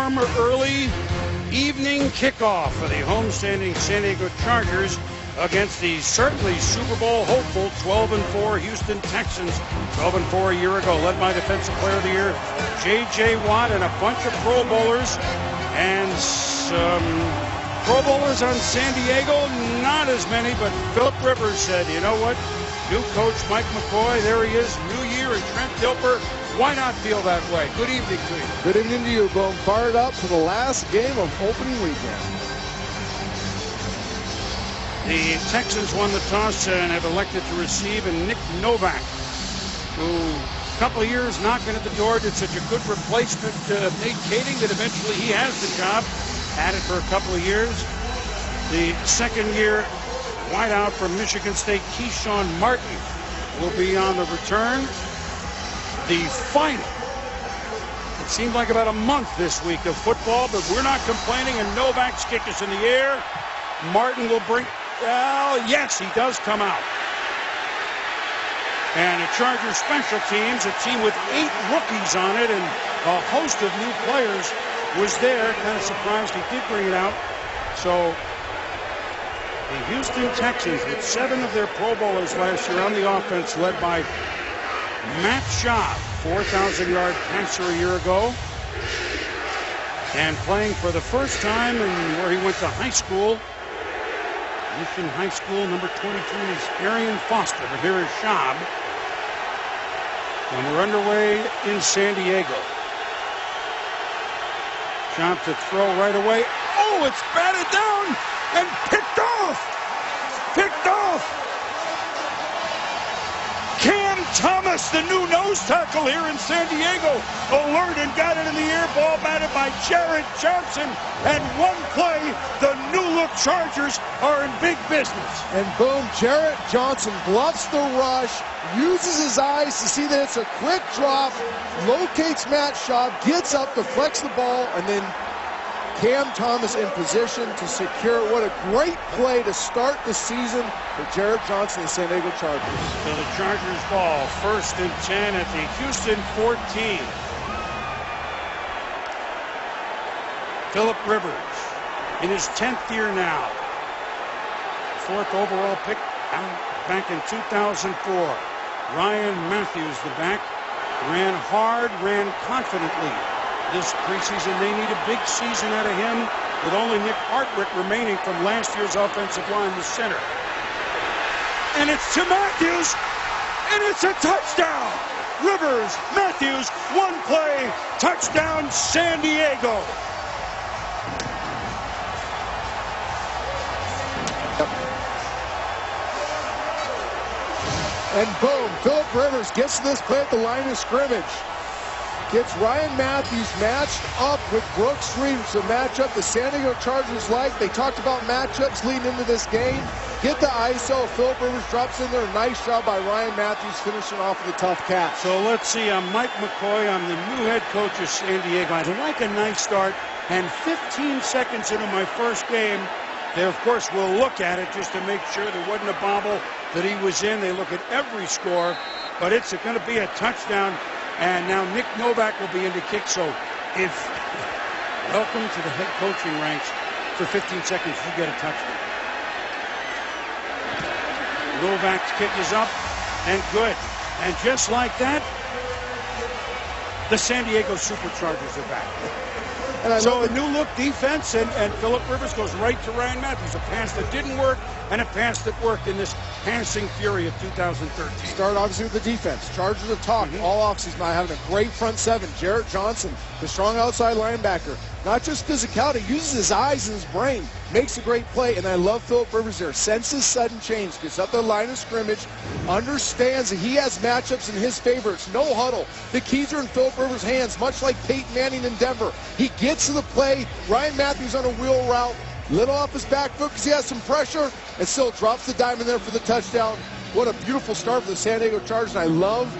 warm early evening kickoff for the homestanding San Diego Chargers against the certainly Super Bowl hopeful 12-4 Houston Texans. 12-4 a year ago, led by Defensive Player of the Year J.J. Watt and a bunch of Pro Bowlers. And some Pro Bowlers on San Diego, not as many, but Philip Rivers said, you know what, new coach Mike McCoy, there he is, new year, and Trent Dilfer, why not feel that way? Good evening to you. Good evening to you, Boom. Fired up for the last game of opening weekend. The Texans won the toss and have elected to receive and Nick Novak, who a couple of years knocking at the door, did such a good replacement to Nate Kading that eventually he has the job. Had it for a couple of years. The second-year wideout from Michigan State, Keyshawn Martin, will be on the return. The final, it seemed like about a month this week of football, but we're not complaining, and Novak's kick is in the air. Martin will bring, well, yes, he does come out. And the Chargers special teams, a team with 8 rookies on it and a host of new players, was there. Kind of surprised he did bring it out. So the Houston Texans, with 7 of their Pro Bowlers last year on the offense, led by Matt Schaub, 4,000-yard passer a year ago, and playing for the first time in where he went to high school, Mission High School. Number 23 is Arian Foster, but here is Schaub. And we're underway in San Diego. Schaub to throw right away. Oh, it's batted down and picked off. Picked off. Cam Thomas, the new nose tackle here in San Diego, alert and got it in the air. Ball batted by Jarrett Johnson. And one play, the new-look Chargers are in big business. And boom, Jarrett Johnson bluffs the rush, uses his eyes to see that it's a quick drop, locates Matt Schaub, gets up, deflects the ball, and then Cam Thomas in position to secure it. What a great play to start the season for Jarrett Johnson and the San Diego Chargers. So the Chargers ball, 1st and 10 at the Houston 14. Philip Rivers in his 10th year now. 4th overall pick back in 2004. Ryan Matthews, the back, ran hard, ran confidently this preseason. They need a big season out of him, with only Nick Hartwick remaining from last year's offensive line, the center. And it's to Matthews, and it's a touchdown. Rivers, Matthews, one play, touchdown San Diego. And boom, Philip Rivers gets to this play at the line of scrimmage. Gets Ryan Matthews matched up with Brooks Reed, which is a matchup the San Diego Chargers like. They talked about matchups leading into this game. Get the ISO. Philip Rivers drops in there. Nice job by Ryan Matthews finishing off with a tough catch. So let's see. I'm Mike McCoy. I'm the new head coach of San Diego. I'd like a nice start. And 15 seconds into my first game, they, of course, will look at it just to make sure there wasn't a bobble that he was in. They look at every score, but it's going to be a touchdown. And now Nick Novak will be in the kick. So welcome to the head coaching ranks. For 15 seconds, you get a touchdown. Novak's kick is up and good. And just like that, the San Diego Superchargers are back. And so a new look defense, and Philip Rivers goes right to Ryan Matthews. A pass that didn't work and a pass that worked in this passing fury of 2013. Start obviously with the defense. Chargers have talked all offseason about having a great front seven. Jarrett Johnson, the strong outside linebacker. Not just physicality, uses his eyes and his brain, makes a great play, and I love Philip Rivers there. Senses sudden change, gets up the line of scrimmage, understands that he has matchups in his favor. It's no huddle. The keys are in Philip Rivers' hands, much like Peyton Manning in Denver. He gets to the play. Ryan Matthews on a wheel route, little off his back foot because he has some pressure, and still drops the dime in there for the touchdown. What a beautiful start for the San Diego Chargers, and I love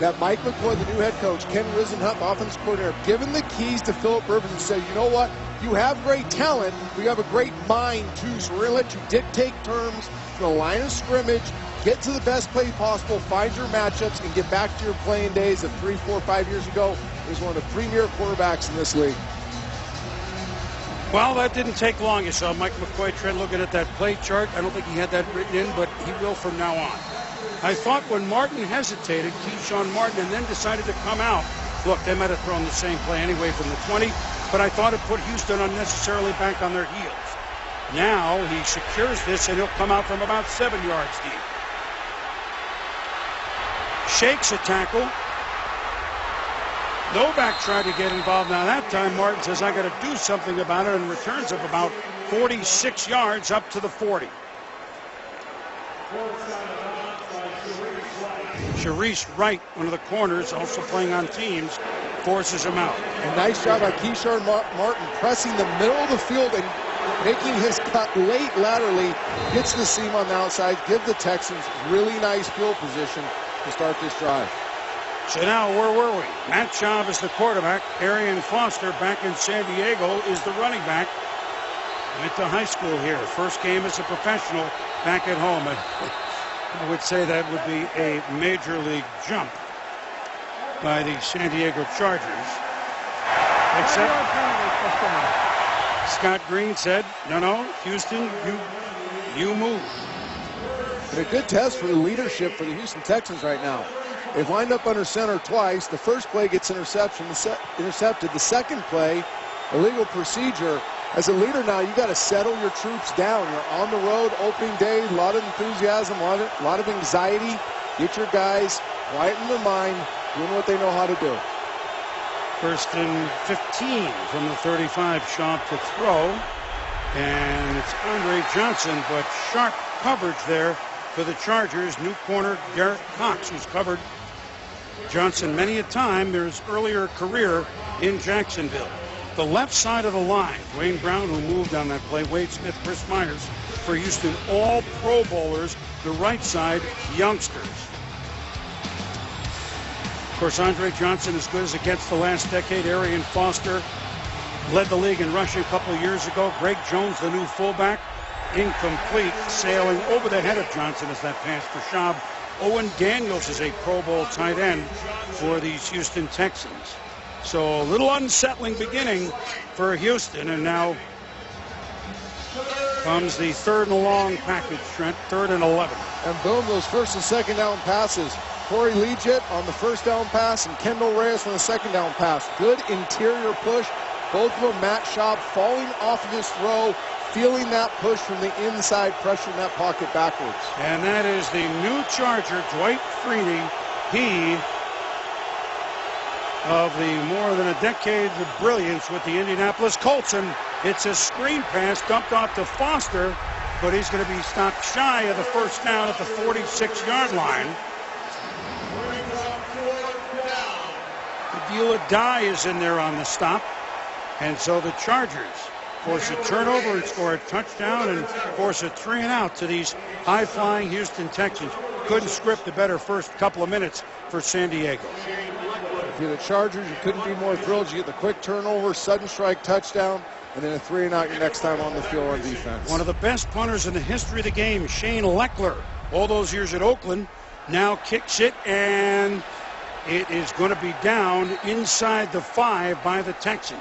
that Mike McCoy, the new head coach, Ken Risenhunt, offensive coordinator, given the keys to Philip Rivers and said, you know what, you have great talent, but you have a great mind too, so we're going to let you dictate terms from the line of scrimmage, get to the best play possible, find your matchups, and get back to your playing days of 3, 4, 5 years ago. He was one of the premier quarterbacks in this league. Well, that didn't take long. You saw Mike McCoy looking at that play chart. I don't think he had that written in, but he will from now on. I thought when Martin hesitated, Keyshawn Martin, and then decided to come out, look, they might have thrown the same play anyway from the 20, but I thought it put Houston unnecessarily back on their heels. Now he secures this, and he'll come out from about 7 yards deep. Shakes a tackle. Novak tried to get involved. Now that time Martin says, I got to do something about it, and returns of about 46 yards up to the 40. Sharice Wright, one of the corners, also playing on teams, forces him out. A nice job by Keyshawn Martin pressing the middle of the field and making his cut late laterally. Hits the seam on the outside. Give the Texans really nice field position to start this drive. So now, where were we? Matt Schaub is the quarterback. Arian Foster, back in San Diego, is the running back. Went to high school here. First game as a professional back at home. I would say that would be a major league jump by the San Diego Chargers. Except Scott Green said, no, Houston, you move. And a good test for the leadership for the Houston Texans right now. They've lined up under center twice. The first play gets intercepted. The second play, illegal procedure. As a leader now, you got to settle your troops down. You're on the road, opening day, a lot of enthusiasm, a lot of anxiety. Get your guys quiet in their mind, doing what they know how to do. First and 15 from the 35, Schaub to throw. And it's Andre Johnson, but sharp coverage there for the Chargers. New corner, Garrett Cox, who's covered Johnson many a time in his earlier career in Jacksonville. The left side of the line, Dwayne Brown, who moved on that play, Wade Smith, Chris Myers for Houston, all Pro Bowlers. The right side, youngsters. Of course, Andre Johnson as good as it gets the last decade. Arian Foster led the league in rushing a couple of years ago. Greg Jones, the new fullback, incomplete, sailing over the head of Johnson as that pass for Schaub. Owen Daniels is a Pro Bowl tight end for these Houston Texans. So a little unsettling beginning for Houston, and now comes the third and long package, Trent, 3rd and 11. And boom, those first and second down passes. Corey Leggett on the first down pass and Kendall Reyes on the second down pass. Good interior push. Both of them, Matt Schaub falling off of his throw, feeling that push from the inside, pressuring that pocket backwards. And that is the new Charger, Dwight Freeney. He of the more than a decade of brilliance with the Indianapolis Colts. And it's a screen pass dumped off to Foster, but he's going to be stopped shy of the first down at the 46-yard line. Adila Dye is in there on the stop. And so the Chargers force a turnover and score a touchdown and force a 3-and-out to these high-flying Houston Texans. Couldn't script a better first couple of minutes for San Diego. If you're the Chargers, you couldn't be more thrilled. You get the quick turnover, sudden strike touchdown, and then a 3-and-out your next time on the field on defense. One of the best punters in the history of the game, Shane Leckler, all those years at Oakland, now kicks it, and it is going to be down inside the 5 by the Texans.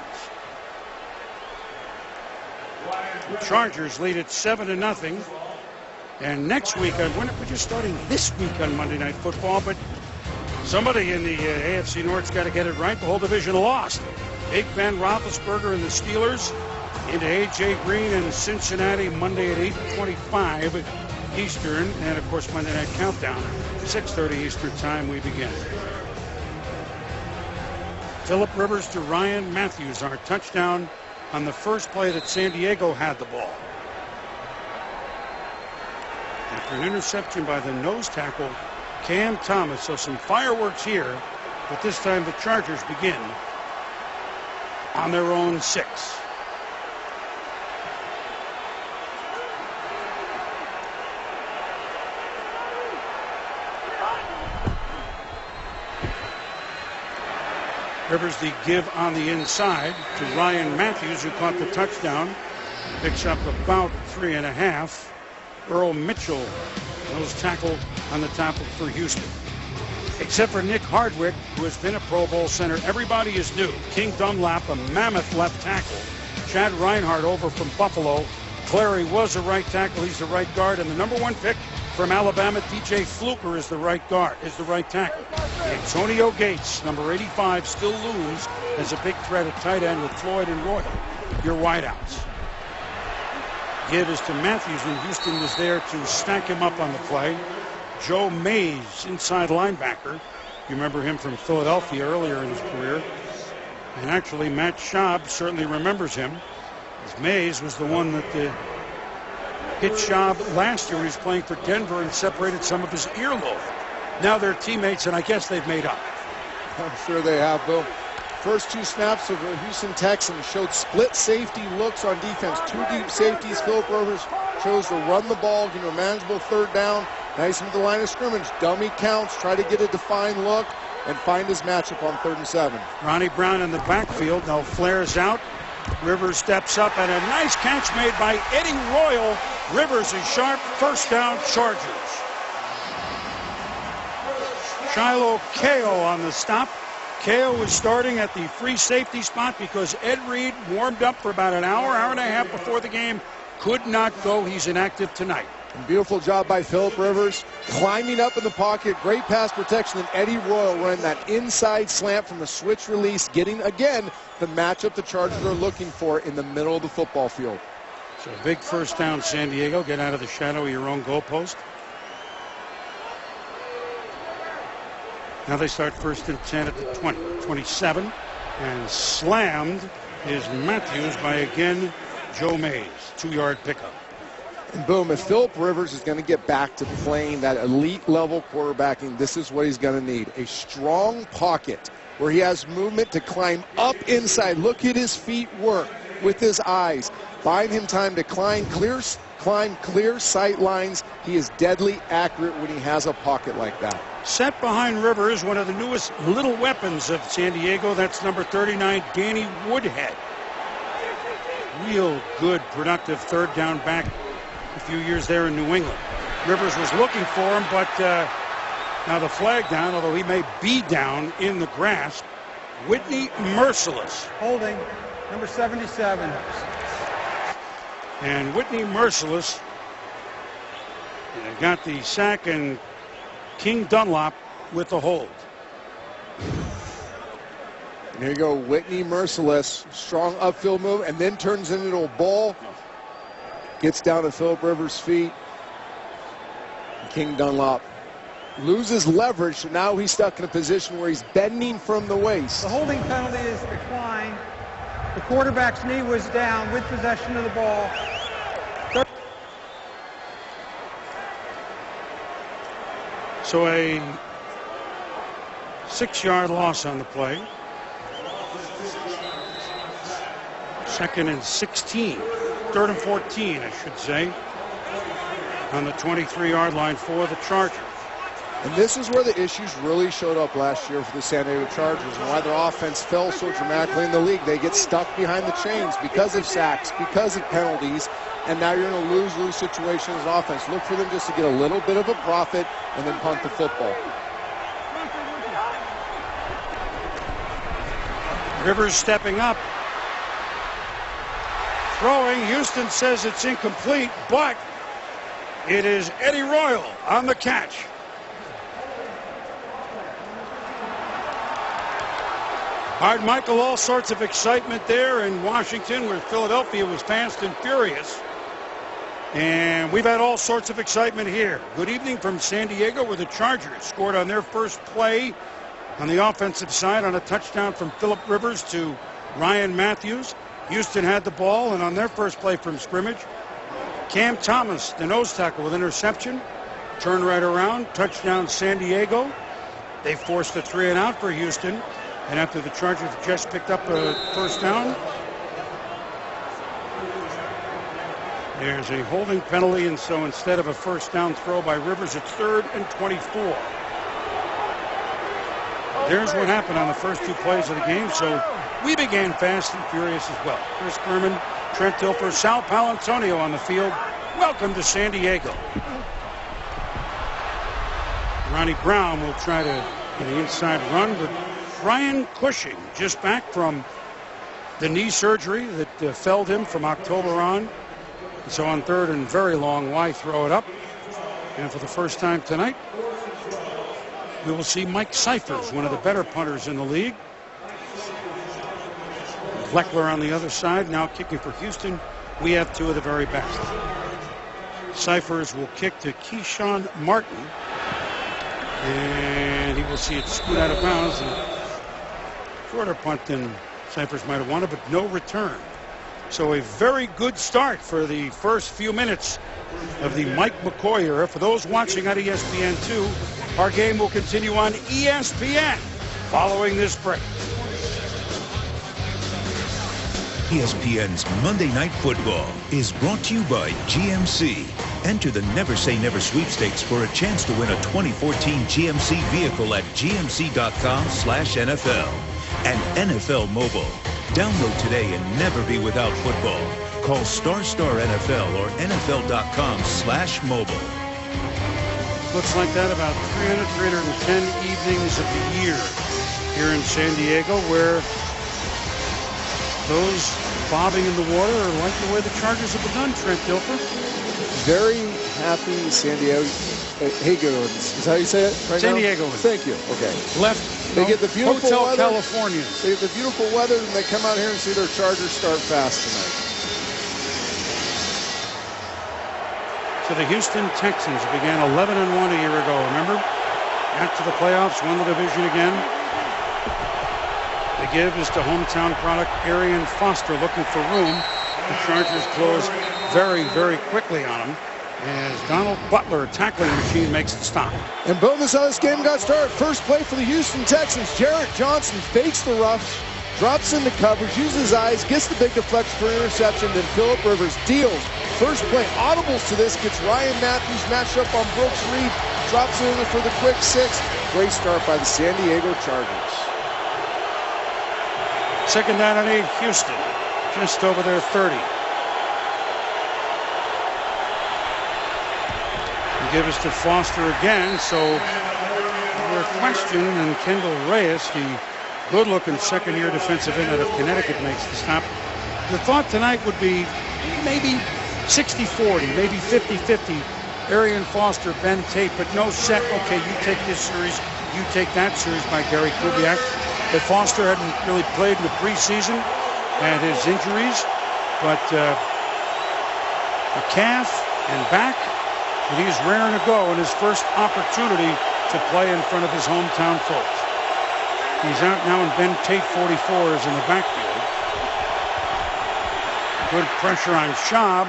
The Chargers lead at 7-0. And next week, we're just starting this week on Monday Night Football, but somebody in the AFC North's got to get it right. The whole division lost. Big Ben Roethlisberger and the Steelers into A.J. Green and Cincinnati Monday at 8:25 Eastern. And, of course, Monday Night Countdown, 6:30 Eastern time we begin. Phillip Rivers to Ryan Matthews, our touchdown on the first play that San Diego had the ball. After an interception by the nose tackle, Cam Thomas. So some fireworks here, but this time the Chargers begin on their own 6. Rivers the give on the inside to Ryan Matthews, who caught the touchdown. Picks up about 3.5. Earl Mitchell, nose tackle on the top for Houston. Except for Nick Hardwick, who has been a Pro Bowl center. Everybody is new. King Dunlap, a mammoth left tackle. Chad Reinhardt over from Buffalo. Clary was a right tackle. He's the right guard. And the number 1 pick from Alabama, DJ Fluker, is the right guard, is the right tackle. Antonio Gates, number 85, still looms as a big threat at tight end with Floyd and Royal, your wideouts. Give is to Matthews when Houston was there to stack him up on the play. Joe Mays, inside linebacker. You remember him from Philadelphia earlier in his career. And actually, Matt Schaub certainly remembers him. As Mays was the one that hit Schaub last year when he was playing for Denver and separated some of his earlobe. Now they're teammates, and I guess they've made up. I'm sure they have, Bill. First 2 snaps of the Houston Texans showed split safety looks on defense. 2 deep safeties. Philip Rivers chose to run the ball, a manageable 3rd down. Nice into the line of scrimmage. Dummy counts, try to get a defined look, and find his matchup on 3rd and 7. Ronnie Brown in the backfield. Now flares out. Rivers steps up, and a nice catch made by Eddie Royal. Rivers is sharp. 1st down, Chargers. Shiloh Kao on the stop. Kao was starting at the free safety spot because Ed Reed warmed up for about an hour and a half before the game. Could not go. He's inactive tonight. Beautiful job by Philip Rivers, climbing up in the pocket. Great pass protection. And Eddie Royal running that inside slant from the switch release, getting, again, the matchup the Chargers are looking for in the middle of the football field. So a big 1st down, San Diego. Get out of the shadow of your own goalpost. Now they start 1st and 10 at the 20, 27. And slammed is Matthews by, again, Joe Mays. 2-yard pickup. And boom, if Philip Rivers is going to get back to playing that elite level quarterbacking, this is what he's going to need. A strong pocket where he has movement to climb up inside. Look at his feet work with his eyes. Buying him time to climb clear sight lines. He is deadly accurate when he has a pocket like that. Set behind Rivers, one of the newest little weapons of San Diego. That's number 39, Danny Woodhead. Real good, productive 3rd down back a few years there in New England. Rivers was looking for him, but now the flag down, although he may be down in the grasp. Whitney Merciless. Holding, number 77. And Whitney Merciless got the sack, and King Dunlop with the hold. There you go, Whitney Merciless, strong upfield move, and then turns it into a ball. Gets down at Philip Rivers' feet. King Dunlop loses leverage, so now he's stuck in a position where he's bending from the waist. The holding penalty is declined. The quarterback's knee was down with possession of the ball. So a 6-yard loss on the play. 2nd and 16. 3rd and 14, I should say, on the 23-yard line for the Chargers. And this is where the issues really showed up last year for the San Diego Chargers and why their offense fell so dramatically in the league. They get stuck behind the chains because of sacks, because of penalties, and now you're in a lose-lose situation as offense. Look for them just to get a little bit of a profit and then punt the football. Rivers stepping up. Throwing. Houston says it's incomplete, but it is Eddie Royal on the catch. All right, Michael, all sorts of excitement there in Washington where Philadelphia was fast and furious. And we've had all sorts of excitement here. Good evening from San Diego where the Chargers scored on their first play on the offensive side on a touchdown from Philip Rivers to Ryan Matthews. Houston had the ball, and on their first play from scrimmage, Cam Thomas, the nose tackle, with interception. Turn right around, touchdown San Diego. They forced a 3-and-out for Houston. And after the Chargers just picked up a first down, there's a holding penalty, and so instead of a first down throw by Rivers, it's 3rd and 24. There's what happened on the first 2 plays of the game, so we began fast and furious as well. Chris Berman, Trent Dilfer, Sal Paolantonio on the field. Welcome to San Diego. Ronnie Brown will try to get an inside run, but Brian Cushing, just back from the knee surgery that felled him from October on. So on third and very long, why throw it up? And for the first time tonight, we will see Mike Cyphers, one of the better punters in the league. Leckler on the other side, now kicking for Houston. We have two of the very best. Cyphers will kick to Keyshawn Martin. And he will see it scoot out of bounds. And shorter punt than Cyphers might have wanted, but no return. So a very good start for the first few minutes of the Mike McCoy era. For those watching on ESPN2, our game will continue on ESPN following this break. ESPN's Monday Night Football is brought to you by GMC. Enter the Never Say Never sweepstakes for a chance to win a 2014 GMC vehicle at gmc.com/NFL. And NFL Mobile. Download today and never be without football. Call ** NFL or NFL.com/mobile. Looks like that about 310 evenings of the year here in San Diego, where those bobbing in the water are like the way the Chargers have begun, Trent Dilfer. Very happy San Diego. Is that how you say it right San now? Diego. Thank you. Okay. Left. They get the beautiful Hotel weather. California. They get the beautiful weather, and they come out here and see their Chargers start fast tonight. So the Houston Texans began 11-1 a year ago, remember? Got to the playoffs, won the division again. The give is to hometown product Arian Foster looking for room. The Chargers close very, very quickly on him as Donald Butler, tackling machine, makes it stop. And boom, this is how this game got started. First play for the Houston Texans. Jarrett Johnson fakes the rush, drops into coverage, uses his eyes, gets the big deflection for interception, then Phillip Rivers deals. First play, audibles to this, gets Ryan Matthews matched up on Brooks Reed, drops it in for the quick 6. Great start by the San Diego Chargers. Second down and 8, Houston, just over their 30. Give us to Foster again, so we're questioned, and Kendall Reyes, the good-looking second-year defensive end out of Connecticut, makes the stop. The thought tonight would be maybe 60-40, maybe 50-50. Arian Foster, Ben Tate, but no set. Okay, you take this series, you take that series by Gary Kubiak. But Foster hadn't really played in the preseason, had his injuries, but a calf and back. And he's raring to go in his first opportunity to play in front of his hometown folks. He's out now, and Ben Tate, 44, is in the backfield. Good pressure on Schaub,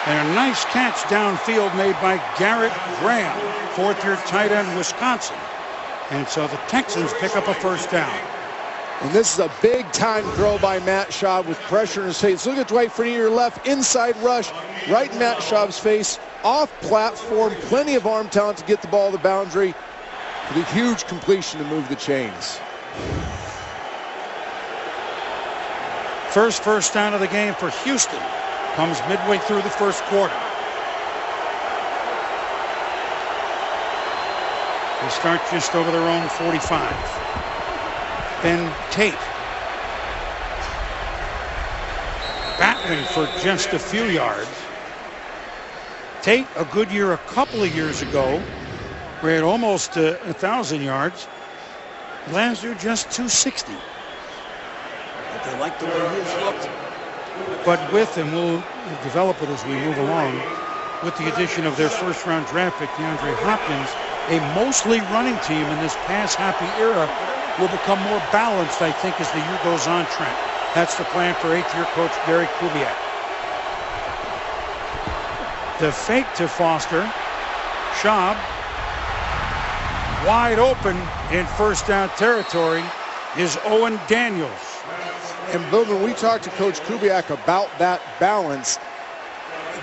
and a nice catch downfield made by Garrett Graham, fourth-year tight end, Wisconsin. And so the Texans pick up a first down. And this is a big-time throw by Matt Schaub with pressure in his face. Look at Dwight Freeney to your left, inside rush, right in Matt Schaub's face, off platform, plenty of arm talent to get the ball to the boundary. With a huge completion to move the chains. First down of the game for Houston comes midway through the first quarter. They start just over their own 45. Ben Tate battling for just a few yards. Tate, a good year a couple of years ago, where he had almost 1,000 yards. Last year, just 260. But they like the way he's looked. But with, and we'll develop it as we move along, with the addition of their first-round draft pick, DeAndre Hopkins, a mostly running team in this pass-happy era will become more balanced, I think, as the year goes on, Trent. That's the plan for eighth-year coach Gary Kubiak. The fake to Foster. Schaub, wide open in first down territory, is Owen Daniels. And Bill, when we talked to Coach Kubiak about that balance,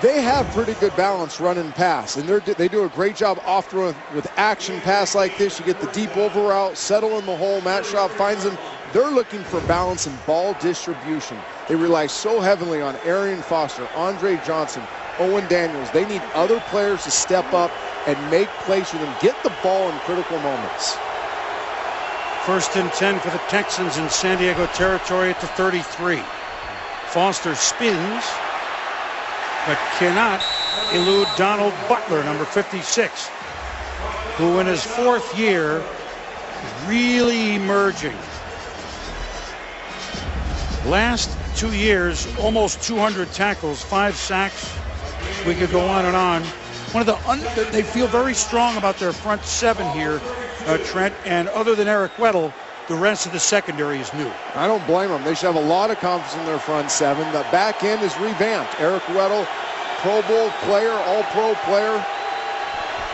they have pretty good balance running pass, and they do a great job off throwing with action pass like this. You get the deep over route, settle in the hole. Matt Schaub finds them. They're looking for balance and ball distribution. They rely so heavily on Arian Foster, Andre Johnson, Owen Daniels. They need other players to step up and make plays for them. Get the ball in critical moments. First and 10 for the Texans in San Diego territory at the 33. Foster spins, but cannot elude Donald Butler, number 56, who in his fourth year is really emerging. Last 2 years, almost 200 tackles, 5 sacks. We could go on and on. One of the they feel very strong about their front seven here, Trent. And other than Eric Weddle, the rest of the secondary is new. I don't blame them. They should have a lot of confidence in their front seven. The back end is revamped. Eric Weddle, Pro Bowl player, All-Pro player.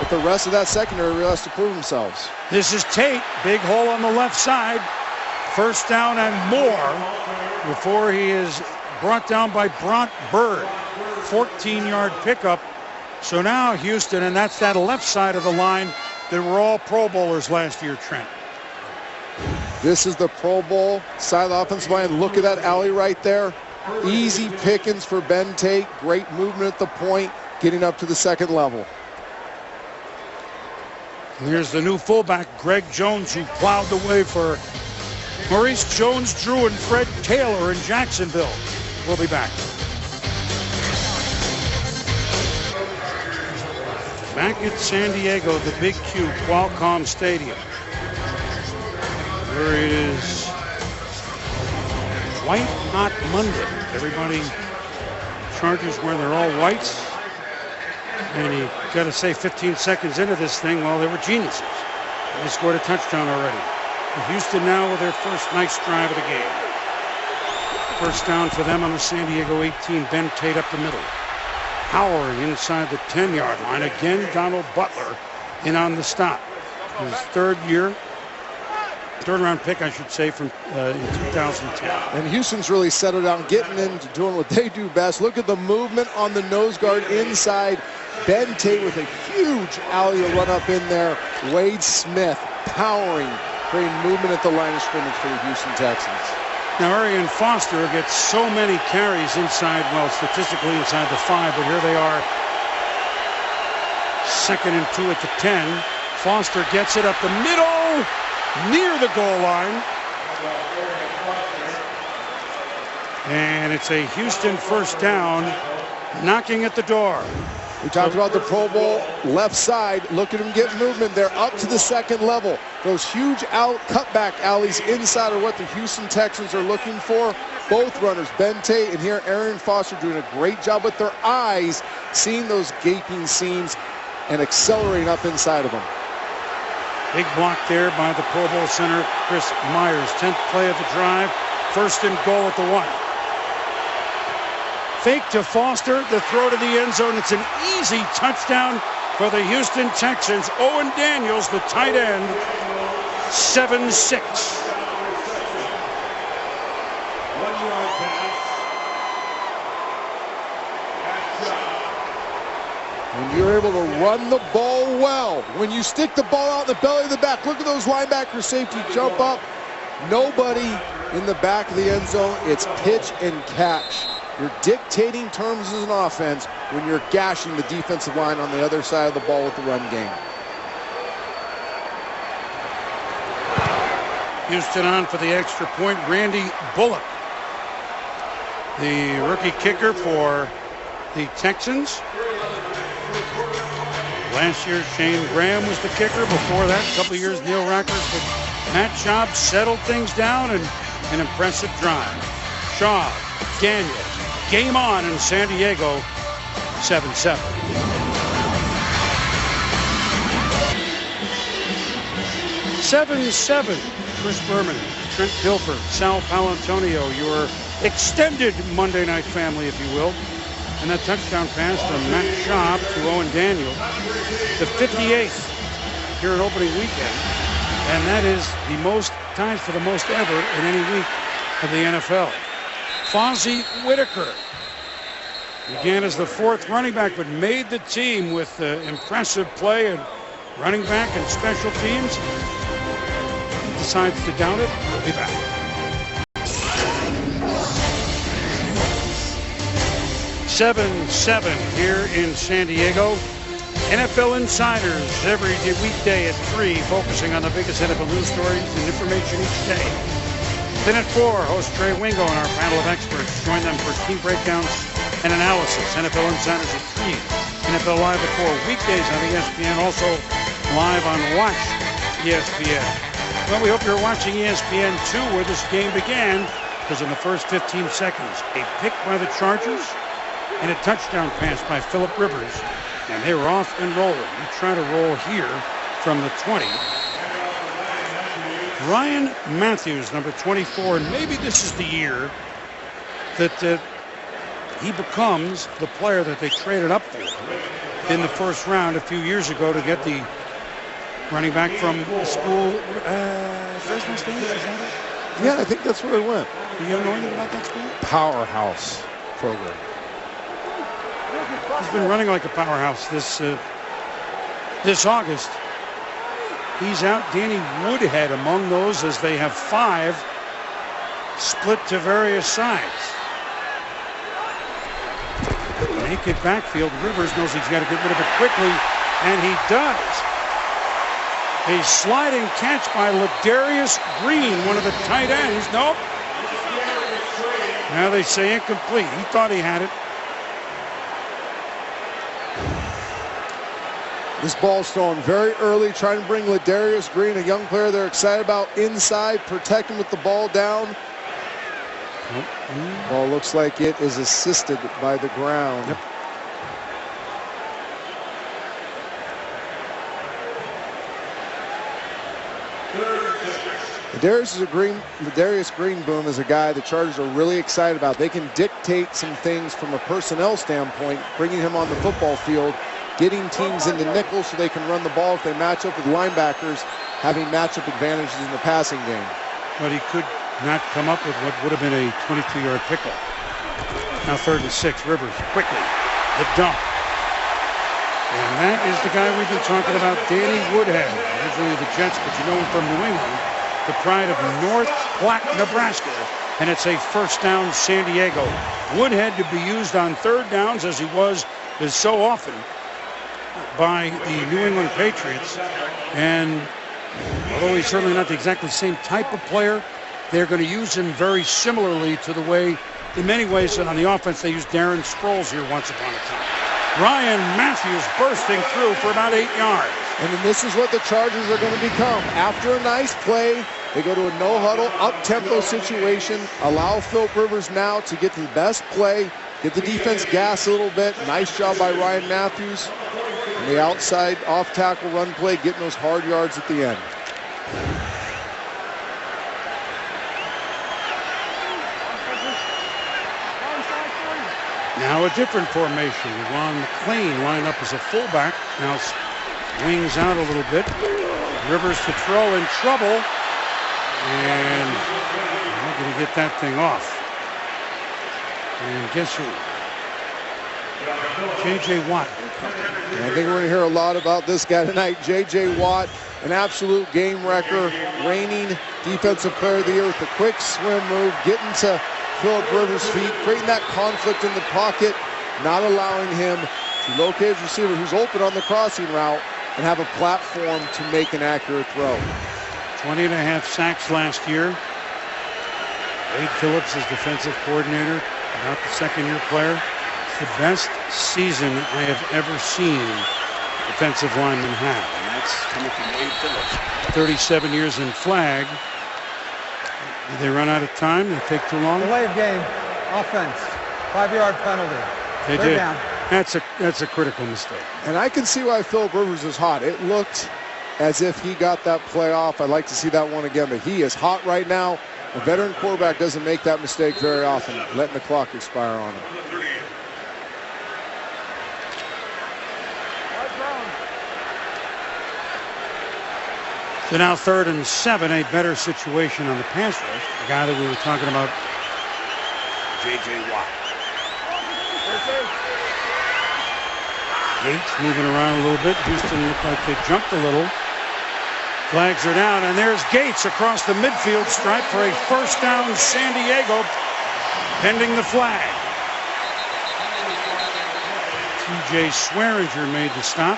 But the rest of that secondary really has to prove themselves. This is Tate. Big hole on the left side. First down and more before he is brought down by Bront Bird. 14-yard pickup. So now Houston, and that's that left side of the line that were all Pro Bowlers last year, Trent. This is the Pro Bowl side of the offensive line. Look at that alley right there. Easy pickings for Ben Tate. Great movement at the point, getting up to the second level. And here's the new fullback, Greg Jones, who plowed the way for Maurice Jones-Drew and Fred Taylor in Jacksonville. We'll be back. Back at San Diego, the Big Q, Qualcomm Stadium, where it is white hot Monday. Everybody, Chargers wearing their all whites. And you got to say 15 seconds into this thing, well, they were geniuses. They scored a touchdown already. And Houston now with their first nice drive of the game. First down for them on the San Diego 18. Ben Tate up the middle. Powering inside the 10-yard line. Again, Donald Butler in on the stop. His third round pick, I should say, from in 2010. And Houston's really settled down, getting into doing what they do best. Look at the movement on the nose guard inside. Ben Tate with a huge alley to run up in there. Wade Smith powering, creating movement at the line of scrimmage for the Houston Texans. Now, Arian Foster gets so many carries inside, well, statistically inside the 5, but here they are. 2nd and 2 at the 10. Foster gets it up the middle, near the goal line. And it's a Houston first down, knocking at the door. We talked about the Pro Bowl left side. Look at them get movement. They're up to the second level. Those huge cutback alleys inside are what the Houston Texans are looking for. Both runners, Ben Tate and here Arian Foster, doing a great job with their eyes, seeing those gaping seams and accelerating up inside of them. Big block there by the Pro Bowl center, Chris Myers. 10th play of the drive. First and goal at the 1. Fake to Foster, the throw to the end zone. It's an easy touchdown for the Houston Texans. Owen Daniels, the tight end, 7-6. 1-yard pass. When you're able to run the ball well, when you stick the ball out in the belly of the back, look at those linebacker safety jump up. Nobody in the back of the end zone. It's pitch and catch. You're dictating terms as an offense when you're gashing the defensive line on the other side of the ball with the run game. Houston on for the extra point. Randy Bullock, the rookie kicker for the Texans. Last year, Shane Graham was the kicker. Before that, a couple of years, Neil Rackers. But Matt Schaub settled things down, and an impressive drive. Shaw, Gagnon, game on in San Diego, 7-7. Chris Berman, Trent Dilfer, Sal Palantonio, your extended Monday night family, if you will. And that touchdown pass from Matt Schaub to Owen Daniels, the 58th here at opening weekend. And that is the most times for the most ever in any week of the NFL. Fozzie Whitaker began as the 4th running back, but made the team with impressive play and running back and special teams. He decides to down it. We'll be back. Seven here in San Diego. NFL Insiders every weekday at 3, focusing on the biggest NFL news stories and information each day. Then at 4, host Trey Wingo and our panel of experts join them for team breakdowns and analysis. NFL Insiders at 3, NFL Live at 4, weekdays on ESPN, also live on Watch ESPN. Well, we hope you're watching ESPN 2 where this game began, because in the first 15 seconds, a pick by the Chargers and a touchdown pass by Phillip Rivers. And they were off and rolling. We try to roll here from the 20. Ryan Matthews, number 24, and maybe this is the year that he becomes the player that they traded up for in the first round a few years ago to get the running back from school. Fresno State, is that it? Yeah, I think that's where it went. Do you know anything about that school? Powerhouse program. He's been running like a powerhouse this August. He's out Danny Woodhead among those as they have 5 split to various sides. Naked backfield. Rivers knows he's got to get rid of it quickly, and he does. A sliding catch by Ladarius Green, one of the tight ends. Nope. Now they say incomplete. He thought he had it. This ball's thrown very early, trying to bring Ladarius Green, a young player they're excited about, inside, protect him with the ball down. Ball looks like it is assisted by the ground. Yep. Ladarius Greenboom is a guy the Chargers are really excited about. They can dictate some things from a personnel standpoint, bringing him on the football field, getting teams into nickel so they can run the ball if they match up with linebackers, having matchup advantages in the passing game. But he could not come up with what would have been a 22-yard pickup. Now 3rd and 6, Rivers quickly, the dump. And that is the guy we've been talking about, Danny Woodhead. Originally the Jets, but you know him from New England, the pride of North Platte, Nebraska. And it's a first down, San Diego. Woodhead to be used on 3rd downs as he was so often by the New England Patriots. And although he's certainly not the exactly same type of player, they're going to use him very similarly to the way, in many ways, on the offense they used Darren Sproles here once upon a time. Ryan Matthews bursting through for about 8 yards. And then this is what the Chargers are going to become. After a nice play, they go to a no-huddle, up-tempo situation, allow Phillip Rivers now to get to the best play, get the defense gas a little bit. Nice job by Ryan Matthews. And the outside off-tackle run play, getting those hard yards at the end. Now a different formation. Ron McClain lined up as a fullback. Now wings out a little bit. Rivers to throw, in trouble. And not going to get that thing off. And guess who? J.J. Watt. And I think we're going to hear a lot about this guy tonight. J.J. Watt, an absolute game wrecker, reigning Defensive Player of the Year with a quick swim move, getting to Phillip Rivers' feet, creating that conflict in the pocket, not allowing him to locate his receiver who's open on the crossing route and have a platform to make an accurate throw. 20.5 sacks last year. Wade Phillips is defensive coordinator, not the second-year player. It's the best season I have ever seen defensive linemen have, and that's coming from Wade Phillips. 37 years in flag. Did they run out of time? Did it take too long? Delay of game, offense, 5-yard penalty. They They're did. Down. That's a critical mistake. And I can see why Phillip Rivers is hot. It looked as if he got that play off. I'd like to see that one again, but he is hot right now. A veteran quarterback doesn't make that mistake very often, letting the clock expire on him. So now 3rd and 7, a better situation on the pass rush. The guy that we were talking about, J.J. Watt. Gates moving around a little bit. Houston looked like they jumped a little. Flags are down, and there's Gates across the midfield stripe for a first down, San Diego, pending the flag. T.J. Swearinger made the stop.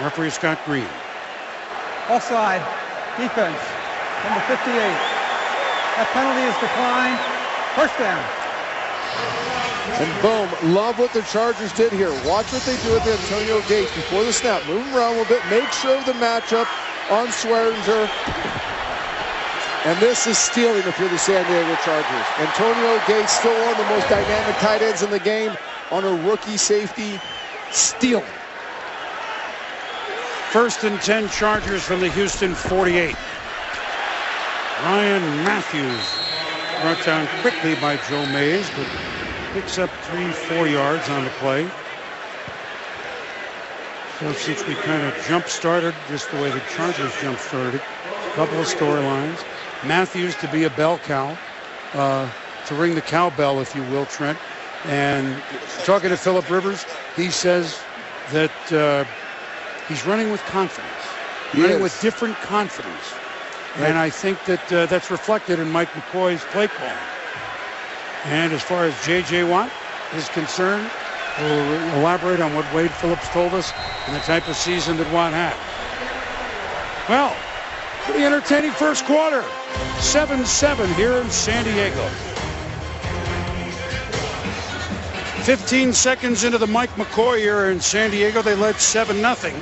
Referee Scott Green. Offside. Defense. Number 58. That penalty is declined. First down. And boom, love what the Chargers did here. Watch what they do with Antonio Gates before the snap. Move him around a little bit. Make sure of the matchup on Swearinger. And this is stealing if you're the San Diego Chargers. Antonio Gates, still one of the most dynamic tight ends in the game, on a rookie safety, stealing. 1st and 10 Chargers from the Houston 48. Ryan Matthews brought down quickly by Joe Mays, but picks up 3-4 yards on the play. So since we kind of jump-started just the way the Chargers jump-started, a couple of storylines. Matthews to be a bell cow, to ring the cowbell, if you will, Trent. And talking to Philip Rivers, he says that he's running with confidence, running with different confidence. Right. And I think that that's reflected in Mike McCoy's play calling. And as far as J.J. Watt is concerned, we'll elaborate on what Wade Phillips told us and the type of season that Watt had. Well, pretty entertaining first quarter. 7-7 here in San Diego. 15 seconds into the Mike McCoy era in San Diego, they led 7-0.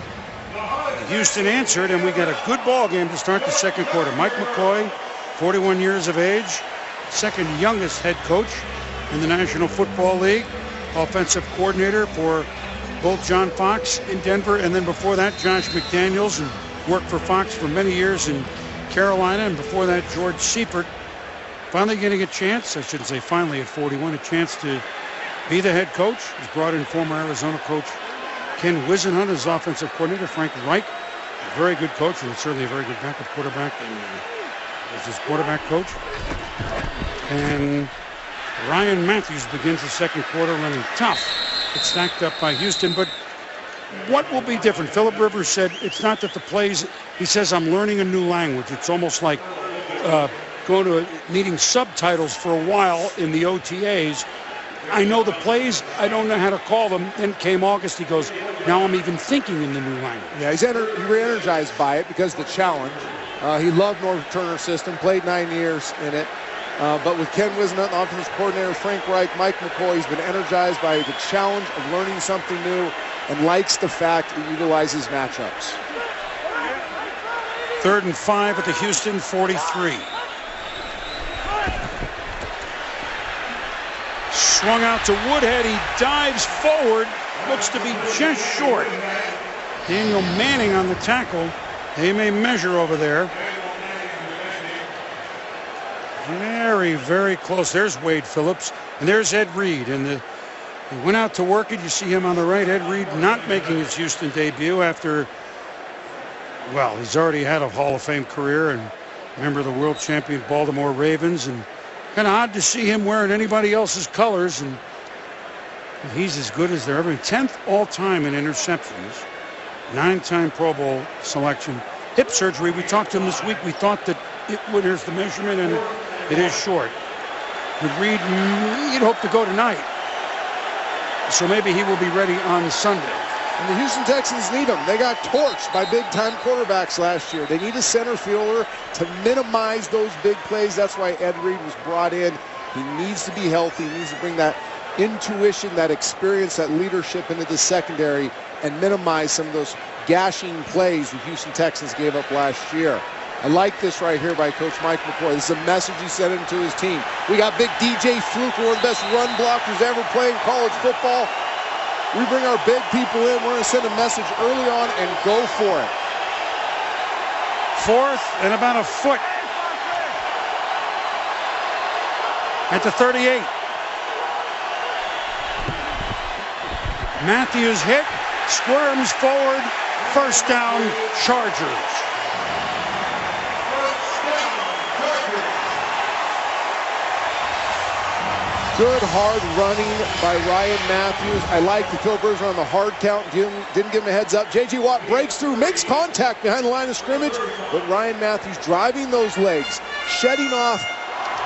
Houston answered, and we got a good ball game to start the second quarter. Mike McCoy, 41 years of age, second youngest head coach in the National Football League, offensive coordinator for both John Fox in Denver, and then before that, Josh McDaniels, and worked for Fox for many years in Carolina, and before that, George Seifert. Finally getting a chance, I shouldn't say finally at 41, a chance to be the head coach. He's brought in former Arizona coach Ken Wisenhunt as offensive coordinator. Frank Reich, a very good coach, and certainly a very good backup quarterback, as his quarterback coach. And Ryan Matthews begins the second quarter running tough. It's stacked up by Houston, but what will be different? Philip Rivers said it's not that the plays, he says, I'm learning a new language. It's almost like going to needing subtitles for a while in the OTAs. I know the plays, I don't know how to call them. Then came August, he goes, now I'm even thinking in the new language. Yeah, he's re-energized by it because of the challenge. He loved North Turner's system, played 9 years in it. But with Ken Wisenhunt, the offensive coordinator, Frank Reich, Mike McCoy, he's been energized by the challenge of learning something new and likes the fact it utilizes matchups. 3rd and 5 at the Houston 43. Swung out to Woodhead. He dives forward. Looks to be just short. Daniel Manning on the tackle. They may measure over there. Very, very close. There's Wade Phillips. And there's Ed Reed. And he went out to work it. You see him on the right. Ed Reed not making his Houston debut after, well, he's already had a Hall of Fame career and member of the world champion Baltimore Ravens. And kind of odd to see him wearing anybody else's colors, and he's as good as they're ever. 10th all-time in interceptions, 9-time Pro Bowl selection. Hip surgery, we talked to him this week. We thought that here's the measurement, and it is short. With Reed, he'd hope to go tonight, so maybe he will be ready on Sunday. And the Houston Texans need him. They got torched by big-time quarterbacks last year. They need a center fielder to minimize those big plays. That's why Ed Reed was brought in. He needs to be healthy. He needs to bring that intuition, that experience, that leadership into the secondary and minimize some of those gashing plays the Houston Texans gave up last year. I like this right here by Coach Mike McCoy. This is a message he sent into his team. We got big DJ Fluke, one of the best run blockers ever played in college football. We bring our big people in. We're going to send a message early on and go for it. 4th and about a foot at the 38. Matthews hit, squirms forward, first down, Chargers. Good hard running by Ryan Matthews. I like the Philip Rivers on the hard count. Didn't give him a heads up. J.J. Watt breaks through, makes contact behind the line of scrimmage, but Ryan Matthews driving those legs, shedding off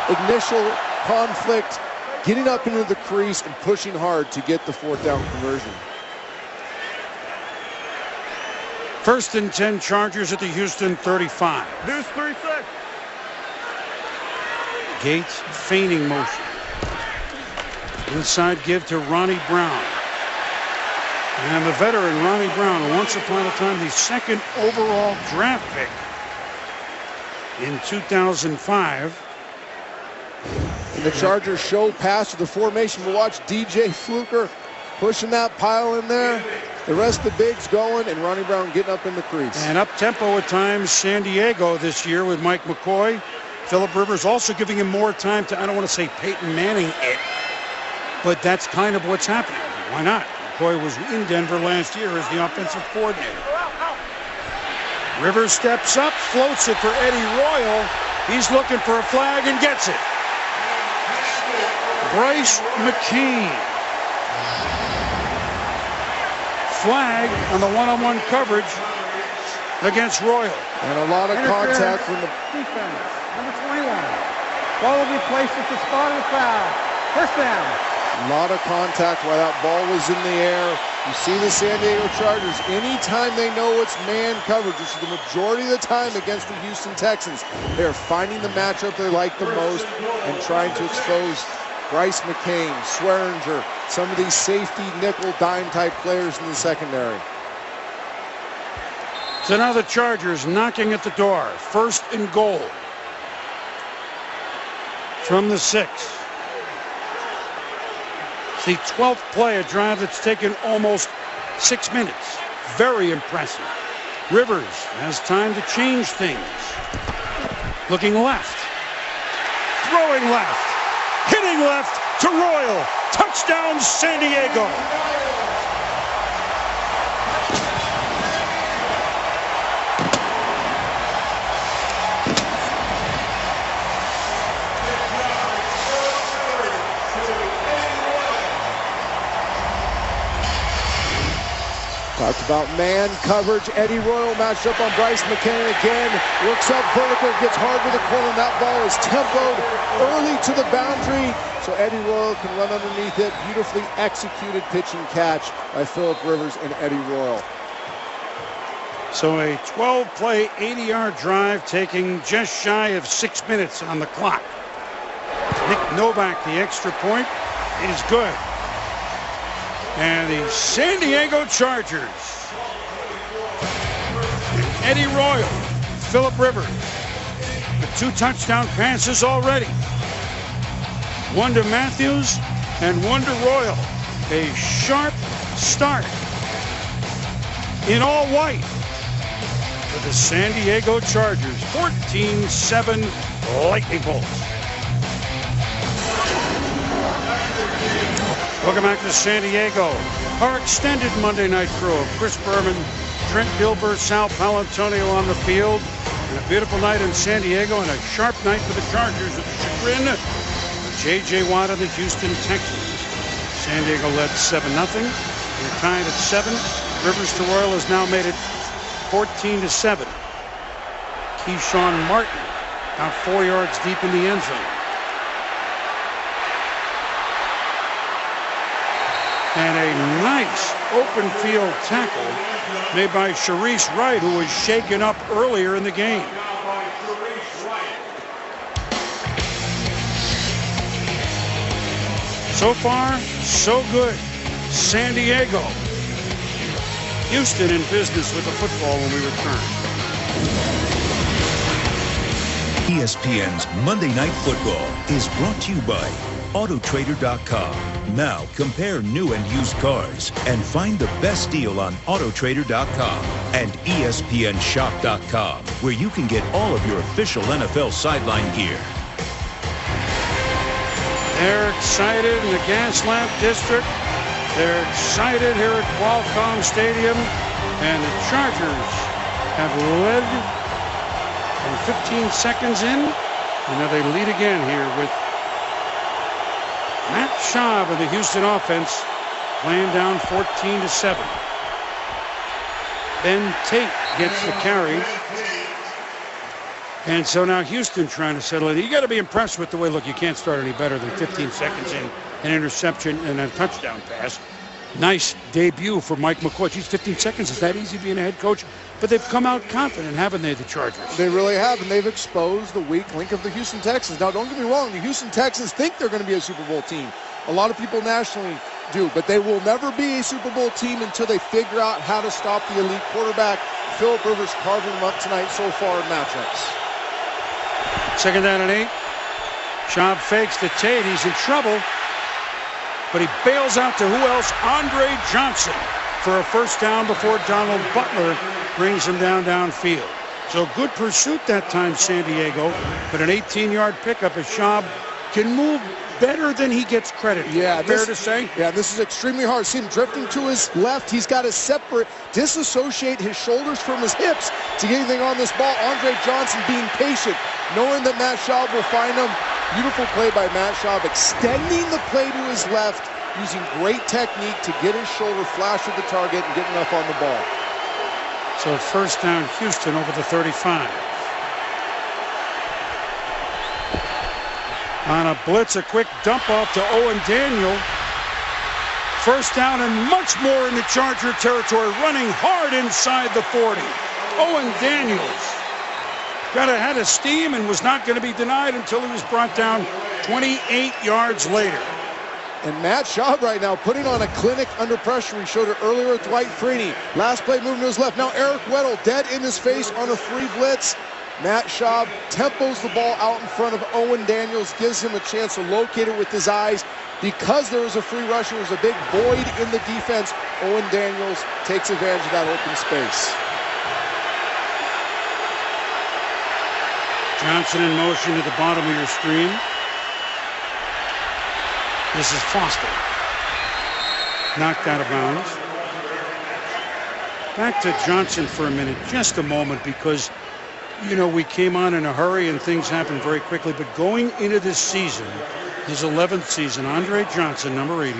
initial conflict, getting up into the crease and pushing hard to get the 4th down conversion. First and 10 Chargers at the Houston 35. Deuce 3-6. Gates feigning motion. Inside give to Ronnie Brown. And the veteran Ronnie Brown, once upon a time the second overall draft pick in 2005. And the Chargers show pass to the formation. We'll watch DJ Fluker pushing that pile in there. The rest of the bigs going, and Ronnie Brown getting up in the crease. And up-tempo at times, San Diego this year with Mike McCoy. Phillip Rivers also giving him more time to, I don't want to say Peyton Manning it, but that's kind of what's happening. Why not? McCoy was in Denver last year as the offensive coordinator. Rivers steps up, floats it for Eddie Royal. He's looking for a flag and gets it. Bryce McCain. Flag on the one-on-one coverage against Royal. And a lot of contact from the defense. Number 21. Ball will be placed at the spot of the foul. First down. A lot of contact while that ball was in the air. You see the San Diego Chargers, anytime they know it's man coverage, which is the majority of the time against the Houston Texans, they're finding the matchup they like the most and trying to expose Bryce McCain, Swearinger, some of these safety, nickel, dime type players in the secondary. So now the Chargers knocking at the door. First and goal from the 6. It's the 12th play, a drive that's taken almost 6 minutes. Very impressive. Rivers has time to change things. Looking left. Throwing left. Hitting left to Royal. Touchdown, San Diego. Talked about man coverage. Eddie Royal matched up on Bryce McCain again. Works up vertical, gets hard with the corner. And that ball is tempoed early to the boundary. So Eddie Royal can run underneath it. Beautifully executed pitch and catch by Phillip Rivers and Eddie Royal. So a 12-play, 80-yard drive taking just shy of 6 minutes on the clock. Nick Novak, the extra point, is good. And the San Diego Chargers. Eddie Royal, Phillip Rivers, with 2 touchdown passes already. 1 to Matthews and 1 to Royal. A sharp start in all white for the San Diego Chargers. 14-7 Lightning Bolts. Welcome back to San Diego. Our extended Monday night crew of Chris Berman, Trent Dilber, Sal Palantonio on the field. And a beautiful night in San Diego and a sharp night for the Chargers at the chagrin of J.J. Watt of the Houston Texans. San Diego led 7-0. They're tied at 7. Rivers to Royal has now made it 14-7. Keyshawn Martin about 4 yards deep in the end zone. And a nice open field tackle made by Sharice Wright, who was shaken up earlier in the game. So far, so good. San Diego. Houston in business with the football when we return. ESPN's Monday Night Football is brought to you by Autotrader.com. Now compare new and used cars and find the best deal on Autotrader.com and ESPNShop.com, where you can get all of your official NFL sideline gear. They're excited in the Gaslamp District. They're excited here at Qualcomm Stadium. And the Chargers have led 15 seconds in. And now they lead again here with Matt Schaub of the Houston offense playing down 14-7. Ben Tate gets the carry. And so now Houston trying to settle it. You got to be impressed with the way, look, you can't start any better than 15 seconds in, an interception and a touchdown pass. Nice debut for Mike McCoy. Geez, 15 seconds. Is that easy being a head coach? But they've come out confident, haven't they, the Chargers? They really have, and they've exposed the weak link of the Houston Texans. Now, don't get me wrong. The Houston Texans think they're going to be a Super Bowl team. A lot of people nationally do, but they will never be a Super Bowl team until they figure out how to stop the elite quarterback. Phillip Rivers carving them up tonight so far in matchups. 2nd down and 8. Schaub fakes to Tate. He's in trouble. But he bails out to who else? Andre Johnson for a first down before Donald Butler brings him downfield. So good pursuit that time, San Diego. But an 18-yard pickup as Schaub can move better than he gets credit. Yeah, fair to say? Yeah, this is extremely hard. See him drifting to his left. He's got to disassociate his shoulders from his hips to get anything on this ball. Andre Johnson being patient, knowing that Matt Schaub will find him. Beautiful play by Matt Schaub, extending the play to his left, using great technique to get his shoulder flash with the target and get enough on the ball. So first down, Houston over the 35. On a blitz, a quick dump off to Owen Daniel. First down and much more in the Charger territory, running hard inside the 40. Owen Daniels got ahead of steam and was not going to be denied until he was brought down 28 yards later. And Matt Schaub right now putting on a clinic under pressure. We showed it earlier with Dwight Freeney. Last play moving to his left. Now Eric Weddle dead in his face on a free blitz. Matt Schaub tempos the ball out in front of Owen Daniels, gives him a chance to locate it with his eyes. Because there was a free rusher, there was a big void in the defense. Owen Daniels takes advantage of that open space. Johnson in motion at the bottom of your screen. This is Foster. Knocked out of bounds. Back to Johnson for a minute, just a moment, because, you know, we came on in a hurry and things happened very quickly. But going into this season, his 11th season, Andre Johnson, number 80,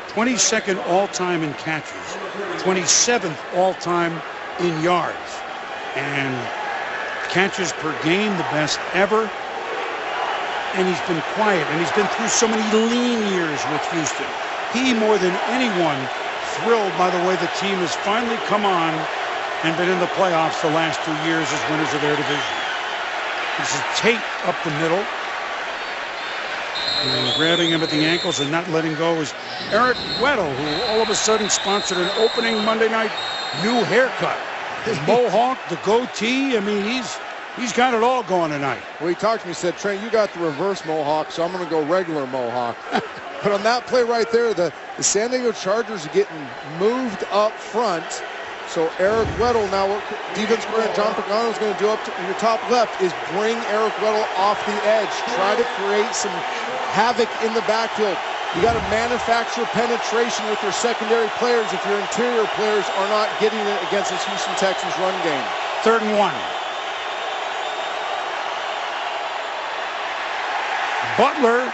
22nd all-time in catches, 27th all-time in yards, and catches per game, the best ever. And he's been quiet, and he's been through so many lean years with Houston. He, more than anyone, thrilled by the way the team has finally come on and been in the playoffs the last 2 years as winners of their division. This is Tate up the middle. And grabbing him at the ankles and not letting go is Eric Weddle, who all of a sudden sponsored an opening Monday night new haircut. His mohawk, the goatee, I mean, he's got it all going tonight. Well, he talked to me, said, Trent, you got the reverse mohawk, so I'm going to go regular mohawk. But on that play right there, the San Diego Chargers are getting moved up front. So Eric Weddle, now what defense coordinator John Pagano is going to do up to your top left is bring Eric Weddle off the edge. Try to create some havoc in the backfield. You got to manufacture penetration with your secondary players if your interior players are not getting it against this Houston Texans run game. 3rd and 1. Butler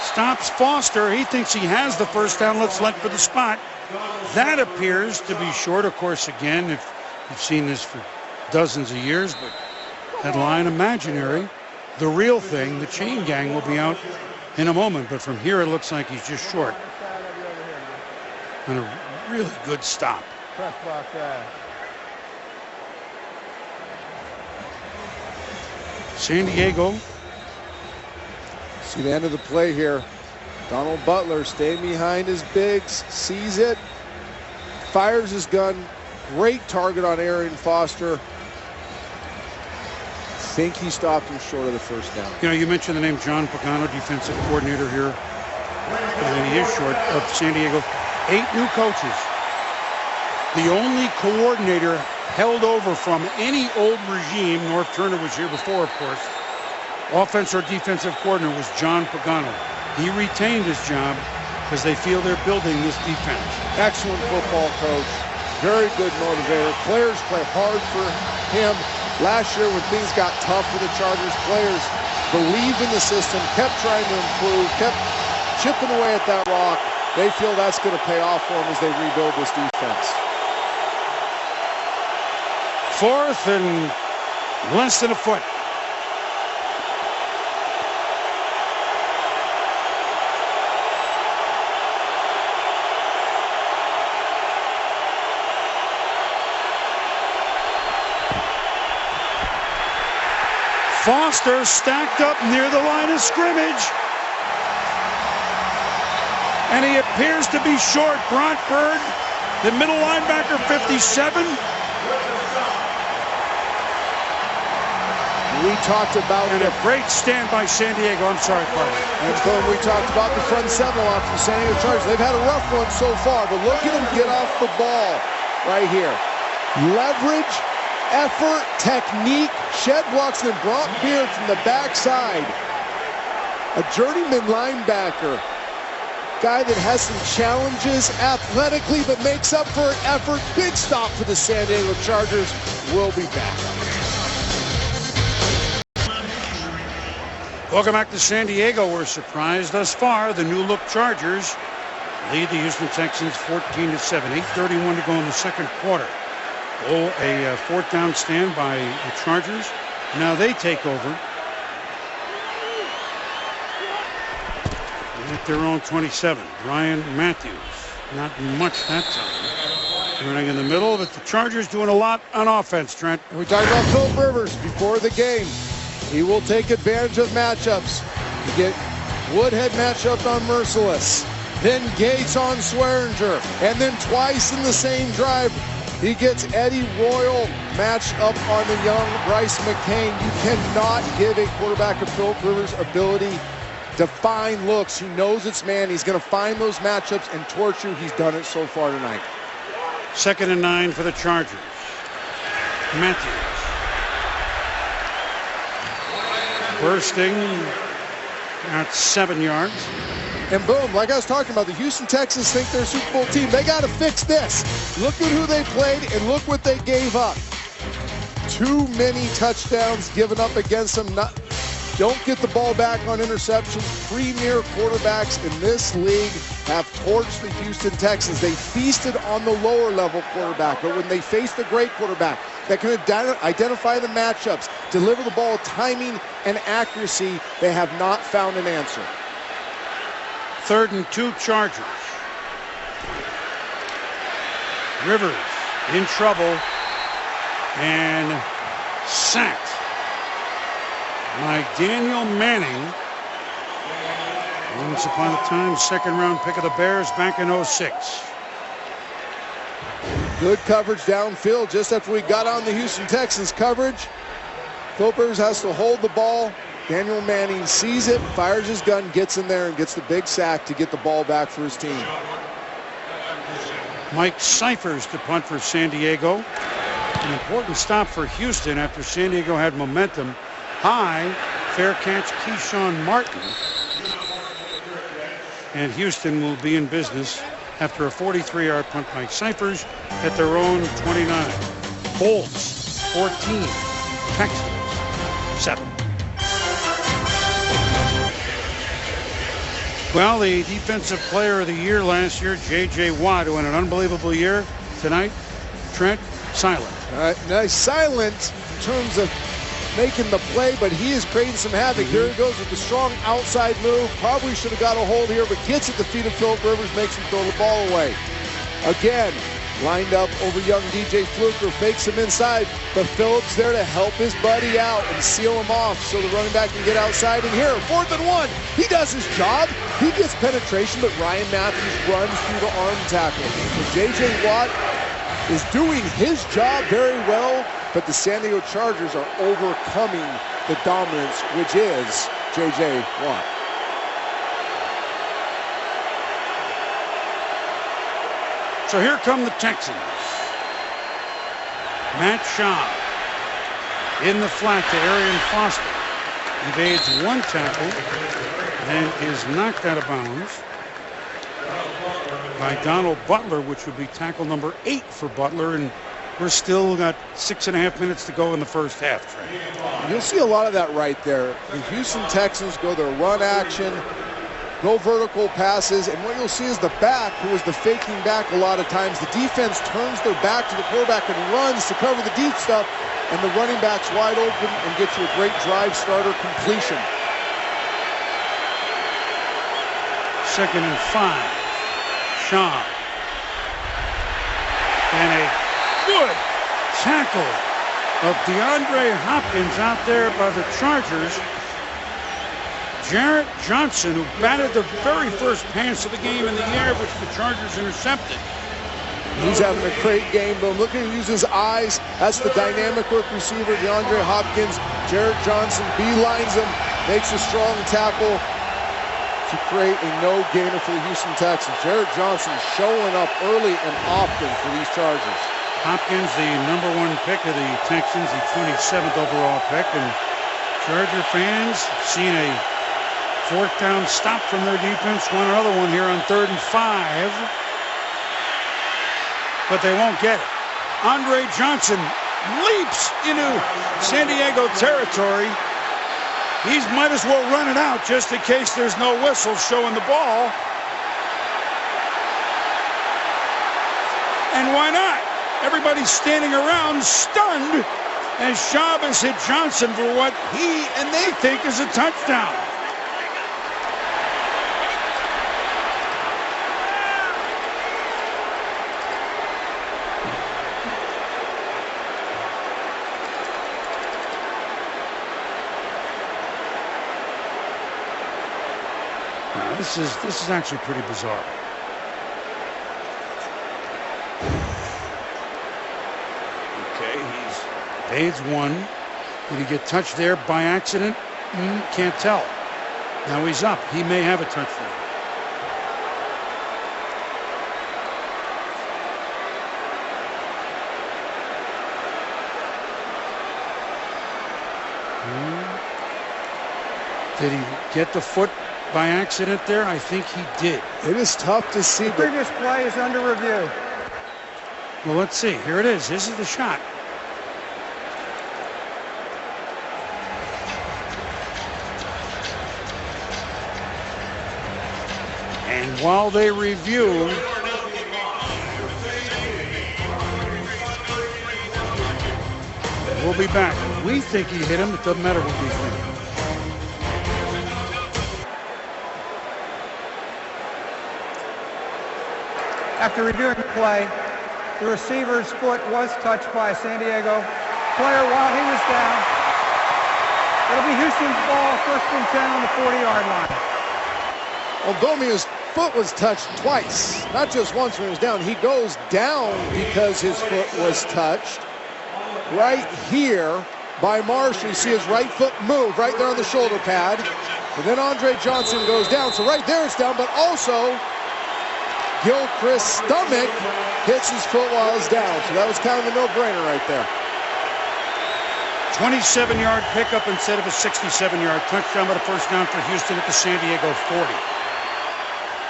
stops Foster. He thinks he has the first down. Let's select for the spot. That appears to be short. Of course, again, if you've seen this for dozens of years, but that line imaginary, the real thing, the chain gang will be out in a moment. But from here, it looks like he's just short. And a really good stop. San Diego. See the end of the play here. Donald Butler staying behind his bigs, sees it, fires his gun. Great target on Arian Foster. Think he stopped him short of the first down. You know, you mentioned the name John Pagano, defensive coordinator here. And he is short of San Diego. 8 new coaches. The only coordinator held over from any old regime, North Turner was here before, of course, offense or defensive coordinator was John Pagano. He retained his job because they feel they're building this defense. Excellent football coach. Very good motivator. Players play hard for him. Last year when things got tough for the Chargers, players believed in the system, kept trying to improve, kept chipping away at that rock. They feel that's going to pay off for them as they rebuild this defense. 4th and less than a foot. Foster stacked up near the line of scrimmage. And he appears to be short. Bront Bird, the middle linebacker, 57. We talked about a great stand by San Diego. I'm sorry, Carter. And so we talked about the front seven off the San Diego Chargers. They've had a rough one so far, but look at them get off the ball right here. Leverage, effort, technique, shed blocks, and Bront Beard from the backside. A journeyman linebacker. Guy that has some challenges athletically, but makes up for it. Effort. Big stop for the San Diego Chargers. We'll be back. Welcome back to San Diego. We're surprised thus far. The new-look Chargers lead the Houston Texans 14-7. 8:31 to go in the second quarter. Oh, a fourth down stand by the Chargers. Now they take over at their own 27. Ryan Matthews, not much that time. Running in the middle, but the Chargers doing a lot on offense, Trent. And we talked about Philip Rivers before the game. He will take advantage of matchups. You get Woodhead matchup on Merciless, then Gates on Swearinger, and then twice in the same drive, he gets Eddie Royal matched up on the young Bryce McCain. You cannot give a quarterback of Philip Rivers' ability to find looks. He knows it's man. He's going to find those matchups and torch you. He's done it so far tonight. 2nd and 9 for the Chargers. Matthews. Bursting at 7 yards. And boom, like I was talking about, the Houston Texans think they're a Super Bowl team. They got to fix this. Look at who they played and look what they gave up. Too many touchdowns given up against them. Don't get the ball back on interceptions. Premier quarterbacks in this league have torched the Houston Texans. They feasted on the lower level quarterback, but when they face the great quarterback that can identify the matchups, deliver the ball, timing and accuracy, they have not found an answer. 3rd and 2 Chargers. Rivers in trouble and sacked by Daniel Manning. Once upon a time, 2nd round pick of the Bears back in 06. Good coverage downfield just after we got on the Houston Texans coverage. Philip Rivers has to hold the ball. Daniel Manning sees it, fires his gun, gets in there and gets the big sack to get the ball back for his team. Mike Cyphers to punt for San Diego. An important stop for Houston after San Diego had momentum. High, fair catch, Keyshawn Martin. And Houston will be in business after a 43-yard punt by Cyphers at their own 29. Bolts, 14. Texans, 7. Well, the defensive player of the year last year, J.J. Watt, who had an unbelievable year tonight. Trent, silent. Nice silent in terms of making the play, but he is creating some havoc. There he goes with the strong outside move. Probably should have got a hold here, but gets at the feet of Philip Rivers, makes him throw the ball away. Again, lined up over young DJ Fluker, fakes him inside, but Phillips there to help his buddy out and seal him off so the running back can get outside. And here, 4th and 1, he does his job. He gets penetration, but Ryan Matthews runs through the arm tackle. And J.J. Watt is doing his job very well, but the San Diego Chargers are overcoming the dominance, which is J.J. Watt. So here come the Texans. Matt Shaw in the flat to Arian Foster. Evades one tackle and is knocked out of bounds by Donald Butler, which would be tackle number 8 for Butler. And we're still got 6.5 minutes to go in the first half, Trey. You'll see a lot of that right there. The Houston Texans go their run action, go vertical passes, and what you'll see is the back, who is the faking back a lot of times, the defense turns their back to the quarterback and runs to cover the deep stuff, and the running back's wide open and gets you a great drive starter completion. 2nd and 5. Shaw. And a good tackle of DeAndre Hopkins out there by the Chargers. Jarrett Johnson, who batted the very first pass of the game in the air, which the Chargers intercepted. He's having a great game, but look at him use his eyes. That's the dynamic work receiver, DeAndre Hopkins. Jarrett Johnson beelines him, makes a strong tackle to create a no-gainer for the Houston Texans. Jarrett Johnson showing up early and often for these Chargers. Hopkins, the #1 pick of the Texans, the 27th overall pick, and Charger fans seen a fourth down stop from their defense. Want another one here on 3rd and 5. But they won't get it. Andre Johnson leaps into San Diego territory. He might as well run it out just in case there's no whistle showing the ball. And why not? Everybody's standing around stunned as Schaub has hit Johnson for what he and they think is a touchdown. This is actually pretty bizarre. Okay, he's evades one. Did he get touched there by accident? Can't tell. Now he's up. He may have a touchdown. Did he get the foot by accident there? I think he did. It is tough to see. The previous play is under review. Well, let's see. Here it is. This is the shot. And while they review, we'll be back. We think he hit him. It doesn't matter what we think. After reviewing the play, the receiver's foot was touched by a San Diego player while he was down. It'll be Houston's ball, 1st and 10 on the 40-yard line. Although his foot was touched twice, not just once when he was down. He goes down because his foot was touched. Right here by Marshall, you see his right foot move right there on the shoulder pad. And then Andre Johnson goes down. So right there it's down, but also Gilchrist's stomach hits his foot while it's down. So that was kind of a no-brainer right there. 27-yard pickup instead of a 67-yard touchdown, but a first down for Houston at the San Diego 40.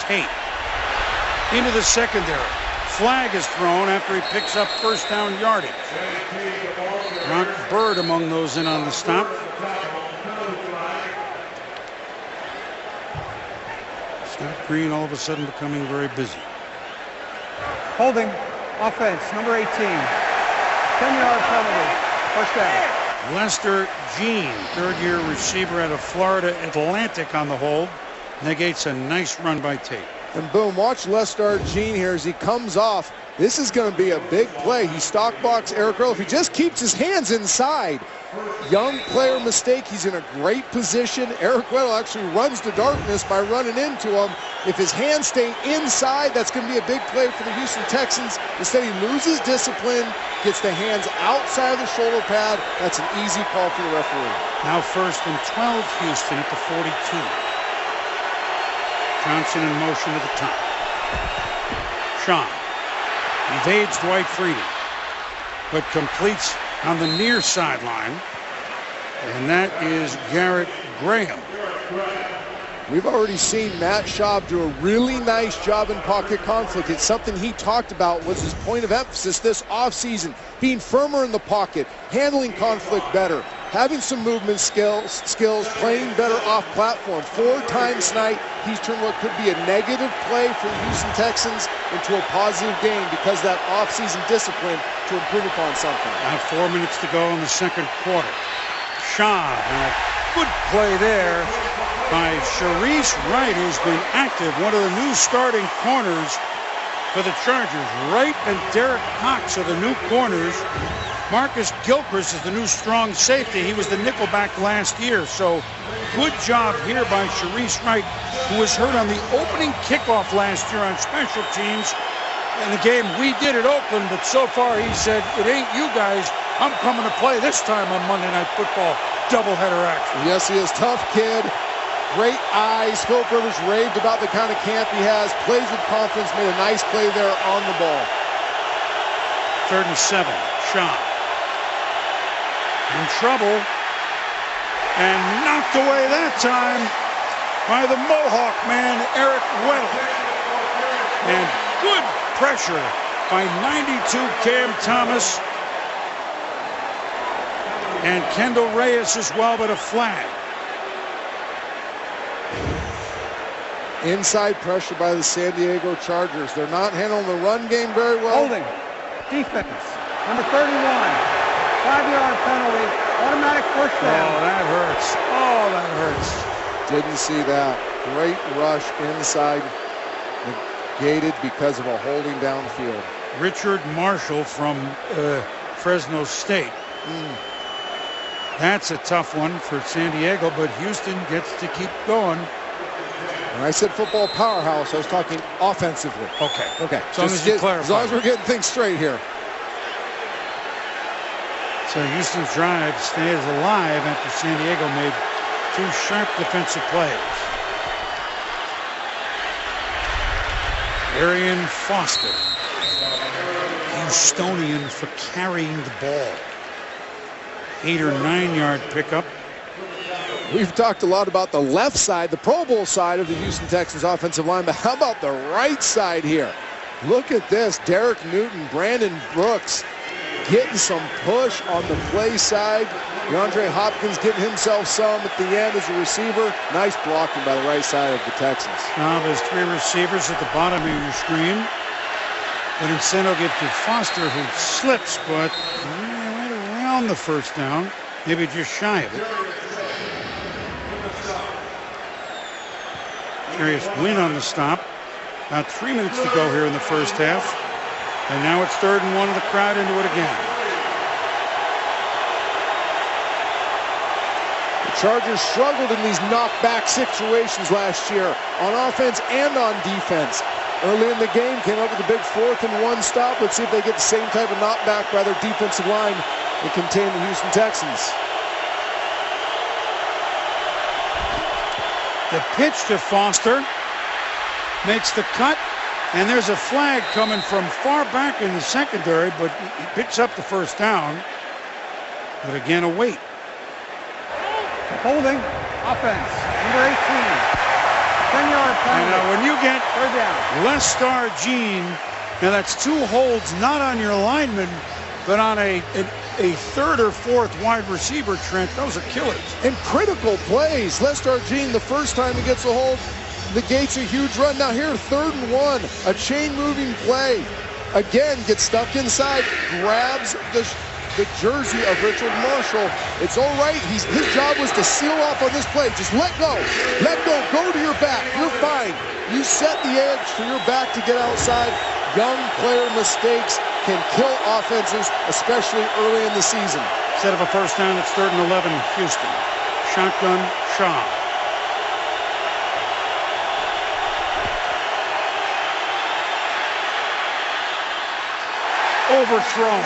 Tate into the secondary. Flag is thrown after he picks up first down yardage. Brock Bird among those in on the stop. Scott Green all of a sudden becoming very busy. Holding offense, number 18. 10-yard penalty. First down. Lester Jean, third-year receiver out of Florida Atlantic on the hold. Negates a nice run by Tate. And boom, watch Lester Jean here as he comes off. This is going to be a big play. He stockbox Eric Earl. If he just keeps his hands inside. Young player mistake. He's in a great position. Eric Weddle actually runs to darkness by running into him. If his hands stay inside, that's going to be a big play for the Houston Texans. Instead, he loses discipline, gets the hands outside of the shoulder pad. That's an easy call for the referee. Now 1st and 12, Houston at the 42. Johnson in motion to the top. Sean evades Dwight Freeman, but completes on the near sideline, and that is Garrett Graham. We've already seen Matt Schaub do a really nice job in pocket conflict. It's something he talked about was his point of emphasis this offseason, being firmer in the pocket, handling conflict better, having some movement skills, playing better off platform. 4 times tonight, he's turned what could be a negative play for the Houston Texans into a positive game because that offseason discipline to improve upon something. Now 4 minutes to go in the second quarter. Schaub, and a good play there by Sharice Wright, who's been active, one of the new starting corners for the Chargers. Wright and Derek Cox are the new corners. Marcus Gilchrist is the new strong safety. He was the nickelback last year. So good job here by Sharice Wright, who was hurt on the opening kickoff last year on special teams in the game we did at Oakland. But so far he said, it ain't you guys. I'm coming to play this time on Monday Night Football. Doubleheader action. Yes, he is. Tough kid. Great eyes. Philip Rivers raved about the kind of camp he has. Plays with confidence. Made a nice play there on the ball. 3rd and 7. Shaw. In trouble. And knocked away that time by the Mohawk man, Eric Weddle. And good pressure by 92 Cam Thomas. And Kendall Reyes as well, but a flag. Inside pressure by the San Diego Chargers. They're not handling the run game very well. Holding. Defense. Number 31. 5-yard penalty. Automatic first down. Oh, that hurts. Oh, that hurts. Didn't see that. Great rush inside. Negated because of a holding downfield. Richard Marshall from Fresno State. That's a tough one for San Diego, but Houston gets to keep going. When I said football powerhouse, I was talking offensively. Okay. Okay. As long as you clarify. As long as we're getting things straight here. So Houston's drive stays alive after San Diego made 2 sharp defensive plays. Arian Foster, Houstonian for carrying the ball. 8 or 9 yard pickup. We've talked a lot about the left side, the Pro Bowl side of the Houston Texans offensive line, but how about the right side here? Look at this. Derek Newton, Brandon Brooks getting some push on the play side. DeAndre Hopkins getting himself some at the end as a receiver. Nice blocking by the right side of the Texans. Now there's 3 receivers at the bottom of your screen. But instead will get to Foster, who slips, but right around the first down. Maybe just shy of it. Curious win on the stop. About 3 minutes to go here in the first half. And now it's 3rd and 1 of the crowd into it again. The Chargers struggled in these knockback situations last year on offense and on defense. Early in the game, came up with a big 4th and 1 stop. Let's see if they get the same type of knockback by their defensive line and contain the Houston Texans. The pitch to Foster makes the cut, and there's a flag coming from far back in the secondary, but he picks up the first down. But again, a wait. Holding. Offense. Number 18. 10-yard penalty. And now when you get 3rd down. Lestar Jean, now that's 2 holds not on your lineman, but on a 3rd or 4th wide receiver, Trent. Those are killers. And critical plays. Lestar Jean, the first time he gets a hold, negates a huge run. Now here, 3rd and 1, a chain-moving play. Again, gets stuck inside, grabs the jersey of Richard Marshall. It's all right. His job was to seal off on this play. Just let go. Let go. Go to your back. You're fine. You set the edge for your back to get outside. Young player mistakes can kill offenses, especially early in the season. Instead of a first down, it's 3rd and 11, Houston. Shotgun, Shaw. Overthrown.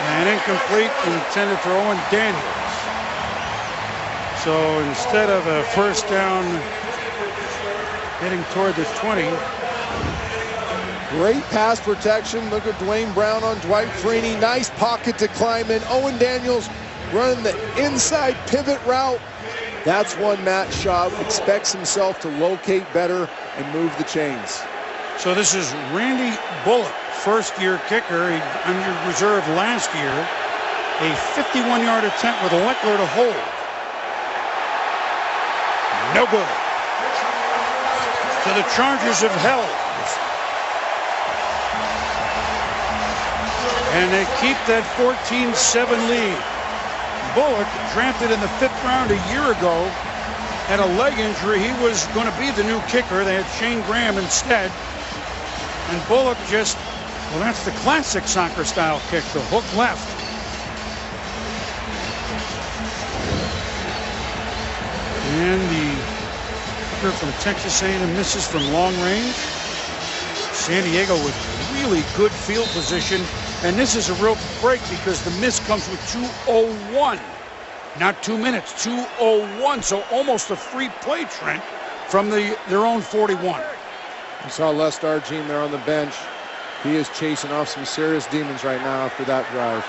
And incomplete, intended for Owen Daniels. So instead of a first down, heading toward the 20. Great pass protection. Look at Dwayne Brown on Dwight Freeney. Nice pocket to climb in. Owen Daniels running the inside pivot route. That's one Matt Shaw expects himself to locate better and move the chains. So this is Randy Bullock, first-year kicker. He under reserve last year. A 51-yard attempt with Leckler to hold. No good. So the Chargers have held. And they keep that 14-7 lead. Bullock, drafted in the 5th round a year ago, had a leg injury. He was going to be the new kicker. They had Shane Graham instead. And Bullock just, well, that's the classic soccer style kick, the hook left. And the kicker from Texas A&M misses from long range. San Diego with really good field position. And this is a real break because the miss comes with 2:01. Not 2 minutes, 2:01. So almost a free play, Trent, from their own 41. You saw Les Darjeem there on the bench. He is chasing off some serious demons right now after that drive.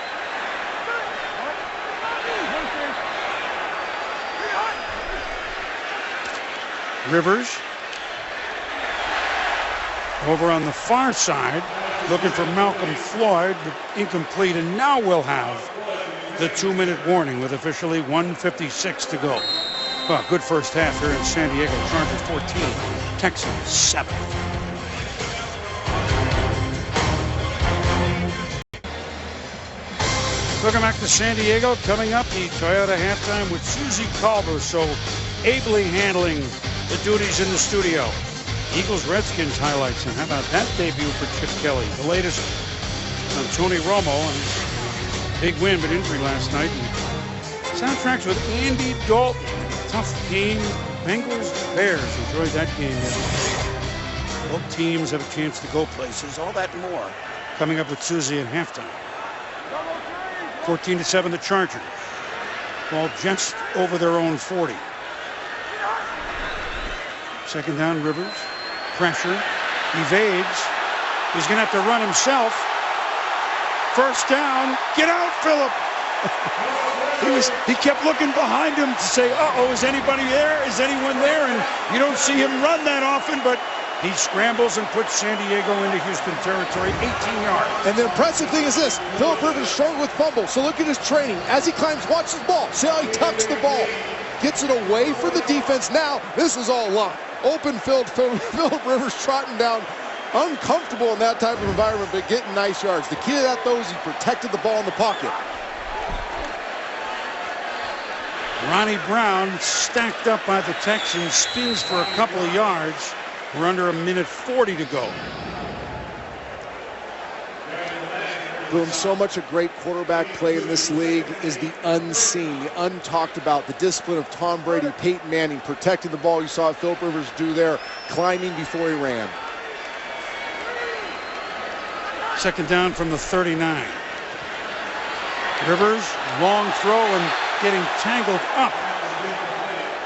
Rivers over on the far side, looking for Malcolm Floyd, but incomplete, and now we'll have the 2-minute warning with officially 1:56 to go. Well, good first half here in San Diego. Chargers 14, Texans 7. Welcome back to San Diego. Coming up, the Toyota halftime with Susie Culver, so ably handling the duties in the studio. Eagles-Redskins highlights, and how about that debut for Chip Kelly? The latest on Tony Romo, and big win but injury last night. And soundtracks with Andy Dalton. Tough game. Bengals-Bears. Enjoyed that game yesterday. Both teams have a chance to go places. All that and more coming up with Susie at halftime. 14-7 the Chargers. Ball just over their own 40. Second down, Rivers. Pressure. Evades. He's going to have to run himself. First down. Get out, Phillip. He kept looking behind him to say, uh-oh, is anybody there? Is anyone there? And you don't see him run that often, but he scrambles and puts San Diego into Houston territory, 18 yards. And the impressive thing is this, Phillip Rivers struggled with fumble, so look at his training. As he climbs, watch his ball. See how he tucks the ball. Gets it away for the defense. Now, this is all line. Open field, Phillip Rivers trotting down, uncomfortable in that type of environment, but getting nice yards. The key to that, though, is he protected the ball in the pocket. Ronnie Brown, stacked up by the Texans, spins for a couple of yards. We're under a minute 40 to go. Boom, so much a great quarterback play in this league is the unseen, the untalked about, the discipline of Tom Brady, Peyton Manning, protecting the ball. You saw Phillip Rivers do there, climbing before he ran. Second down from the 39. Rivers, long throw and getting tangled up.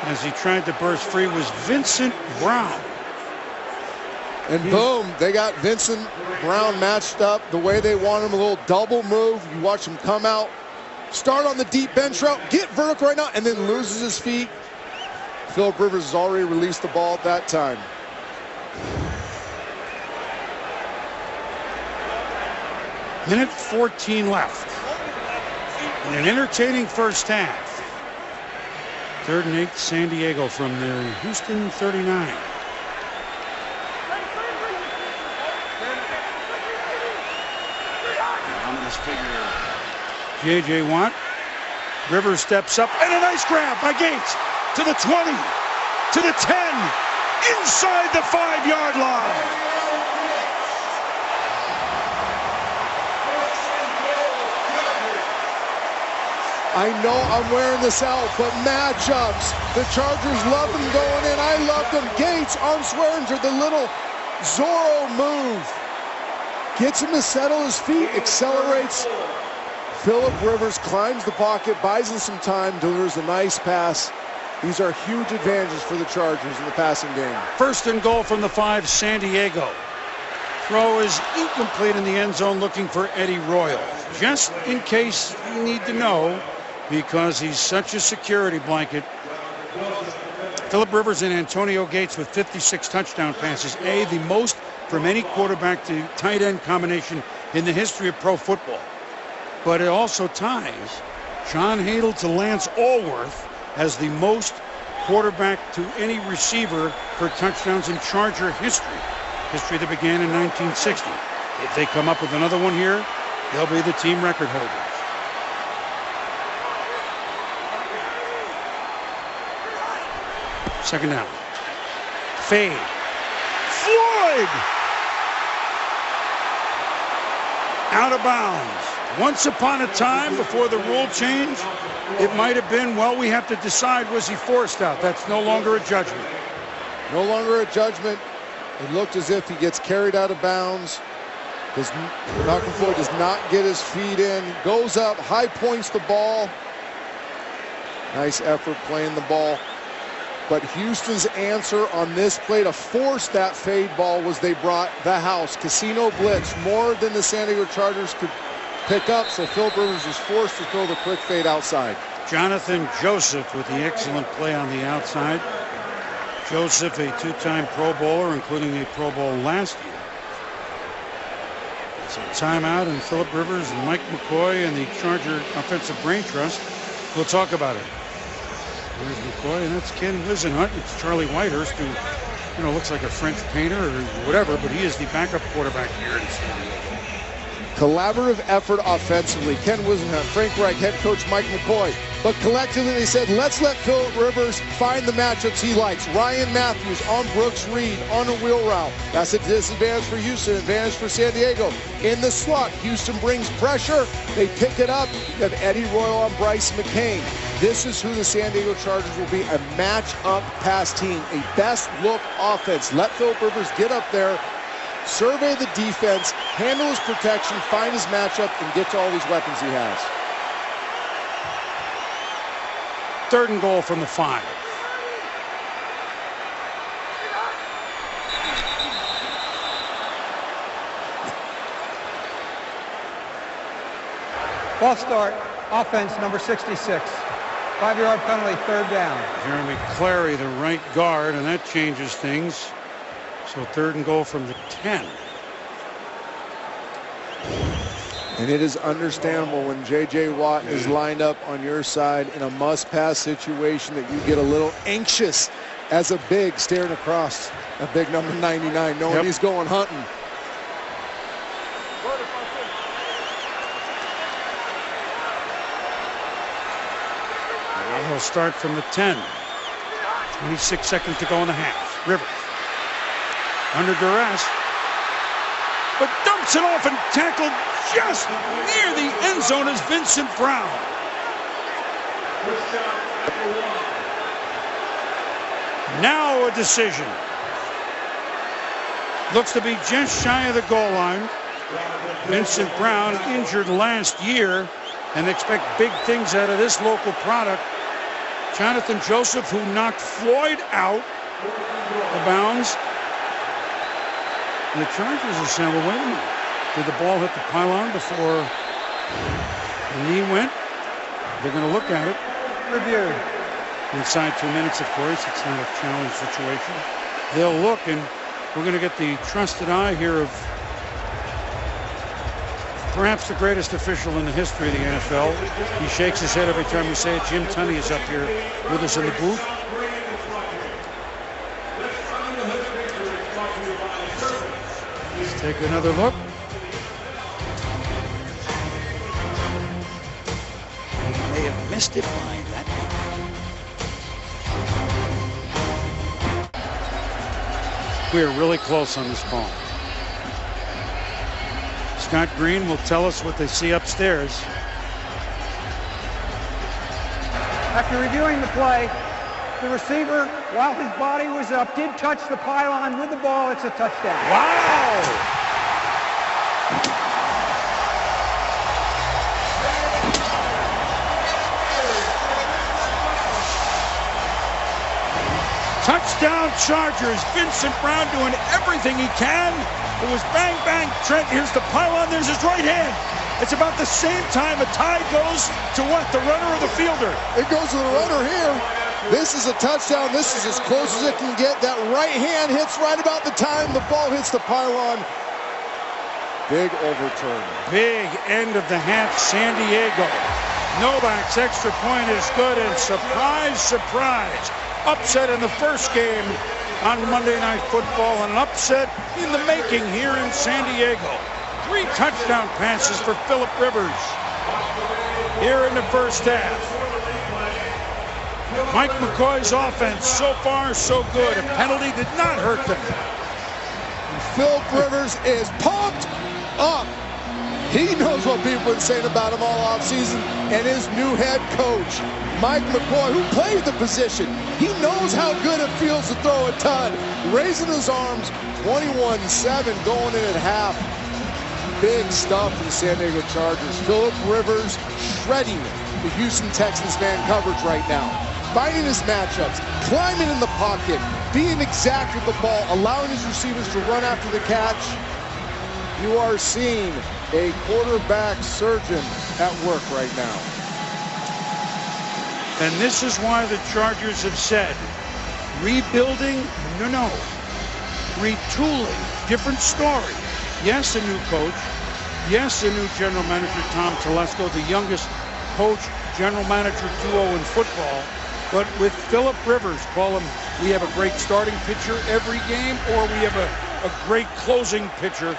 As he tried to burst free was Vincent Brown. And boom, they got Vincent Brown matched up the way they want him, a little double move. You watch him come out, start on the deep bench route, get vertical right now, and then loses his feet. Phillip Rivers has already released the ball at that time. Minute 14 left. In an entertaining first half. 3rd and 8, San Diego from the Houston 39. J.J. Watt. Rivers steps up, and a nice grab by Gates to the 20, to the 10, inside the 5-yard line. I know I'm wearing this out, but matchups. The Chargers love them going in. I love them. Gates, arm swearinger, the little Zorro move. Gets him to settle his feet, accelerates. Phillip Rivers climbs the pocket, buys him some time, delivers a nice pass. These are huge advantages for the Chargers in the passing game. First and goal from the 5, San Diego. Throw is incomplete in the end zone, looking for Eddie Royal. Just in case you need to know, because he's such a security blanket. Phillip Rivers and Antonio Gates with 56 touchdown passes. The most from any quarterback to tight end combination in the history of pro football. But it also ties John Hadle to Lance Allworth as the most quarterback to any receiver for touchdowns in Charger history. History that began in 1960. If they come up with another one here, they'll be the team record holders. Second down. Fade. Floyd! Out of bounds. Once upon a time, before the rule change, it might have been, well, we have to decide, was he forced out? That's no longer a judgment. No longer a judgment. It looked as if he gets carried out of bounds. Malcolm Floyd does not get his feet in. Goes up, high points the ball. Nice effort playing the ball. But Houston's answer on this play to force that fade ball was they brought the house. Casino blitz, more than the San Diego Chargers could pick up, so Philip Rivers was forced to throw the quick fade outside. Jonathan Joseph with the excellent play on the outside. Joseph, a two-time Pro Bowler, including a Pro Bowl last year. So timeout, and Philip Rivers and Mike McCoy and the Charger Offensive Brain Trust will talk about it. There's McCoy, and that's Ken Wisenhunt. It's Charlie Whitehurst, who, looks like a French painter or whatever, but he is the backup quarterback here in San Diego. Collaborative effort offensively. Ken Wisenhunt, Frank Reich, head coach Mike McCoy. But collectively they said, let's let Philip Rivers find the matchups he likes. Ryan Matthews on Brooks Reed on a wheel route. That's a disadvantage for Houston, advantage for San Diego. In the slot, Houston brings pressure. They pick it up. You have Eddie Royal on Bryce McCain. This is who the San Diego Chargers will be, a match-up pass team, a best-look offense. Let Philip Rivers get up there, survey the defense, handle his protection, find his matchup, and get to all these weapons he has. 3rd and goal from the 5. False start, offense number 66. 5-yard penalty, 3rd down. Jeremy Clary, the right guard, and that changes things. So 3rd and goal from the 10. And it is understandable when J.J. Watt is lined up on your side in a must-pass situation that you get a little anxious as a big staring across a big number 99, knowing he's going hunting. He'll start from the 10. 26 seconds to go in the half. Rivers under duress, but dumps it off and tackled just near the end zone is Vincent Brown. Now a decision. Looks to be just shy of the goal line. Vincent Brown injured last year, and expect big things out of this local product. Jonathan Joseph, who knocked Floyd out of bounds. And the Chargers are saying, well, wait a minute. Did the ball hit the pylon before the knee went? They're going to look at it. Review. Inside 2 minutes, of course. It's not a challenge situation. They'll look, and we're going to get the trusted eye here of perhaps the greatest official in the history of the NFL. He shakes his head every time we say it. Jim Tunney is up here with us in the booth. Let's take another look. They have missed it by that much. We are really close on this call. Scott Green will tell us what they see upstairs. After reviewing the play, the receiver, while his body was up, did touch the pylon with the ball. It's a touchdown. Wow! Touchdown Chargers. Vincent Brown doing everything he can. It was bang, bang, Trent. Here's the pylon. There's his right hand. It's about the same time a tie goes to what? The runner or the fielder? It goes to the runner here. This is a touchdown. This is as close as it can get. That right hand hits right about the time the ball hits the pylon. Big overturn. Big end of the half, San Diego. Novak's extra point is good, and surprise, surprise. Upset in the first game on Monday Night Football, and an upset in the making here in San Diego. 3 touchdown passes for Philip Rivers here in the first half. Mike McCoy's offense, so far so good. A penalty did not hurt them. Philip Rivers is pumped up. He knows what people have been saying about him all offseason, and his new head coach, Mike McCoy, who plays the position, he knows how good it feels to throw a ton. Raising his arms, 21-7 going in at half. Big stuff for the San Diego Chargers. Phillip Rivers shredding the Houston Texans man coverage right now. Finding his matchups, climbing in the pocket, being exact with the ball, allowing his receivers to run after the catch. You are seeing a quarterback surgeon at work right now. And this is why the Chargers have said, rebuilding, no. Retooling, different story. Yes, a new coach. Yes, a new general manager, Tom Telesco, the youngest coach, general manager duo in football. But with Phillip Rivers, call him, we have a great starting pitcher every game, or we have a great closing pitcher.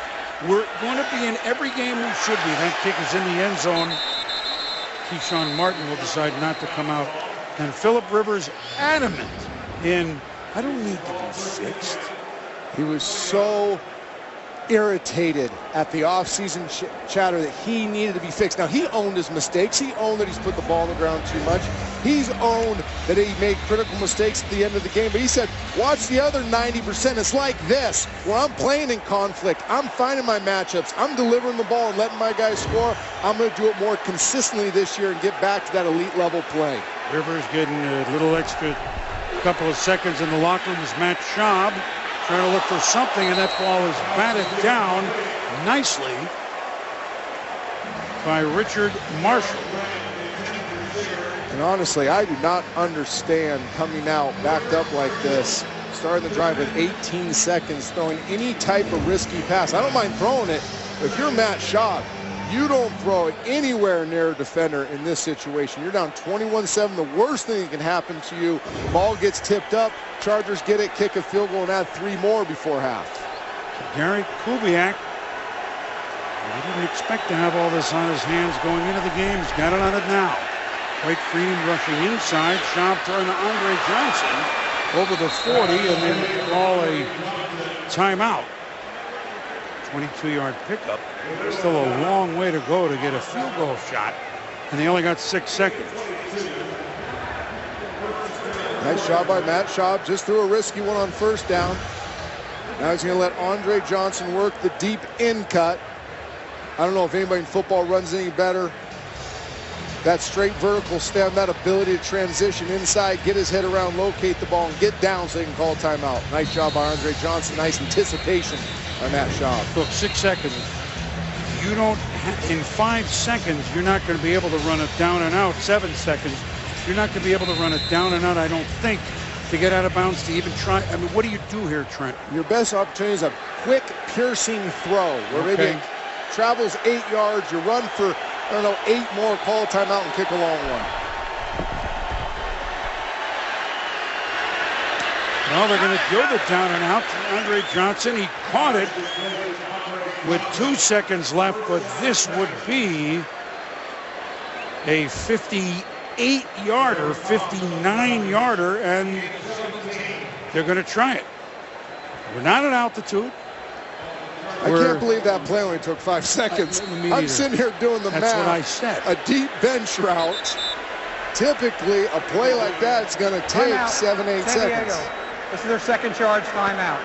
We're going to be in every game we should be. That kick is in the end zone. Keyshawn Martin will decide not to come out. And Phillip Rivers adamant in, I don't need to be fixed. He was so irritated at the offseason chatter that he needed to be fixed. Now, he owned his mistakes. He owned that he's put the ball on the ground too much. He's owned that he made critical mistakes at the end of the game. But he said, watch the other 90%. It's like this, where I'm playing in conflict. I'm finding my matchups. I'm delivering the ball and letting my guys score. I'm going to do it more consistently this year and get back to that elite level play. Rivers getting a little extra couple of seconds in the locker room as Matt Schaub trying to look for something, and that ball is batted down nicely by Richard Marshall. And honestly, I do not understand coming out backed up like this, starting the drive with 18 seconds, throwing any type of risky pass. I don't mind throwing it, but if you're Matt Schaub, you don't throw it anywhere near a defender in this situation. You're down 21-7. The worst thing that can happen to you, the ball gets tipped up, Chargers get it, kick a field goal, and add 3 more before half. Gary Kubiak, he didn't expect to have all this on his hands going into the game. He's got it on it now. Blake Freeman rushing inside. Schaub throwing to Andre Johnson over the 40, and then call a timeout. 22-yard pickup. Still a long way to go to get a field goal shot, and they only got 6 seconds. Nice job by Matt Schaub. Just threw a risky one on first down. Now he's going to let Andre Johnson work the deep in cut. I don't know if anybody in football runs any better. That straight vertical stem, that ability to transition inside, get his head around, locate the ball, and get down so he can call timeout. Nice job by Andre Johnson. Nice anticipation by Matt Schaub. Look, 6 seconds. You don't, in 5 seconds, you're not going to be able to run it down and out. 7 seconds, you're not going to be able to run it down and out, I don't think, to get out of bounds, to even try. I mean, what do you do here, Trent? Your best opportunity is a quick, piercing throw where maybe it travels 8 yards. You run for, I don't know, 8 more, call a timeout, and kick a long one. Well, they're going to go the down and out to Andre Johnson. He caught it with 2 seconds left, but this would be a 58-yarder, 59-yarder, and they're going to try it. We're not at altitude. I can't believe that play only took 5 seconds. I'm sitting here doing the math. That's what I said. A deep bench route. Typically, a play like that is going to take 7-8 seconds. This is their second charge timeout.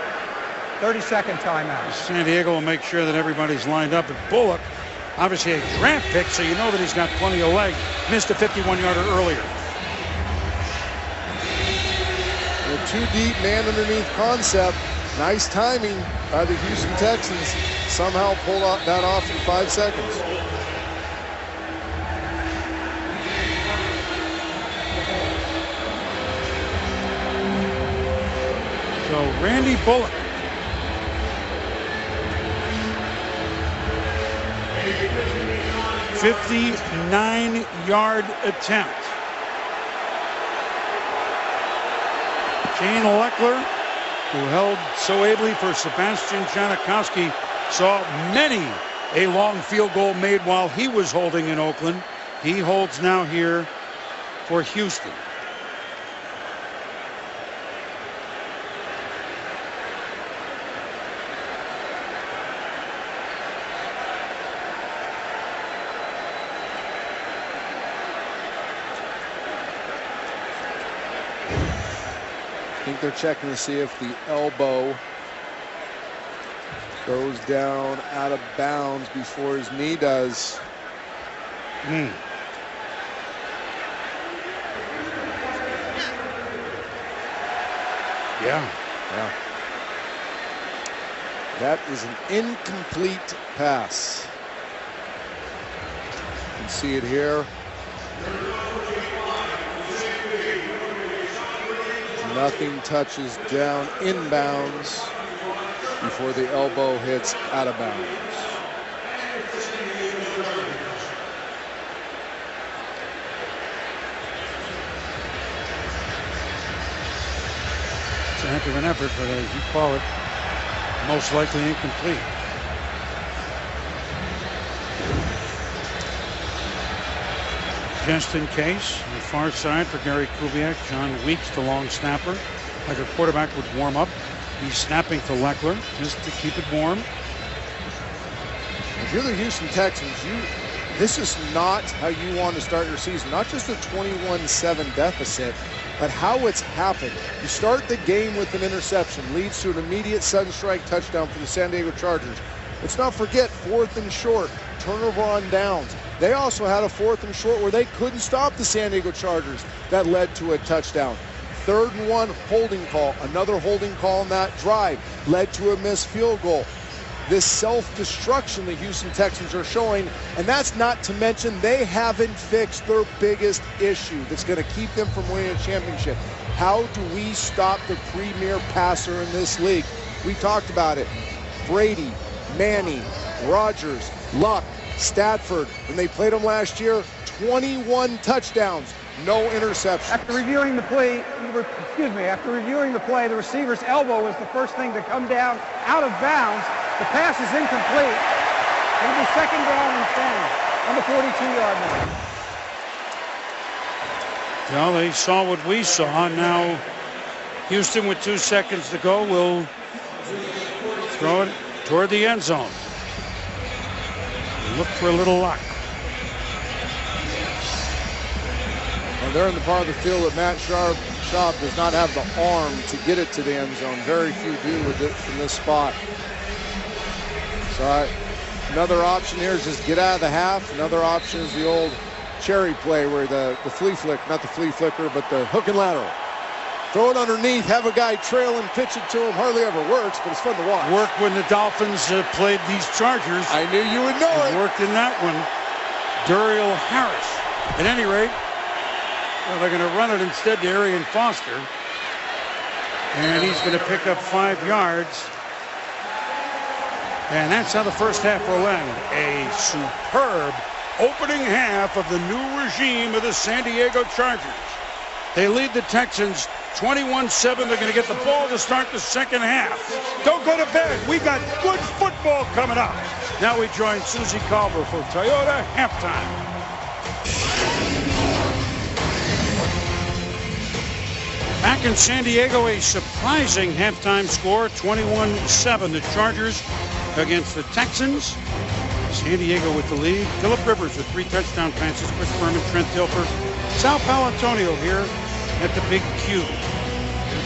30-second timeout. San Diego will make sure that everybody's lined up. And Bullock, obviously a draft pick, so you know that he's got plenty of leg. Missed a 51-yarder earlier. The 2 deep man underneath concept. Nice timing by the Houston Texans. Somehow pulled that off in 5 seconds. So Randy Bullock. A 59-yard attempt. Shane Leckler, who held so ably for Sebastian Janikowski, saw many a long field goal made while he was holding in Oakland. He holds now here for Houston. I think they're checking to see if the elbow goes down out of bounds before his knee does. Yeah. That is an incomplete pass. You can see it here. Nothing touches down inbounds before the elbow hits out of bounds. It's a heck of an effort, but as you call it, most likely incomplete. Just in case, on the far side for Gary Kubiak, John Weeks, the long snapper. Like a quarterback would warm up. He's snapping to Leckler just to keep it warm. If you're the Houston Texans, this is not how you want to start your season. Not just a 21-7 deficit, but how it's happened. You start the game with an interception, leads to an immediate sudden strike touchdown for the San Diego Chargers. Let's not forget 4th and short, turnover on downs. They also had a 4th and short where they couldn't stop the San Diego Chargers. That led to a touchdown. 3rd and 1, holding call. Another holding call on that drive led to a missed field goal. This self-destruction the Houston Texans are showing, and that's not to mention they haven't fixed their biggest issue that's going to keep them from winning a championship. How do we stop the premier passer in this league? We talked about it. Brady, Manning, Rodgers, Luck, Stafford. When they played them last year, 21 touchdowns, no interceptions. After reviewing the play, the receiver's elbow was the first thing to come down out of bounds. The pass is incomplete. It'll be 2nd down and 10 on the 42-yard line. Well, they saw what we saw. Now, Houston, with 2 seconds to go, will throw it toward the end zone. Look for a little luck. Well, they're in the part of the field that Matt Schaub does not have the arm to get it to the end zone. Very few do with it from this spot. So another option here is just get out of the half. Another option is the old cherry play where the flea flick, not the flea flicker, but the hook and lateral. Throw it underneath, have a guy trail and pitch it to him. Hardly ever works, but it's fun to watch. Worked when the Dolphins played these Chargers. I knew you would know it. Worked in that one. Duriel Harris. At any rate, well, they're going to run it instead to Arian Foster. And he's going to pick up 5 yards. And that's how the first half will end. A superb opening half of the new regime of the San Diego Chargers. They lead the Texans 21-7. They're going to get the ball to start the second half. Don't go to bed. We got good football coming up. Now we join Susie Culver for Toyota Halftime. Back in San Diego, a surprising halftime score, 21-7. The Chargers against the Texans. San Diego with the lead. Phillip Rivers with 3 touchdown passes. Chris Berman, Trent Dilfer. Sal Paolantonio here at the Big Q.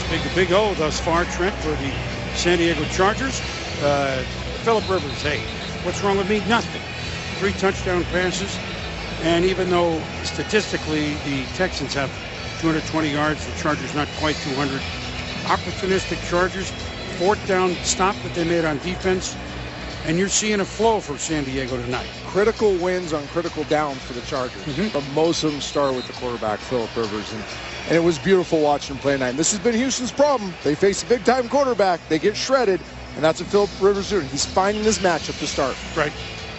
There's the Big O thus far, Trent, for the San Diego Chargers. Phillip Rivers, hey, what's wrong with me? Nothing. 3 touchdown passes. And even though statistically the Texans have 220 yards, the Chargers not quite 200. Opportunistic Chargers. 4th down stop that they made on defense. And you're seeing a flow for San Diego tonight. Critical wins on critical downs for the Chargers. But most of them start with the quarterback, Phillip Rivers. And it was beautiful watching him play tonight. And this has been Houston's problem. They face a big-time quarterback. They get shredded. And that's what Phillip Rivers is doing. He's finding his matchup to start. Right.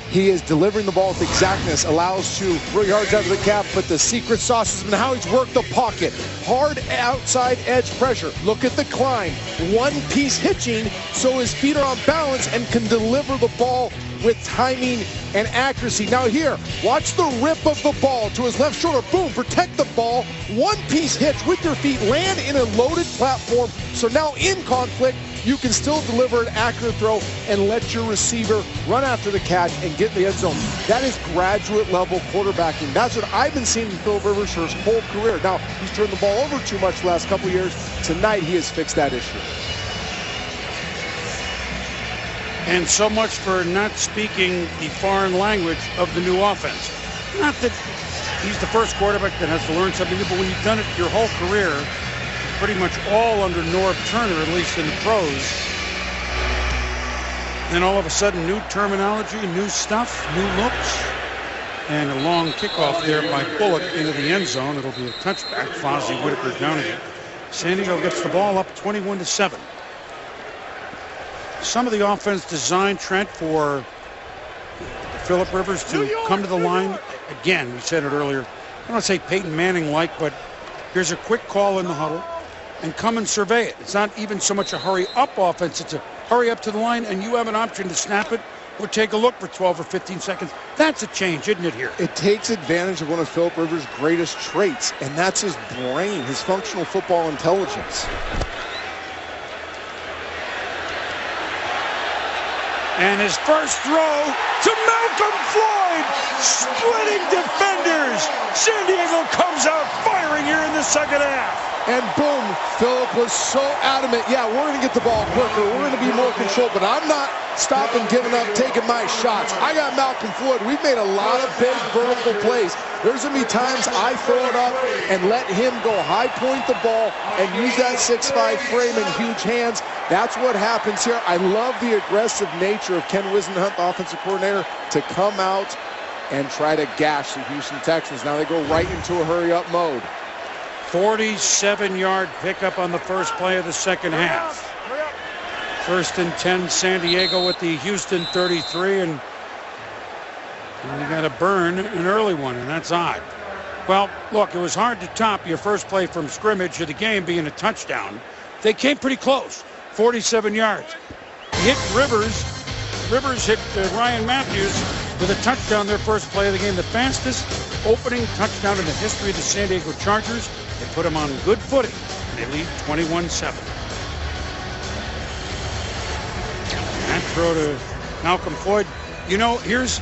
He is delivering the ball with exactness, allows 2 yards out of the cap, but the secret sauce has been how he's worked the pocket. Hard outside edge pressure. Look at the climb. 1-piece hitching so his feet are on balance and can deliver the ball with timing and accuracy. Now here, watch the rip of the ball to his left shoulder. Boom, protect the ball. 1-piece hitch with your feet, land in a loaded platform. So now in conflict, you can still deliver an accurate throw and let your receiver run after the catch and get in the end zone. That is graduate level quarterbacking. That's what I've been seeing from Philip Rivers for his whole career. Now, he's turned the ball over too much the last couple of years. Tonight, he has fixed that issue. And so much for not speaking the foreign language of the new offense. Not that he's the first quarterback that has to learn something new, but when you've done it your whole career, pretty much all under Norv Turner, at least in the pros, then all of a sudden new terminology, new stuff, new looks, and a long kickoff there by Bullock into the end zone. It'll be a touchback. Fozzie Whitaker down again. San Diego gets the ball up 21-7. Some of the offense designed, Trent, for Philip Rivers to come to the line. Again, we said it earlier. I don't want to say Peyton Manning-like, but here's a quick call in the huddle and come and survey it. It's not even so much a hurry-up offense. It's a hurry up to the line, and you have an option to snap it or take a look for 12 or 15 seconds. That's a change, isn't it, here? It takes advantage of one of Philip Rivers' greatest traits, and that's his brain, his functional football intelligence. And his first throw to Malcolm Floyd, splitting defenders. San Diego comes out firing here in the second half. And boom, Philip was so adamant, yeah, we're going to get the ball quicker, we're going to be more controlled, but I'm not stopping, giving up, taking my shots. I got Malcolm Floyd. We've made a lot of big vertical plays. There's going to be times I throw it up and let him go high point the ball and use that 6'5" frame and huge hands. That's what happens here. I love the aggressive nature of Ken Wisenhunt, the offensive coordinator, to come out and try to gash the Houston Texans. Now they go right into a hurry-up mode. 47-yard pickup on the first play of the second half. First and 10, San Diego at the Houston 33, and you got to burn an early one, and that's odd. Well, look, it was hard to top your first play from scrimmage of the game being a touchdown. They came pretty close, 47 yards. Hit Rivers. Rivers hit Ryan Matthews with a touchdown their first play of the game. The fastest opening touchdown in the history of the San Diego Chargers. They put them on good footing, and they lead 21-7. That throw to Malcolm Floyd. You know, here's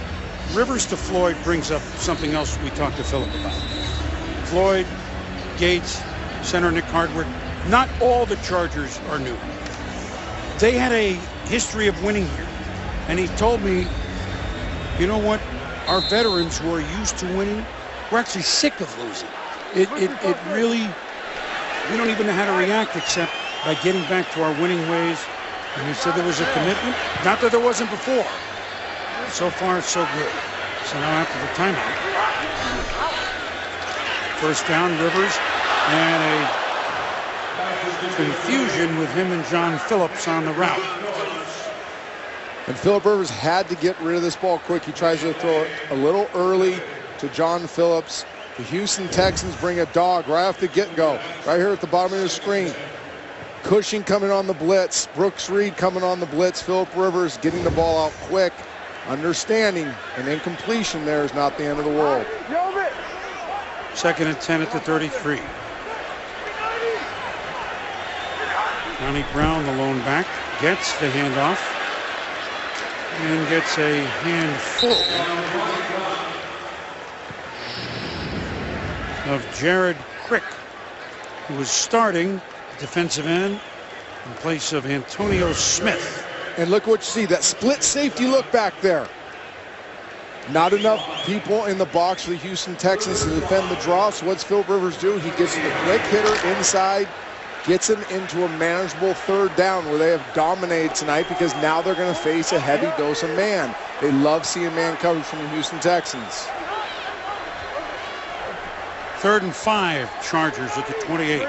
Rivers to Floyd brings up something else we talked to Philip about. Floyd, Gates, center Nick Hardwick, not all the Chargers are new. They had a history of winning here. And he told me, you know what? Our veterans who are used to winning, we're actually sick of losing. It really, we don't even know how to react except by getting back to our winning ways. And he said there was a commitment, not that there wasn't before. So far, so good. So now after the timeout, first down, Rivers, and a confusion with him and John Phillips on the route. And Philip Rivers had to get rid of this ball quick. He tries to throw it a little early to John Phillips. The Houston Texans bring a dog right off the get-go, right here at the bottom of the screen. Cushing coming on the blitz. Brooks Reed coming on the blitz. Philip Rivers getting the ball out quick. Understanding an incompletion there is not the end of the world. Second and 10 at the 33. Johnny Brown, the lone back, gets the handoff and gets a handful of Jared Crick, who was starting defensive end in place of Antonio Smith. And look what you see, that split safety look back there. Not enough people in the box for the Houston Texans to defend the draw. So what's Philip Rivers do? He gets the quick hitter inside, gets him into a manageable third down where they have dominated tonight because now they're going to face a heavy dose of man. They love seeing man coverage from the Houston Texans. 3rd and 5, Chargers at the 28.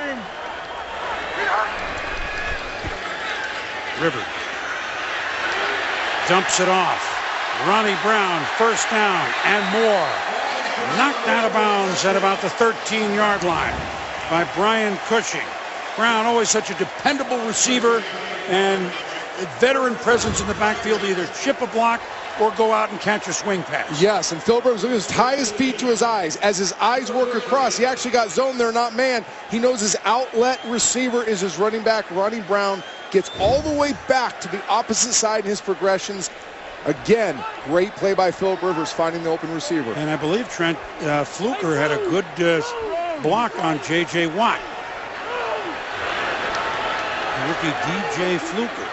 Rivers dumps it off. Ronnie Brown, first down and more. Knocked out of bounds at about the 13-yard line by Brian Cushing. Brown, always such a dependable receiver and a veteran presence in the backfield, either chip a block or go out and catch a swing pass. Yes, and Philip Rivers, look at his tie his feet to his eyes. As his eyes work across, he actually got zone there, not man. He knows his outlet receiver is his running back, Ronnie Brown. Gets all the way back to the opposite side in his progressions. Again, great play by Philip Rivers finding the open receiver. And I believe Trent Fluker had a good block on J.J. Watt. Rookie D.J. Fluker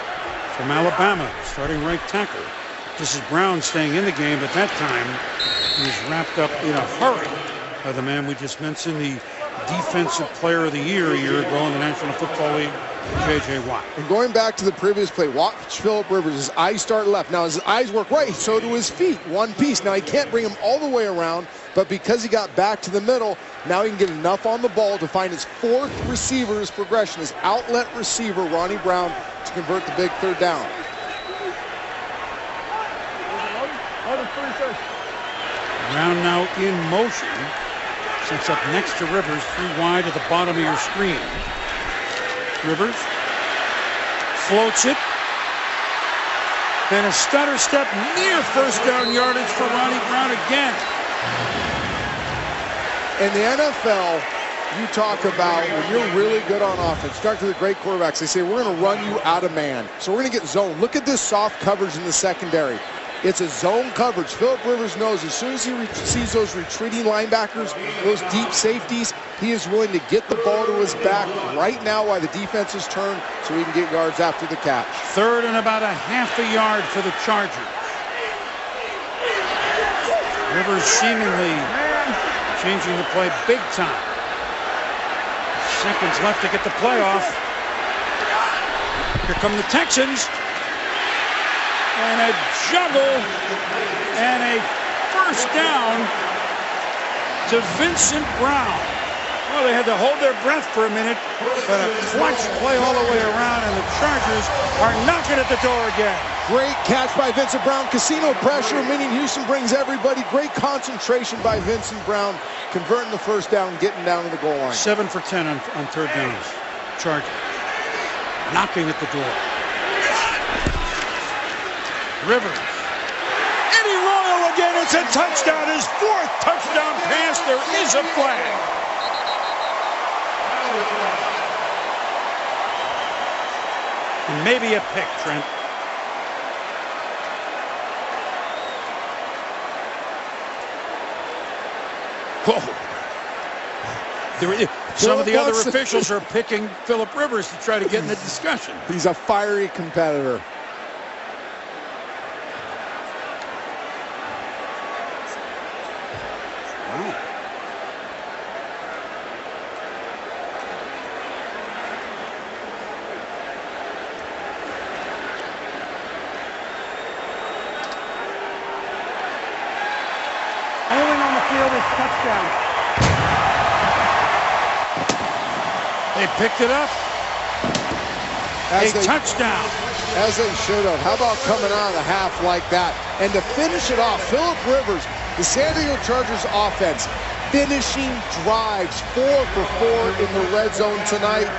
from Alabama, starting right tackle. This is Brown staying in the game, but that time he was wrapped up in a hurry by the man we just mentioned, the Defensive Player of the Year a year ago in the National Football League, J.J. Watt. And going back to the previous play, watch Philip Rivers. His eyes start left. Now his eyes work right, so do his feet, one piece. Now he can't bring him all the way around, but because he got back to the middle, now he can get enough on the ball to find his fourth receiver, his progression, his outlet receiver, Ronnie Brown, to convert the big third down. Brown now in motion. Sets up next to Rivers, 3 wide at the bottom of your screen. Rivers floats it. Then a stutter step near first down yardage for Ronnie Brown again. In the NFL, you talk about when you're really good on offense. Talk to the great quarterbacks. They say, we're going to run you out of man. So we're going to get zone. Look at this soft coverage in the secondary. It's a zone coverage. Philip Rivers knows as soon as he sees those retreating linebackers, those deep safeties, he is willing to get the ball to his back right now while the defense is turned so he can get yards after the catch. Third and about a half a yard for the Chargers. Rivers seemingly changing the play big time. Seconds left to get the play off. Here come the Texans. And a juggle and a first down to Vincent Brown. Well, they had to hold their breath for a minute, but a clutch play all the way around, and the Chargers are knocking at the door again. Great catch by Vincent Brown. Casino pressure, meaning Houston brings everybody. Great concentration by Vincent Brown, converting the first down, getting down to the goal line. 7 for 10 on third downs. Chargers knocking at the door. Rivers. Eddie Royal again. It's a touchdown. His 4th touchdown pass. There is a flag. And maybe a pick, Trent. Whoa. Some of the other officials are picking Philip Rivers to try to get in the discussion. He's a fiery competitor. Touchdown. They picked it up. Touchdown. As they should have. How about coming out of the half like that? And to finish it off, Philip Rivers, the San Diego Chargers offense, finishing drives 4 for 4 in the red zone tonight.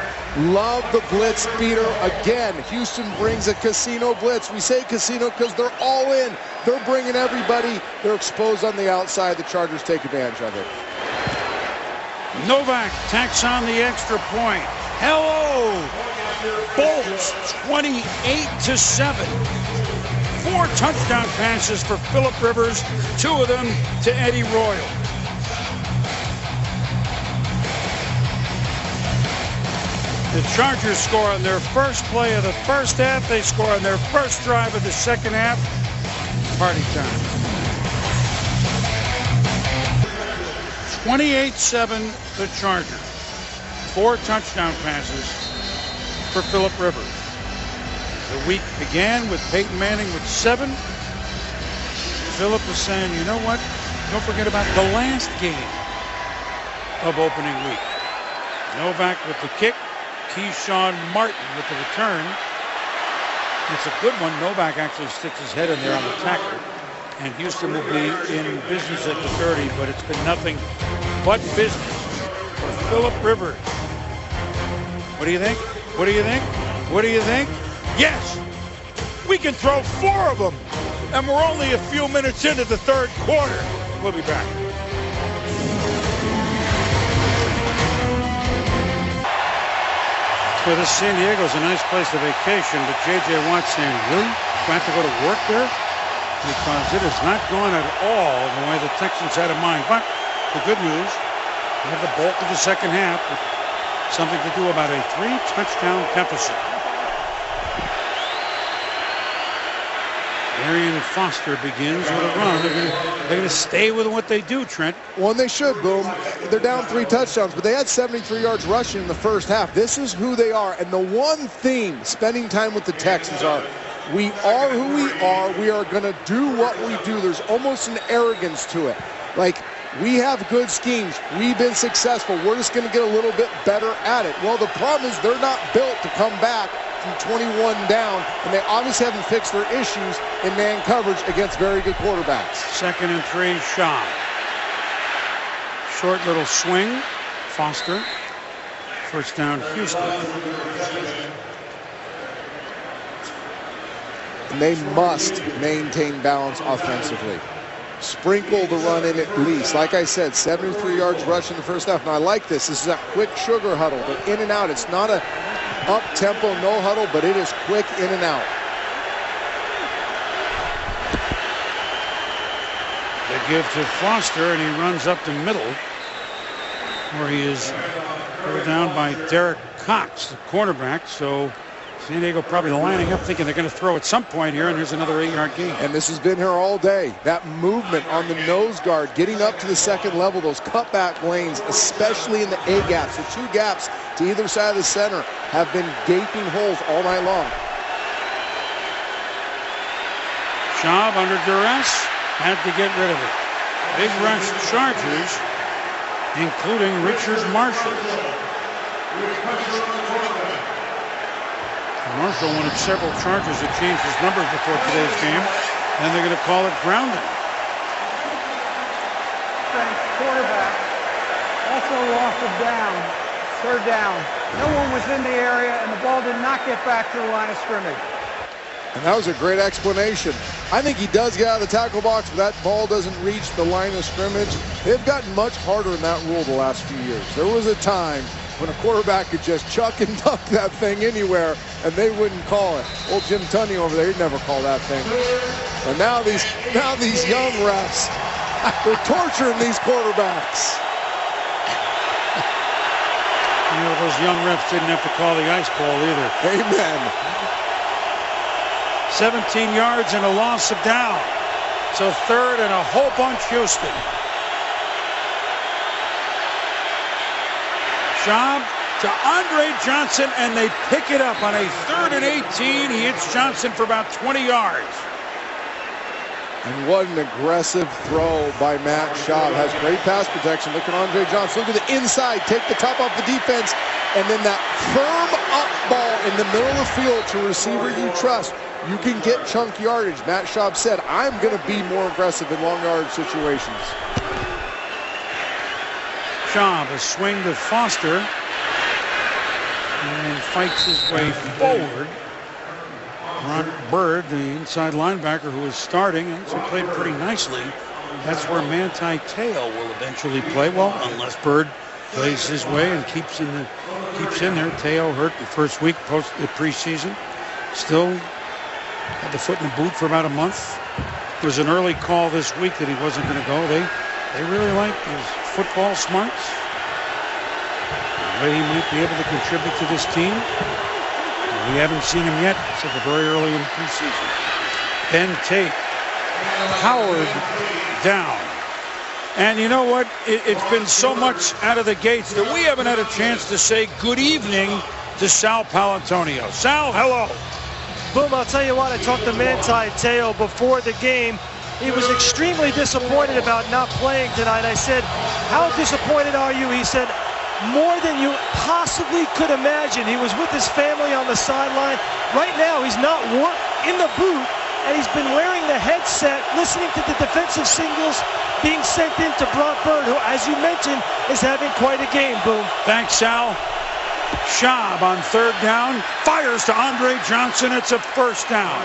Love the blitz beater. Again, Houston brings a casino blitz. We say casino because they're all in. They're bringing everybody. They're exposed on the outside. The Chargers take advantage of it. Novak tacks on the extra point. Hello! Bolts 28-7. 4 touchdown passes for Philip Rivers, 2 of them to Eddie Royal. The Chargers score on their first play of the first half. They score on their first drive of the second half. Party time. 28-7 the Chargers. 4 touchdown passes for Philip Rivers. The week began with Peyton Manning with 7. Philip was saying, you know what? Don't forget about the last game of opening week. Novak with the kick. Keyshawn Martin with the return. It's a good one. Novak actually sticks his head in there on the tackle. And Houston will be in business at the 30, but it's been nothing but business for Philip Rivers. What do you think? What do you think? What do you think? Yes! We can throw 4 of them! and we're only a few minutes into the third quarter. We'll be back. Well, this San Diego's a nice place to vacation, but J.J. Watt saying, really? Do I have to go to work there? Because it has not gone at all the way the Texans had in mind. But the good news, we have the bulk of the second half with something to do about a 3-touchdown deficit. Arian Foster begins with a run. They're going to stay with what they do, Trent. Well, and they should, Boom. They're down 3 touchdowns, but they had 73 yards rushing in the first half. This is who they are. And the one theme spending time with the Texans are, we are who we are. We are going to do what we do. There's almost an arrogance to it. Like, we have good schemes. We've been successful. We're just going to get a little bit better at it. Well, the problem is they're not built to come back from 21 down, and they obviously haven't fixed their issues in man coverage against very good quarterbacks. 2nd and 3, Shaw. Short little swing. Foster. First down, Houston. And they must maintain balance offensively. Sprinkle the run in at least. Like I said, 73 yards rush in the first half. And I like this. This is that quick sugar huddle. They're in and out. It's not a up-tempo, no huddle, but it is quick in and out. They give to Foster, and he runs up the middle, where he is pulled down by Derek Cox, the cornerback. So San Diego probably lining up thinking they're going to throw at some point here, and here's another 8-yard gain. And this has been here all day. That movement on the nose guard, getting up to the second level, those cutback lanes, especially in the A gaps. The 2 gaps to either side of the center have been gaping holes all night long. Schaub under duress, had to get rid of it. Big rush Chargers, including Richard Marshall. Marshall wanted several Chargers to change his numbers before today's game, and they're going to call it grounding. Quarterback also lost a down, 3rd down. No one was in the area, and the ball did not get back to the line of scrimmage. And that was a great explanation. I think he does get out of the tackle box, but that ball doesn't reach the line of scrimmage. They've gotten much harder in that rule the last few years. There was a time when a quarterback could just chuck and duck that thing anywhere, and they wouldn't call it. Old Jim Tunney over there, he'd never call that thing. And now these young refs, they're torturing these quarterbacks. You know, those young refs didn't have to call the ice ball either. Amen. 17 yards and a loss of down. So 3rd and a whole bunch Houston. Schaub to Andre Johnson, and they pick it up on a 3rd and 18. He hits Johnson for about 20 yards. And what an aggressive throw by Matt Schaub. Has great pass protection. Look at Andre Johnson. Look at the inside. Take the top off the defense. And then that firm up ball in the middle of the field to a receiver you trust. You can get chunk yardage. Matt Schaub said, I'm going to be more aggressive in long yardage situations. Schaub, a swing to Foster, and fights his way forward. Ron Bird, the inside linebacker who is starting, actually played pretty nicely. That's where Manti Te'o will eventually play. Well, unless Bird plays his way and keeps in there. Te'o hurt the first week post the preseason. Still had the foot in the boot for about a month. There was an early call this week that he wasn't going to go. They really like his football smarts. The way he might be able to contribute to this team. We haven't seen him yet. It's very early in the preseason. Ben Tate, Howard down. And you know what? It's been so much out of the gates that we haven't had a chance to say good evening to Sal Palantonio. Sal, hello. Boom, I'll tell you what, I talked to Manti Te'o before the game. He was extremely disappointed about not playing tonight. I said, how disappointed are you? He said, more than you possibly could imagine. He was with his family on the sideline. Right now, he's not in the booth, and he's been wearing the headset, listening to the defensive signals being sent in to Brock Bird, who, as you mentioned, is having quite a game, Boom. Thanks, Sal. Schaub on 3rd down, fires to Andre Johnson. It's a 1st down.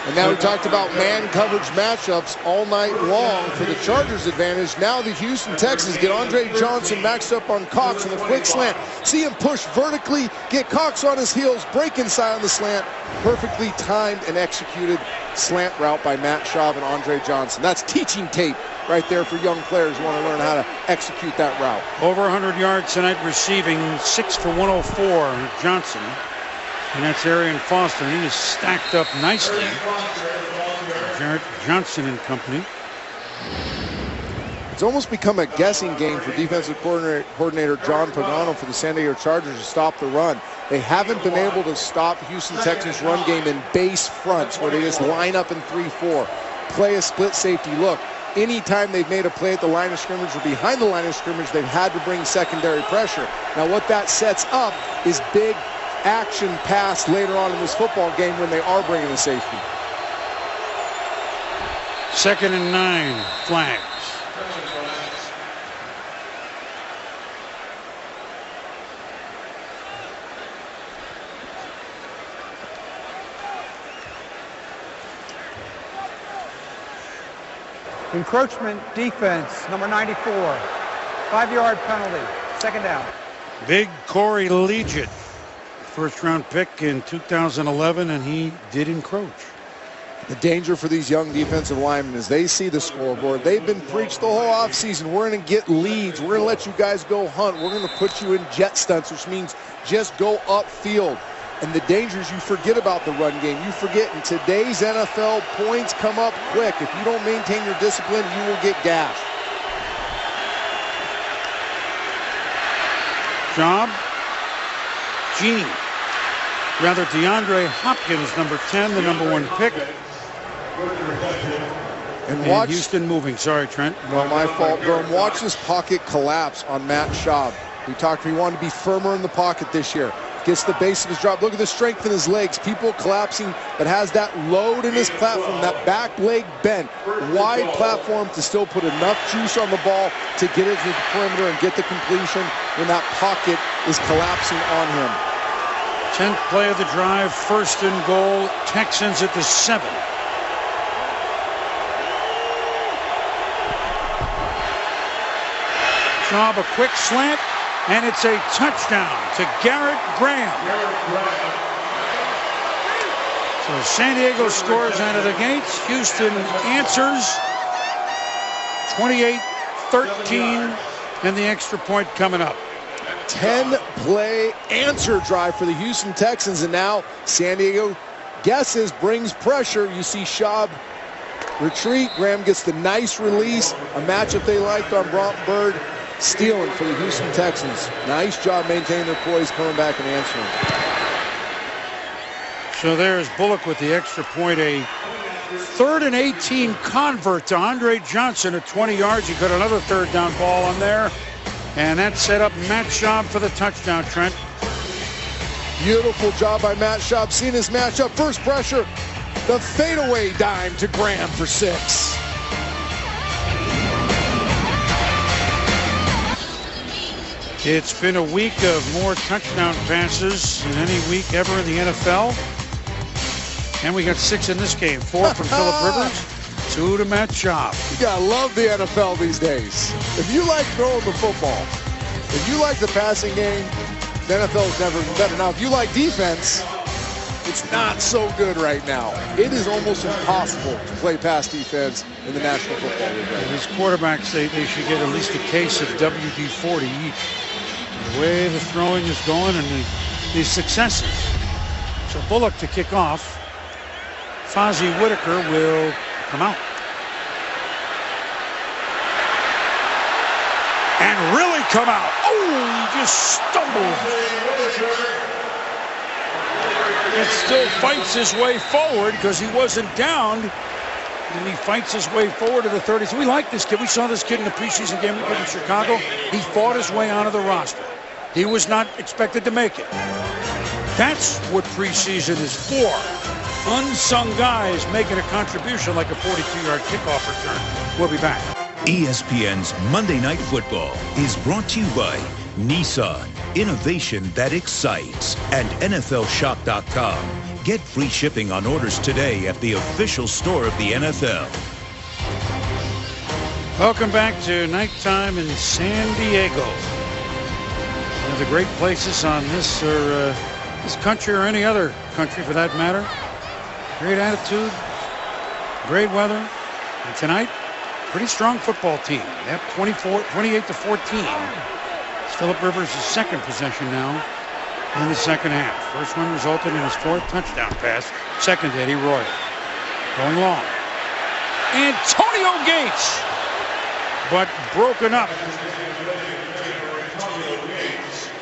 And now we talked about man coverage matchups all night long for the Chargers' advantage. Now the Houston Texans get Andre Johnson maxed up on Cox on the quick slant. See him push vertically, get Cox on his heels, break inside on the slant. Perfectly timed and executed slant route by Matt Schaub and Andre Johnson. That's teaching tape right there for young players who want to learn how to execute that route. Over 100 yards tonight receiving, 6 for 104, Johnson. And that's Arian Foster. He is stacked up nicely. Jarrett Johnson and company. It's almost become a guessing game for defensive coordinator John Pagano for the San Diego Chargers to stop the run. They haven't been able to stop Houston Texans' run game in base fronts where they just line up in 3-4, play a split safety look. Anytime they've made a play at the line of scrimmage or behind the line of scrimmage, they've had to bring secondary pressure. Now what that sets up is big action pass later on in this football game when they are bringing a safety. 2nd and 9, flags. Encroachment defense, number 94. 5-yard penalty, 2nd down. Big Corey Leggett, first-round pick in 2011, and he did encroach. The danger for these young defensive linemen is they see the scoreboard. They've been preached the whole offseason. We're going to get leads. We're going to let you guys go hunt. We're going to put you in jet stunts, which means just go upfield. And the dangers, you forget about the run game. You forget in today's NFL, points come up quick. If you don't maintain your discipline, you will get gashed. Job. Gene. Rather, DeAndre Hopkins, number 10, the number 1 pick. And watch Houston moving. Sorry, Trent. No, my fault, bro. Watch this pocket collapse on Matt Schaub. We talked, he wanted to be firmer in the pocket this year. Gets the base of his drop. Look at the strength in his legs. People collapsing, but has that load in his platform, that back leg bent. Wide platform to still put enough juice on the ball to get it to the perimeter and get the completion when that pocket is collapsing on him. 10th play of the drive, 1st and goal. Texans at the 7. Schaub, a quick slant, and it's a touchdown to Garrett Graham. So San Diego scores out of the gates. Houston answers 28-13, and the extra point coming up. 10-play answer drive for the Houston Texans, and now San Diego guesses, brings pressure. You see Schaub retreat. Graham gets the nice release, a matchup they liked on Bronton Bird. Stealing for the Houston Texans. Nice job maintaining their poise, coming back and answering. So there's Bullock with the extra point. A 3rd and 18 convert to Andre Johnson at 20 yards. He got another 3rd down ball on there. And that set up Matt Schaub for the touchdown, Trent. Beautiful job by Matt Schaub. Seeing his matchup. First pressure. The fadeaway dime to Graham for 6. It's been a week of more touchdown passes than any week ever in the NFL. And we got 6 in this game. 4 from Phillip Rivers, 2 to Matt Schaub. You gotta love the NFL these days. If you like throwing the football, if you like the passing game, the NFL is never been better. Now, if you like defense, it's not so good right now. It is almost impossible to play pass defense in the National Football League. These quarterbacks, they should get at least a case of WD-40 each. The way the throwing is going and the successes. So Bullock to kick off. Fozzie Whitaker will come out. And really come out. Oh, he just stumbled. It still fights his way forward because he wasn't down. And he fights his way forward to the 30s. We like this kid. We saw this kid in the preseason game we did in Chicago. He fought his way onto the roster. He was not expected to make it. That's what preseason is for. Unsung guys making a contribution like a 42-yard kickoff return. We'll be back. ESPN's Monday Night Football is brought to you by Nissan, innovation that excites, and NFLShop.com. Get free shipping on orders today at the official store of the NFL. Welcome back to nighttime in San Diego. One of the great places on this country, or any other country for that matter. Great attitude, great weather, and tonight, pretty strong football team. They have 28-14. It's Phillip Rivers' second possession now in the second half. First one resulted in his fourth touchdown pass. Second, Eddie Royal. Going long. Antonio Gates, but broken up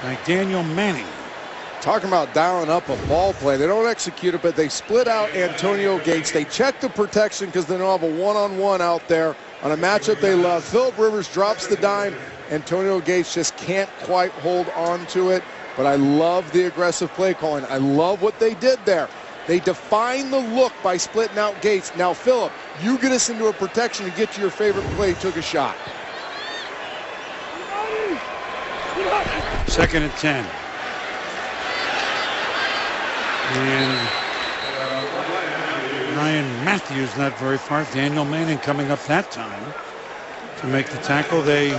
by Daniel Manning. Talking about dialing up a ball play. They don't execute it, but they split out Antonio Gates. They check the protection because they don't have a one-on-one out there on a matchup they love. Phillip Rivers drops the dime. Antonio Gates just can't quite hold on to it. But I love the aggressive play calling. I love what they did there. They define the look by splitting out Gates. Now, Phillip, you get us into a protection to get to your favorite play. Took a shot. Second and 10. And Ryan Matthews not very far. Daniel Manning coming up that time to make the tackle. They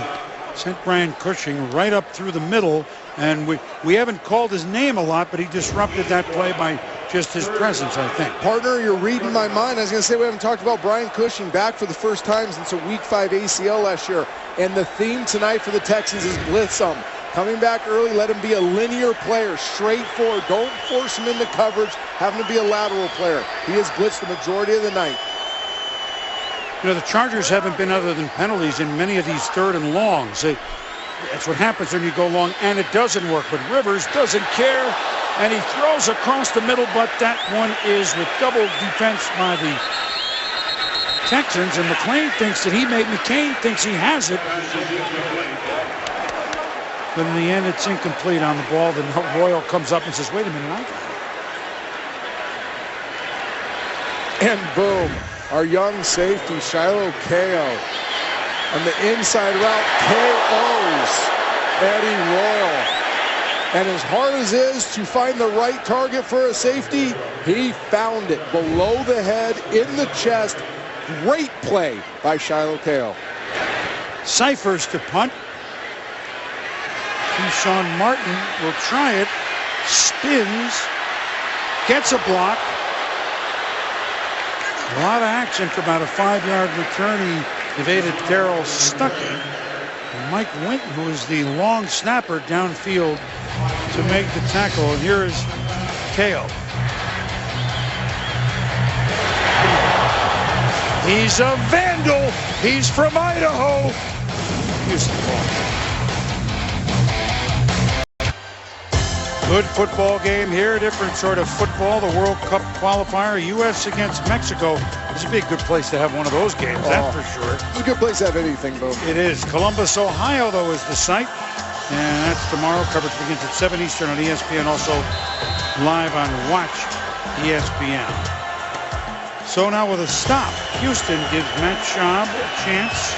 sent Brian Cushing right up through the middle, and we haven't called his name a lot, but he disrupted that play by just his presence, I think. Partner, you're reading my mind. I was going to say we haven't talked about Brian Cushing back for the first time since a Week 5 ACL last year, and the theme tonight for the Texans is blitz them. Coming back early, let him be a linear player, straightforward. Don't force him into coverage. Have him to be a lateral player. He has blitzed the majority of the night. You know, the Chargers haven't been other than penalties in many of these third and longs. That's what happens when you go long, and it doesn't work. But Rivers doesn't care, and he throws across the middle, but that one is with double defense by the Texans, and McCain thinks he has it. But in the end, it's incomplete on the ball. Then Royal comes up and says, wait a minute, I got it. And boom, our young safety, Shiloh Ko, on the inside route, KOs Eddie Royal. And as hard as it is to find the right target for a safety, he found it below the head, in the chest. Great play by Shiloh Ko. Cyphers to punt. Keyshawn Martin will try it, spins, gets a block. A lot of action for about a 5-yard return. He evaded Darryl Stuckey. And Mike Winton, who is the long snapper downfield to make the tackle. And here is Ko. He's a vandal. He's from Idaho. Houston ball. Good football game here, different sort of football. The World Cup qualifier, U.S. against Mexico. This would be a good place to have one of those games, that's for sure. It's a good place to have anything, though. It is. Columbus, Ohio, though, is the site. And that's tomorrow. Coverage begins at 7 Eastern on ESPN, also live on Watch ESPN. So now with a stop, Houston gives Matt Schaub a chance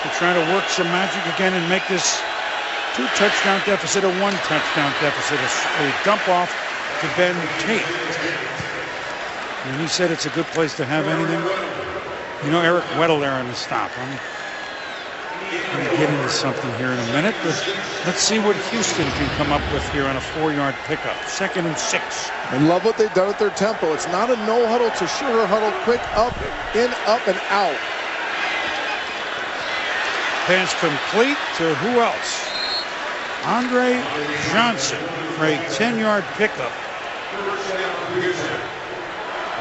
to try to work some magic again and make this 2-touchdown deficit, a 1-touchdown deficit, a dump off to Ben Tate. And he said it's a good place to have anything. You know, Eric Weddle there on the stop. I'm going to get into something here in a minute, but let's see what Houston can come up with here on a 4-yard pickup. 2nd and 6. I love what they've done at their tempo. It's not a no huddle, it's a sugar huddle, quick up, in, up, and out. Pass complete to who else? Andre Johnson for a 10-yard pickup.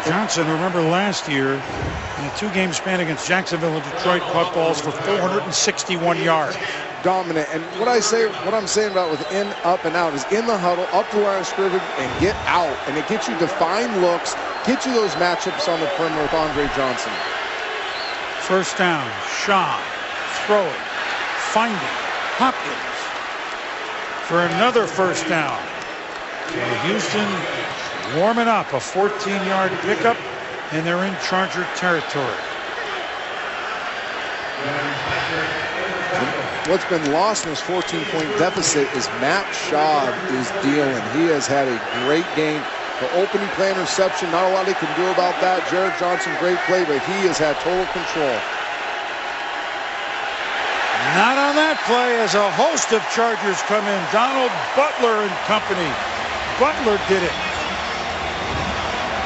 Johnson, remember last year, in a 2-game span against Jacksonville and Detroit, caught balls for 461 yards. Dominant. And what I'm saying about with in, up, and out is in the huddle, up the line of scrimmage, and get out. And it gets you defined looks, get you those matchups on the perimeter with Andre Johnson. First down, Shaw throwing, finding Hopkins for another first down. So Houston warming up, a 14-yard pickup, and they're in Charger territory. What's been lost in this 14-point deficit is Matt Schaub is dealing. He has had a great game. The opening play interception, not a lot he can do about that. Jared Johnson, great play, but he has had total control. Not on that play as a host of Chargers come in. Donald Butler and company. Butler did it.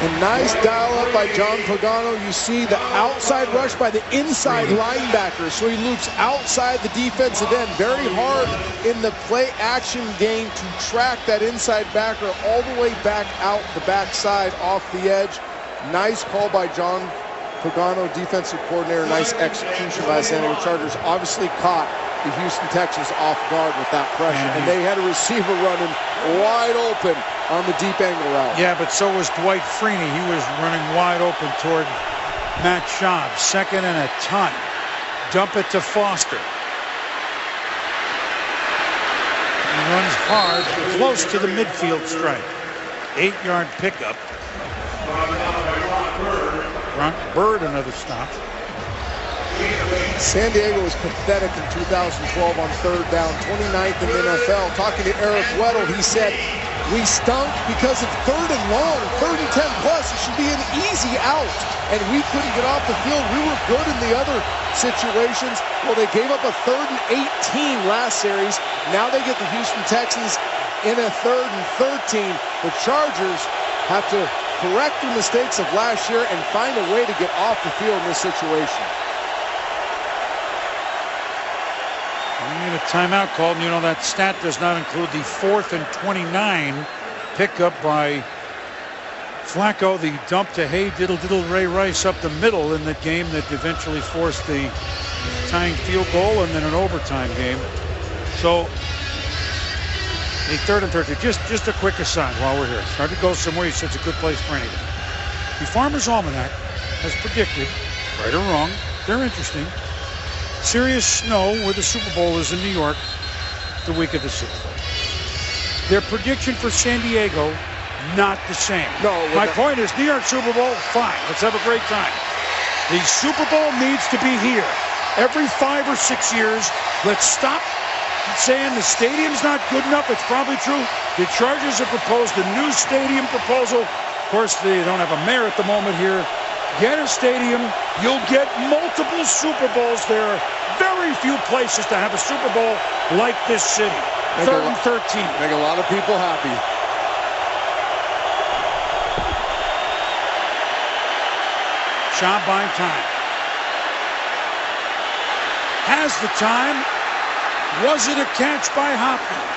A nice dial-up by John Pagano. You see the outside rush by the inside linebacker. So he loops outside the defensive end. Very hard in the play-action game to track that inside backer all the way back out the backside off the edge. Nice call by John Pagano, defensive coordinator. Nice execution by the San Diego Chargers. Obviously caught the Houston Texans off guard with that pressure. And they had a receiver running wide open on the deep angle route. Yeah, but so was Dwight Freeney. He was running wide open toward Matt Schaub. 2nd and a ton. Dump it to Foster. He runs hard, close to the midfield stripe. 8-yard pickup. Bird, another stop. San Diego was pathetic in 2012 on 3rd down, 29th in the NFL. Talking to Eric Weddle, he said, we stunk because of 3rd and long, 3rd and 10 plus. It should be an easy out, and we couldn't get off the field. We were good in the other situations. Well, they gave up a 3rd and 18 last series. Now they get the Houston Texans in a 3rd and 13. The Chargers have to correct the mistakes of last year and find a way to get off the field in this situation. We need a timeout called, and you know that stat does not include the 4th and 29 pickup by Flacco. The dump to Hey Diddle Diddle Ray Rice up the middle in the game that eventually forced the tying field goal and then an overtime game. So the 3rd and 13. Just a quick aside while we're here. It's hard to go somewhere. He said it's a good place for anything. The Farmer's Almanac has predicted, right or wrong, they're interesting, serious snow where the Super Bowl is in New York the week of the Super Bowl. Their prediction for San Diego, not the same. No. My point is, New York Super Bowl, fine. Let's have a great time. The Super Bowl needs to be here. Every 5 or 6 years, let's stop saying the stadium's not good enough. It's probably true. The Chargers have proposed a new stadium proposal. Of course, they don't have a mayor at the moment here. Get a stadium. You'll get multiple Super Bowls. There are very few places to have a Super Bowl like this city. 3rd and 13. Make a lot of people happy. Schaub buying time. Has the time. Was it a catch by Hopkins?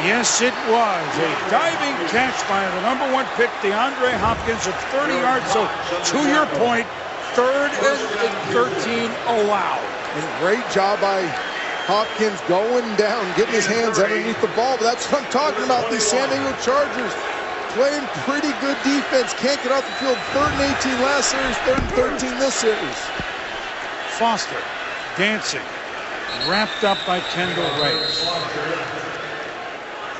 Yes, it was. A diving catch by the #1 pick, DeAndre Hopkins, at 30 yards. So, to your point, 3rd and 13 allowed. And great job by Hopkins going down, getting his hands underneath the ball. But that's what I'm talking about. These San Diego Chargers playing pretty good defense. Can't get off the field. 3rd and 18 last series, 3rd and 13 this series. Foster dancing. Wrapped up by Kendall Rice.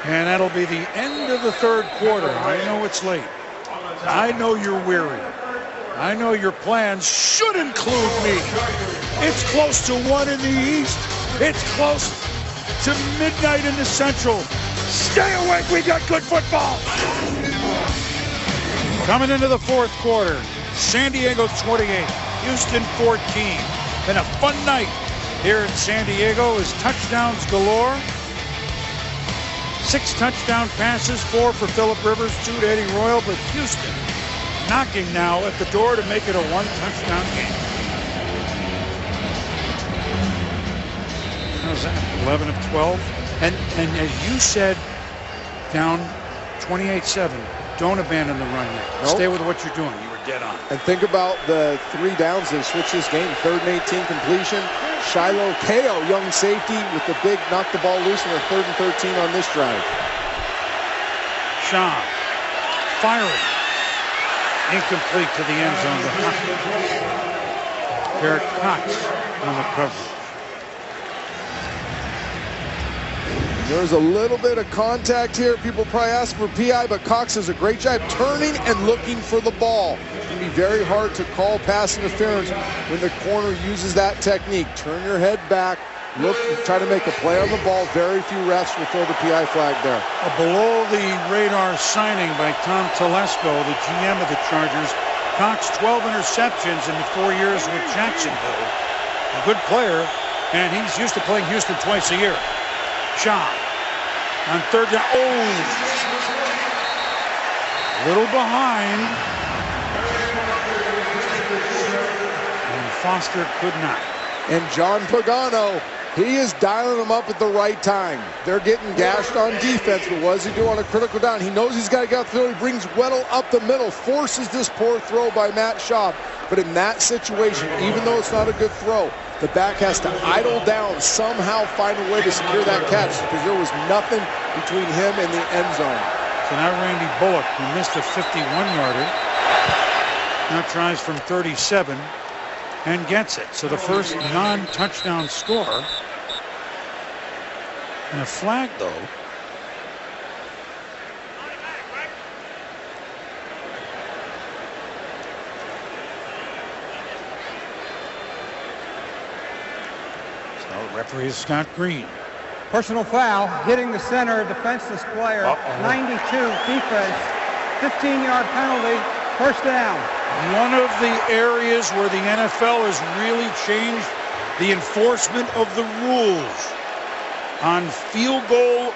And that'll be the end of the 3rd quarter. I know it's late. I know you're weary. I know your plans should include me. It's close to 1 in the East. It's close to midnight in the Central. Stay awake, we got good football. Coming into the 4th quarter, San Diego 28, Houston 14. Been a fun night here in San Diego as touchdowns galore. 6 touchdown passes, 4 for Phillip Rivers, 2 to Eddie Royal, but Houston knocking now at the door to make it a 1-touchdown game. How's that? 11 of 12. And as you said, down 28-7, don't abandon the run yet. Nope. Stay with what you're doing. You were dead on. And think about the 3 downs they switched this game. 3rd and 18 completion. Shiloh Kao, young safety, with the big knock the ball loose on the 3rd and 13 on this drive. Schaub firing. Incomplete to the end zone. Garrett Cox on the coverage. There's a little bit of contact here. People probably ask for PI, but Cox does a great job turning and looking for the ball. It can be very hard to call pass interference when the corner uses that technique. Turn your head back, look, try to make a play on the ball. Very few refs will throw the PI flag there. A below-the-radar signing by Tom Telesco, the GM of the Chargers. Cox 12 interceptions in the 4 years with Jacksonville. A good player, and he's used to playing Houston twice a year. Shaw on third down. Oh! A little behind. And Foster could not. And John Pagano, he is dialing them up at the right time. They're getting gashed on defense, but what does he do on a critical down? He knows he's got to get out the field. He brings Weddle up the middle, forces this poor throw by Matt Schaub. But in that situation, even though it's not a good throw, the back has to idle down, somehow find a way to secure that catch, because there was nothing between him and the end zone. So now Randy Bullock, who missed a 51-yarder, now tries from 37 and gets it. So the first non-touchdown score. And a flag, though. So referee is Scott Green. Personal foul, hitting the center, defenseless player, 92 defense, 15-yard penalty, first down. One of the areas where the NFL has really changed the enforcement of the rules on field goal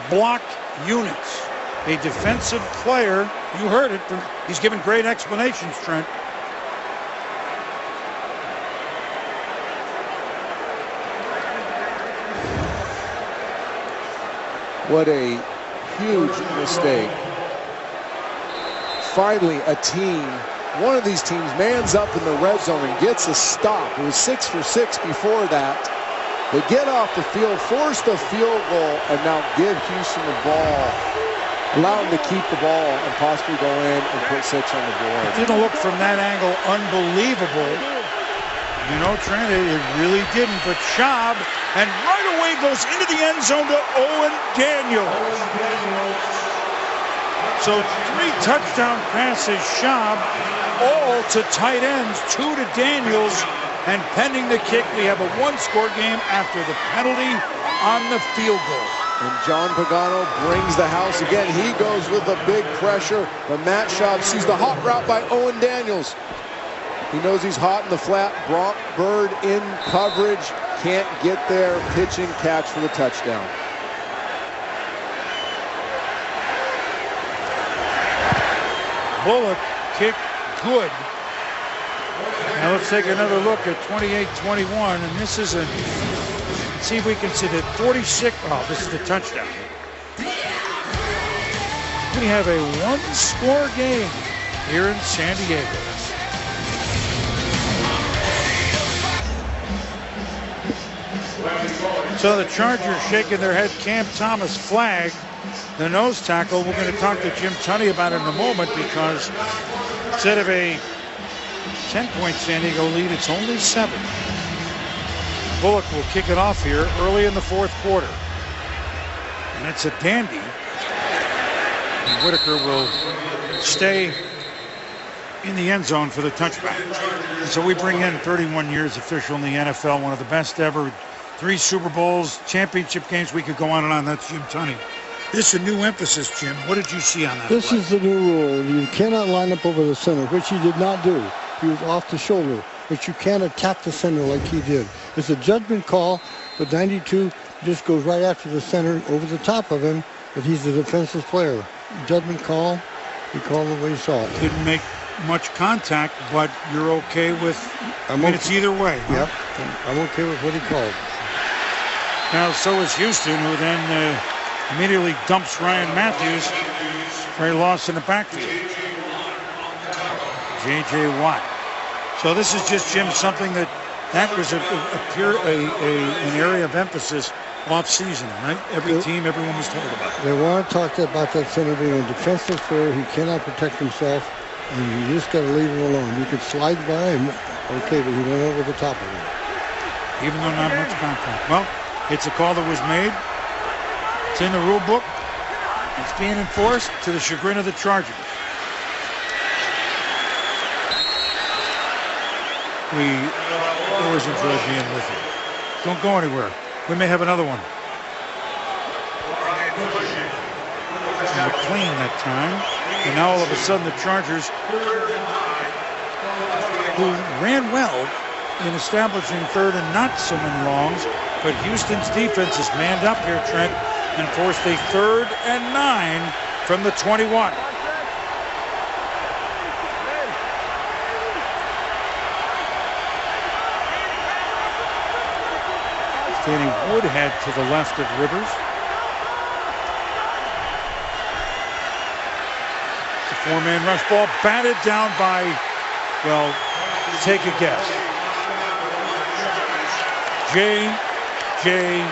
block units. A defensive player, you heard it, he's given great explanations, Trent. What a huge mistake. Finally, a team, one of these teams mans up in the red zone and gets a stop. It was 6 for 6 before that. They get off the field, force the field goal, and now give Houston the ball. Allow them to keep the ball and possibly go in and put 6 on the board. It didn't look from that angle unbelievable. You know, Trent, it really didn't. But Schaub, and right away goes into the end zone to Owen Daniels. So 3 touchdown passes, Schaub, all to tight ends, 2 to Daniels. And pending the kick, we have a 1-score game after the penalty on the field goal. And John Pagano brings the house again. He goes with the big pressure, but Matt Schaub sees the hot route by Owen Daniels. He knows he's hot in the flat. Brock Bird in coverage. Can't get there. Pitch and catch for the touchdown. Bullock kick good. Now let's take another look at 28-21, and this is a, see if we can see that 46, oh, this is the touchdown. We have a 1-score game here in San Diego. So the Chargers shaking their head. Cam Thomas flag, the nose tackle. We're going to talk to Jim Tunney about it in a moment, because instead of a 10-point San Diego lead, it's only 7. Bullock will kick it off here early in the 4th quarter. And it's a dandy. And Whitaker will stay in the end zone for the touchback. And so we bring in 31 years official in the NFL, one of the best ever. 3 Super Bowls, championship games. We could go on and on. That's Jim Tunney. This is a new emphasis, Jim. What did you see on that? This play? is the new rule. You cannot line up over the center, which he did not do. He was off the shoulder, but you can't attack the center like he did. It's a judgment call, but 92 just goes right after the center over the top of him, but he's a defensive player. Judgment call, he called it what he saw. Didn't make much contact, but you're okay with, it's either way. Yep, I'm okay with what he called. Now, so is Houston, who then immediately dumps Ryan Matthews for a loss in the backfield. J.J. Watt. So this is just, Jim, something that was an area of emphasis off-season, right? Every team, everyone was told about it. They want to talk about that center being a defensive player. He cannot protect himself, and you just got to leave him alone. You could slide by him, okay, but he went over the top of him. Even though not much contact. Well, it's a call that was made. It's in the rule book. It's being enforced to the chagrin of the Chargers. We always enjoy being with you. Don't go anywhere. We may have another one. McLean that time. And now all of a sudden the Chargers, who ran well in establishing third and not so many longs, but Houston's defense is manned up here, Trent, and forced a 3rd and 9 from the 21. Danny Woodhead to the left of Rivers. The 4-man rush ball batted down by, well, take a guess. J.J.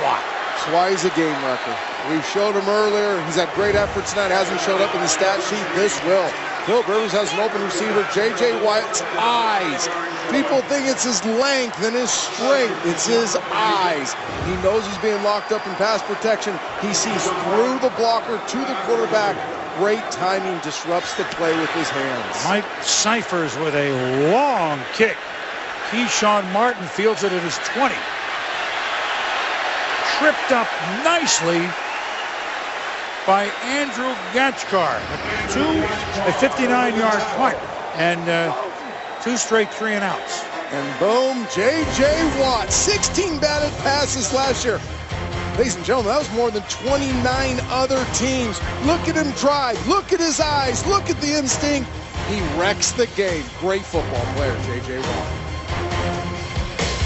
Watt. That's why he's a game wrecker. We showed him earlier. He's had great effort tonight. Hasn't showed up in the stat sheet. This will. Philip Rivers has an open receiver. J.J. Watt's eyes. People think it's his length and his strength. It's his eyes. He knows he's being locked up in pass protection. He sees through the blocker to the quarterback. Great timing, disrupts the play with his hands. Mike Cyphers with a long kick. Keyshawn Martin fields it at his 20. Tripped up nicely by Andrew Gatchkar. A 59-yard punt and 2 straight 3-and-outs. And boom, J.J. Watt, 16 batted passes last year. Ladies and gentlemen, that was more than 29 other teams. Look at him drive. Look at his eyes. Look at the instinct. He wrecks the game. Great football player, J.J. Watt.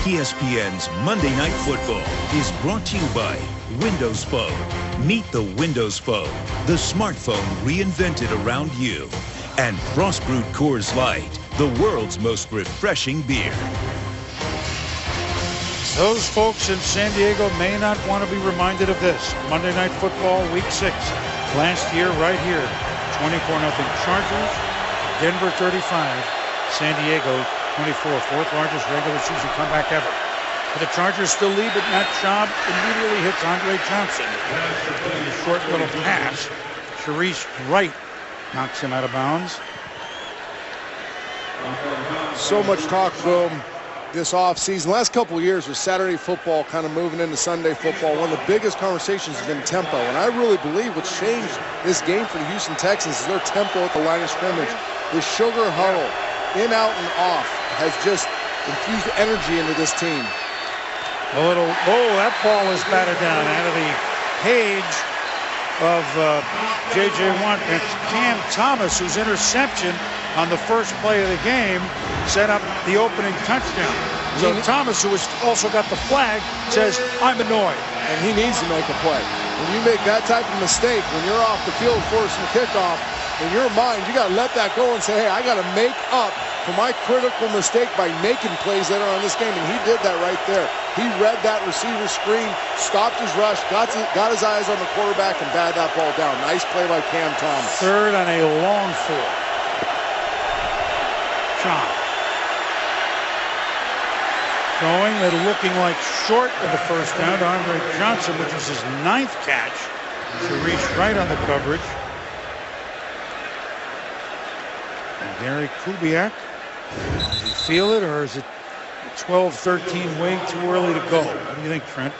ESPN's Monday Night Football is brought to you by Windows Phone. Meet the Windows Phone, the smartphone reinvented around you. And Frost Brewed Coors Light, the world's most refreshing beer. Those folks in San Diego may not want to be reminded of this. Monday Night Football, Week 6. Last year, right here, 24-0 Chargers, Denver 35, San Diego 24. 4th largest regular season comeback ever. But the Chargers still lead, but Matt Schaub immediately hits Andre Johnson. A short little pass. Sharice Wright knocks him out of bounds. So much talk, boom, this offseason. Last couple of years with Saturday football kind of moving into Sunday football, one of the biggest conversations has been tempo. And I really believe what's changed this game for the Houston Texans is their tempo at the line of scrimmage. The sugar huddle, in, out, and off, has just infused energy into this team. A little, that ball is batted down out of the page of J.J. Watt. It's Cam Thomas, whose interception on the first play of the game set up the opening touchdown. So Thomas, who has also got the flag, says, I'm annoyed. And he needs to make a play. When you make that type of mistake, when you're off the field forcing the kickoff, in your mind, you got to let that go and say, hey, I got to make up for my critical mistake by making plays later on in this game. And he did that right there. He read that receiver screen, stopped his rush, got his eyes on the quarterback, and batted that ball down. Nice play by Cam Thomas. 3rd on a long 4. Sean. Going and looking like short of the first down to Andre Johnson, which was his 9th catch to reach right on the coverage. And Gary Kubiak, does he feel it, or is it 12-13 way too early to go? What do you think, Trent?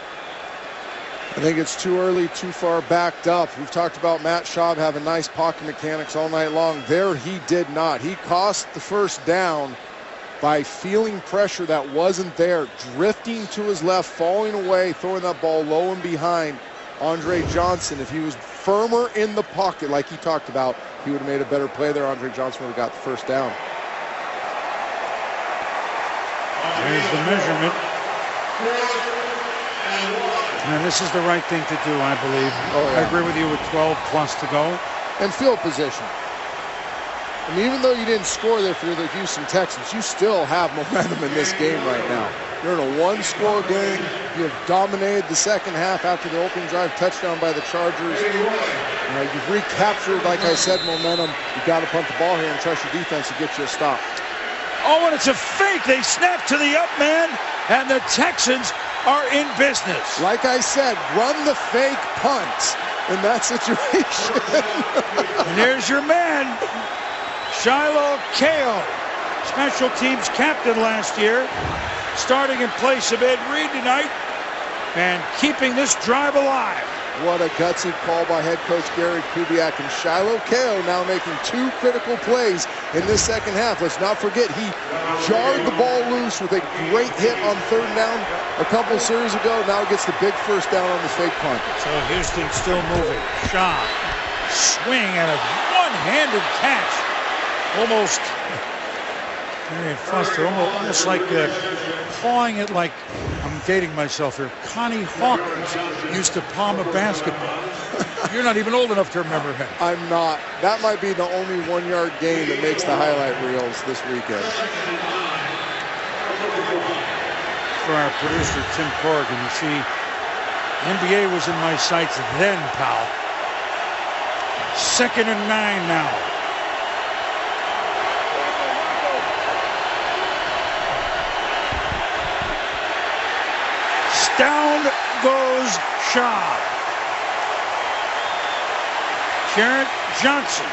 I think it's too early, too far backed up. We've talked about Matt Schaub having nice pocket mechanics all night long. There he did not. He cost the first down by feeling pressure that wasn't there, drifting to his left, falling away, throwing that ball low and behind Andre Johnson. If he was firmer in the pocket like he talked about, he would have made a better play there. Andre Johnson would have got the first down. There's the measurement. And this is the right thing to do, I believe. Oh, yeah. I agree with you with 12 plus to go. And field position. I mean, even though you didn't score there for the Houston Texans, you still have momentum in this game right now. You're in a one-score game. You have dominated the second half after the opening drive touchdown by the Chargers. You've recaptured, like I said, momentum. You've got to punt the ball here and trust your defense to get you a stop. Oh, and it's a fake. They snap to the up man, and the Texans are in business. Like I said, run the fake punt in that situation. And there's your man, Shiloh Kao, special teams captain last year. starting in place of Ed Reed tonight and keeping this drive alive. What a gutsy call by head coach Gary Kubiak, and Shiloh Kao now making 2 critical plays in this second half. Let's not forget he jarred the ball loose with a great hit on 3rd down a couple series ago. Now gets the big first down on the fake punt. So Houston still moving. Shaw swing and a one-handed catch. Almost Marion Foster, almost like pawing it like, I'm dating myself here, Connie Hawkins used to palm a basketball. You're not even old enough to remember him. I'm not. That might be the only 1-yard gain that makes the highlight reels this weekend. For our producer, Tim Corrigan, you see, NBA was in my sights then, pal. 2nd and 9 now. Down goes Shaw. Jarrett Johnson.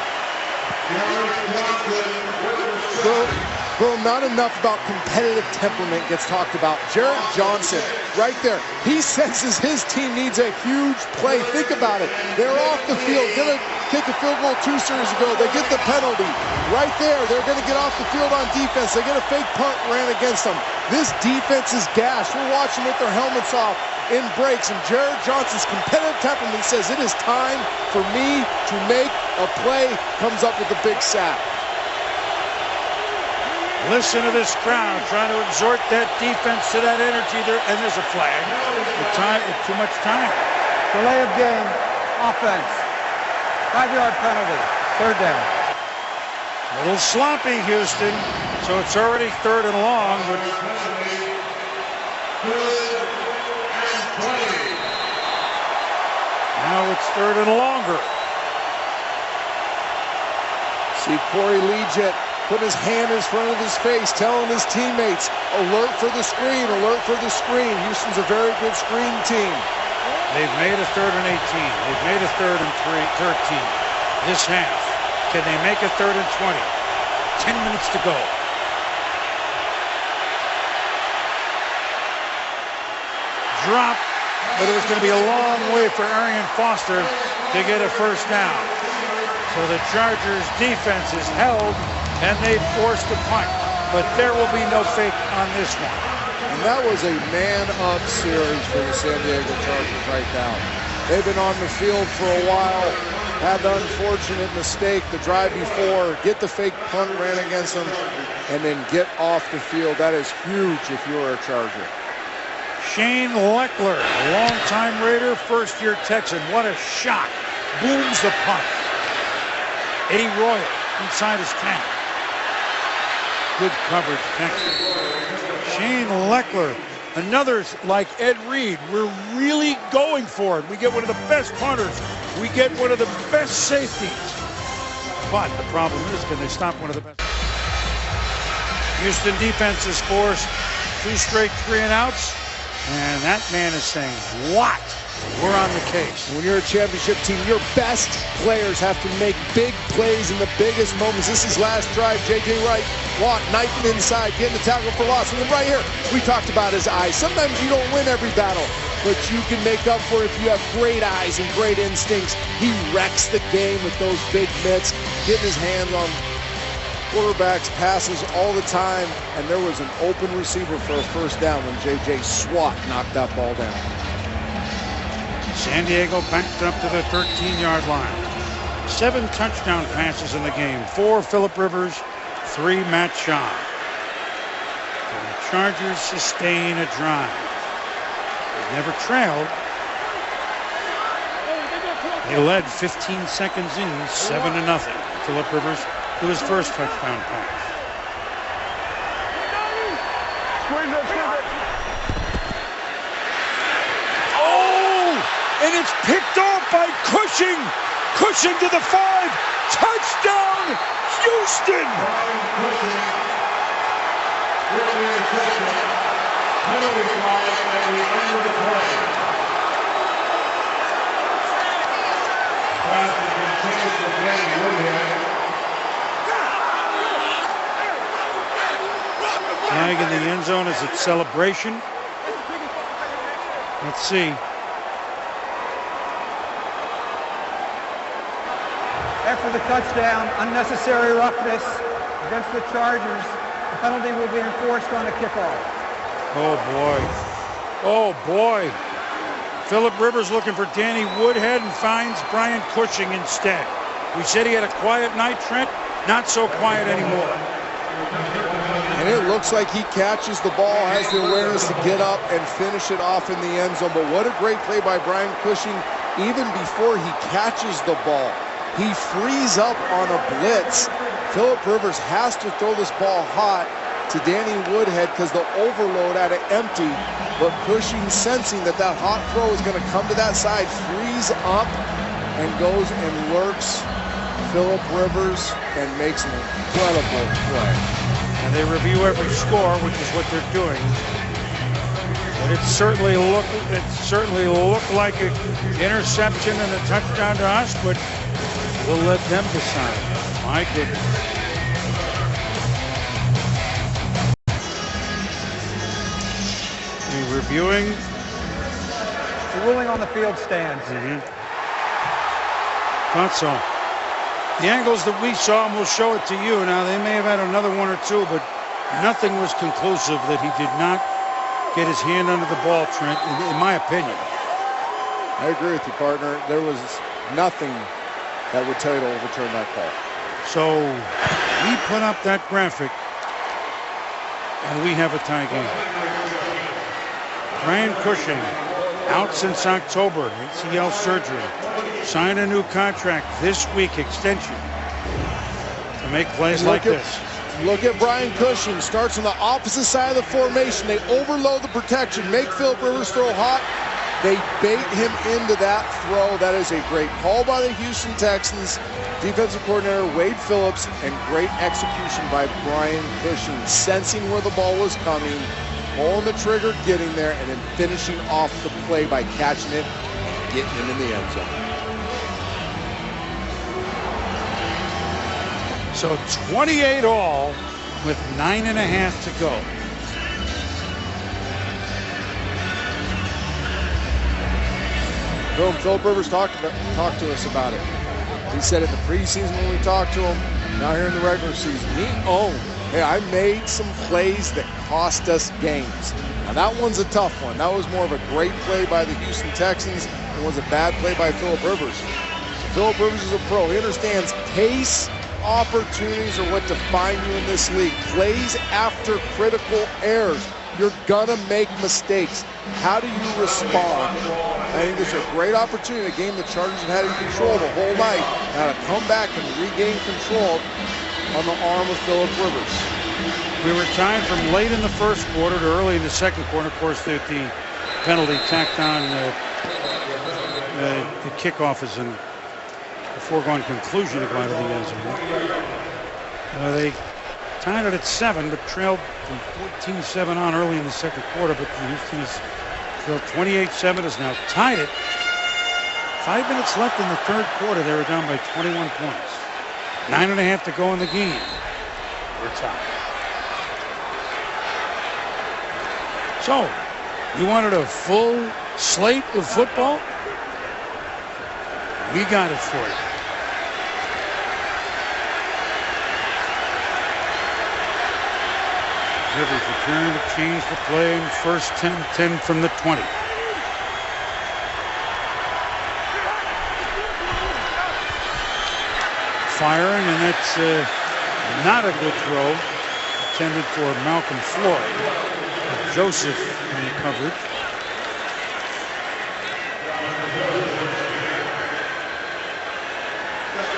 Boom, not enough about competitive temperament gets talked about. Jarrett Johnson, right there. He senses his team needs a huge play. Think about it. They're off the field. Gonna kick a field goal 2 series ago. They get the penalty. Right there, they're gonna get off the field on defense. They get a fake punt ran against them. This defense is gashed. We're watching with their helmets off in breaks, and Jarrett Johnson's competitive temperament says it is time for me to make a play. Comes up with a big sack. Listen to this crowd trying to exhort that defense to that energy there, and there's a flag. Too much time. Delay of game, offense. 5-yard penalty, 3rd down. A little sloppy, Houston. So it's already 3rd and long, but now it's 3rd and longer. See Corey Leggett put his hand in front of his face, telling his teammates, alert for the screen, alert for the screen. Houston's a very good screen team. They've made a 3rd and 18. They've made a 3rd and 13 this half. Can they make a 3rd and 20? 10 minutes to go. Drop, but it was going to be a long way for Arian Foster to get a first down. So the Chargers defense is held, and they forced a punt. But there will be no fake on this one. And that was a man-up series for the San Diego Chargers right now. They've been on the field for a while, had the unfortunate mistake the drive before, get the fake punt ran against them, and then get off the field. That is huge if you're a Charger. Shane Leckler, longtime Raider, first-year Texan. What a shot. Booms the punt. Eddie Royal inside his 10. Good coverage, Texan. Shane Leckler, another like Ed Reed. We're really going for it. We get one of the best punters. We get one of the best safeties. But the problem is, can they stop one of the best? Houston defense has forced 2 straight 3-and-outs. And that man is saying, what? We're on the case. When you're a championship team, your best players have to make big plays in the biggest moments. This is last drive. J.J. Wright, Watt, knifing inside, getting the tackle for loss. And then right here, we talked about his eyes. Sometimes you don't win every battle, but you can make up for it if you have great eyes and great instincts. He wrecks the game with those big mitts, getting his hands on quarterbacks, passes all the time, and there was an open receiver for a first down when J.J. Swat knocked that ball down. San Diego backed up to the 13-yard line. 7 touchdown passes in the game. 4 Phillip Rivers, 3 Matt Shaw. And the Chargers sustain a drive. They never trailed. They led 15 seconds in, 7-0. Phillip Rivers to his first touchdown pass. And it's picked off by Cushing. Cushing to the 5. Touchdown, Houston! flag in the end zone as it's celebration. Let's see. After the touchdown, unnecessary roughness against the Chargers. The penalty will be enforced on the kickoff. Oh, boy. Oh, boy. Phillip Rivers looking for Danny Woodhead and finds Brian Cushing instead. We said he had a quiet night, Trent. Not so quiet anymore. And it looks like he catches the ball, has the awareness to get up and finish it off in the end zone. But what a great play by Brian Cushing even before he catches the ball. He frees up on a blitz. Phillip Rivers has to throw this ball hot to Danny Woodhead because the overload at it empty. But Cushing, sensing that that hot throw is going to come to that side, frees up and goes and lurks Phillip Rivers and makes an incredible play. And they review every score, which is what they're doing. But it certainly looked like an interception and a touchdown to us, but we'll let them decide. My goodness. Reviewing. The ruling on the field stands. Thought so. The angles that we saw, and we'll show it to you. Now, they may have had another one or two, but nothing was conclusive that he did not get his hand under the ball, Trent, in my opinion. I agree with you, partner. There was nothing that would tell you to overturn that call. So we put up that graphic, and we have a tie game. Brian Cushing, out since October, ACL surgery, signed a new contract this week, extension, to make plays like this. Look at Brian Cushing, starts on the opposite side of the formation. They overload the protection, make Phillip Rivers throw hot. They bait him into that throw. That is a great call by the Houston Texans. Defensive coordinator Wade Phillips, and great execution by Brian Cushing, sensing where the ball was coming, pulling the trigger, getting there, and then finishing off the play by catching it and getting him in the end zone. So 28 all with 9.5 to go. Phillip Rivers talked to us about it. He said it in the preseason when we talked to him, now here in the regular season. He owned, hey, I made some plays that cost us games. Now that one's a tough one. That was more of a great play by the Houston Texans. It was a bad play by Phillip Rivers. Phillip Rivers is a pro. He understands pace, opportunities are what define you in this league. Plays after critical errors. You're gonna make mistakes. How do you respond? I think it's a great opportunity, a game the Chargers have had in control the whole night. Now to come back and regain control on the arm of Phillip Rivers. We were tied from late in the first quarter to early in the second quarter. Of course, the penalty tacked on the kickoff is a foregone conclusion to go out of the end zone. They tied it at 7, but trailed from 14-7 on early in the second quarter. But Houston has trailed 28-7, has now tied it. 5 minutes left in the third quarter. They were down by 21 points. 9.5 to go in the game. We're tied. So, you wanted a full slate of football? We got it for you. Rivers return to change the play. First 10 from the 20. Firing, and that's not a good throw. Intended for Malcolm Floyd. Joseph in the coverage.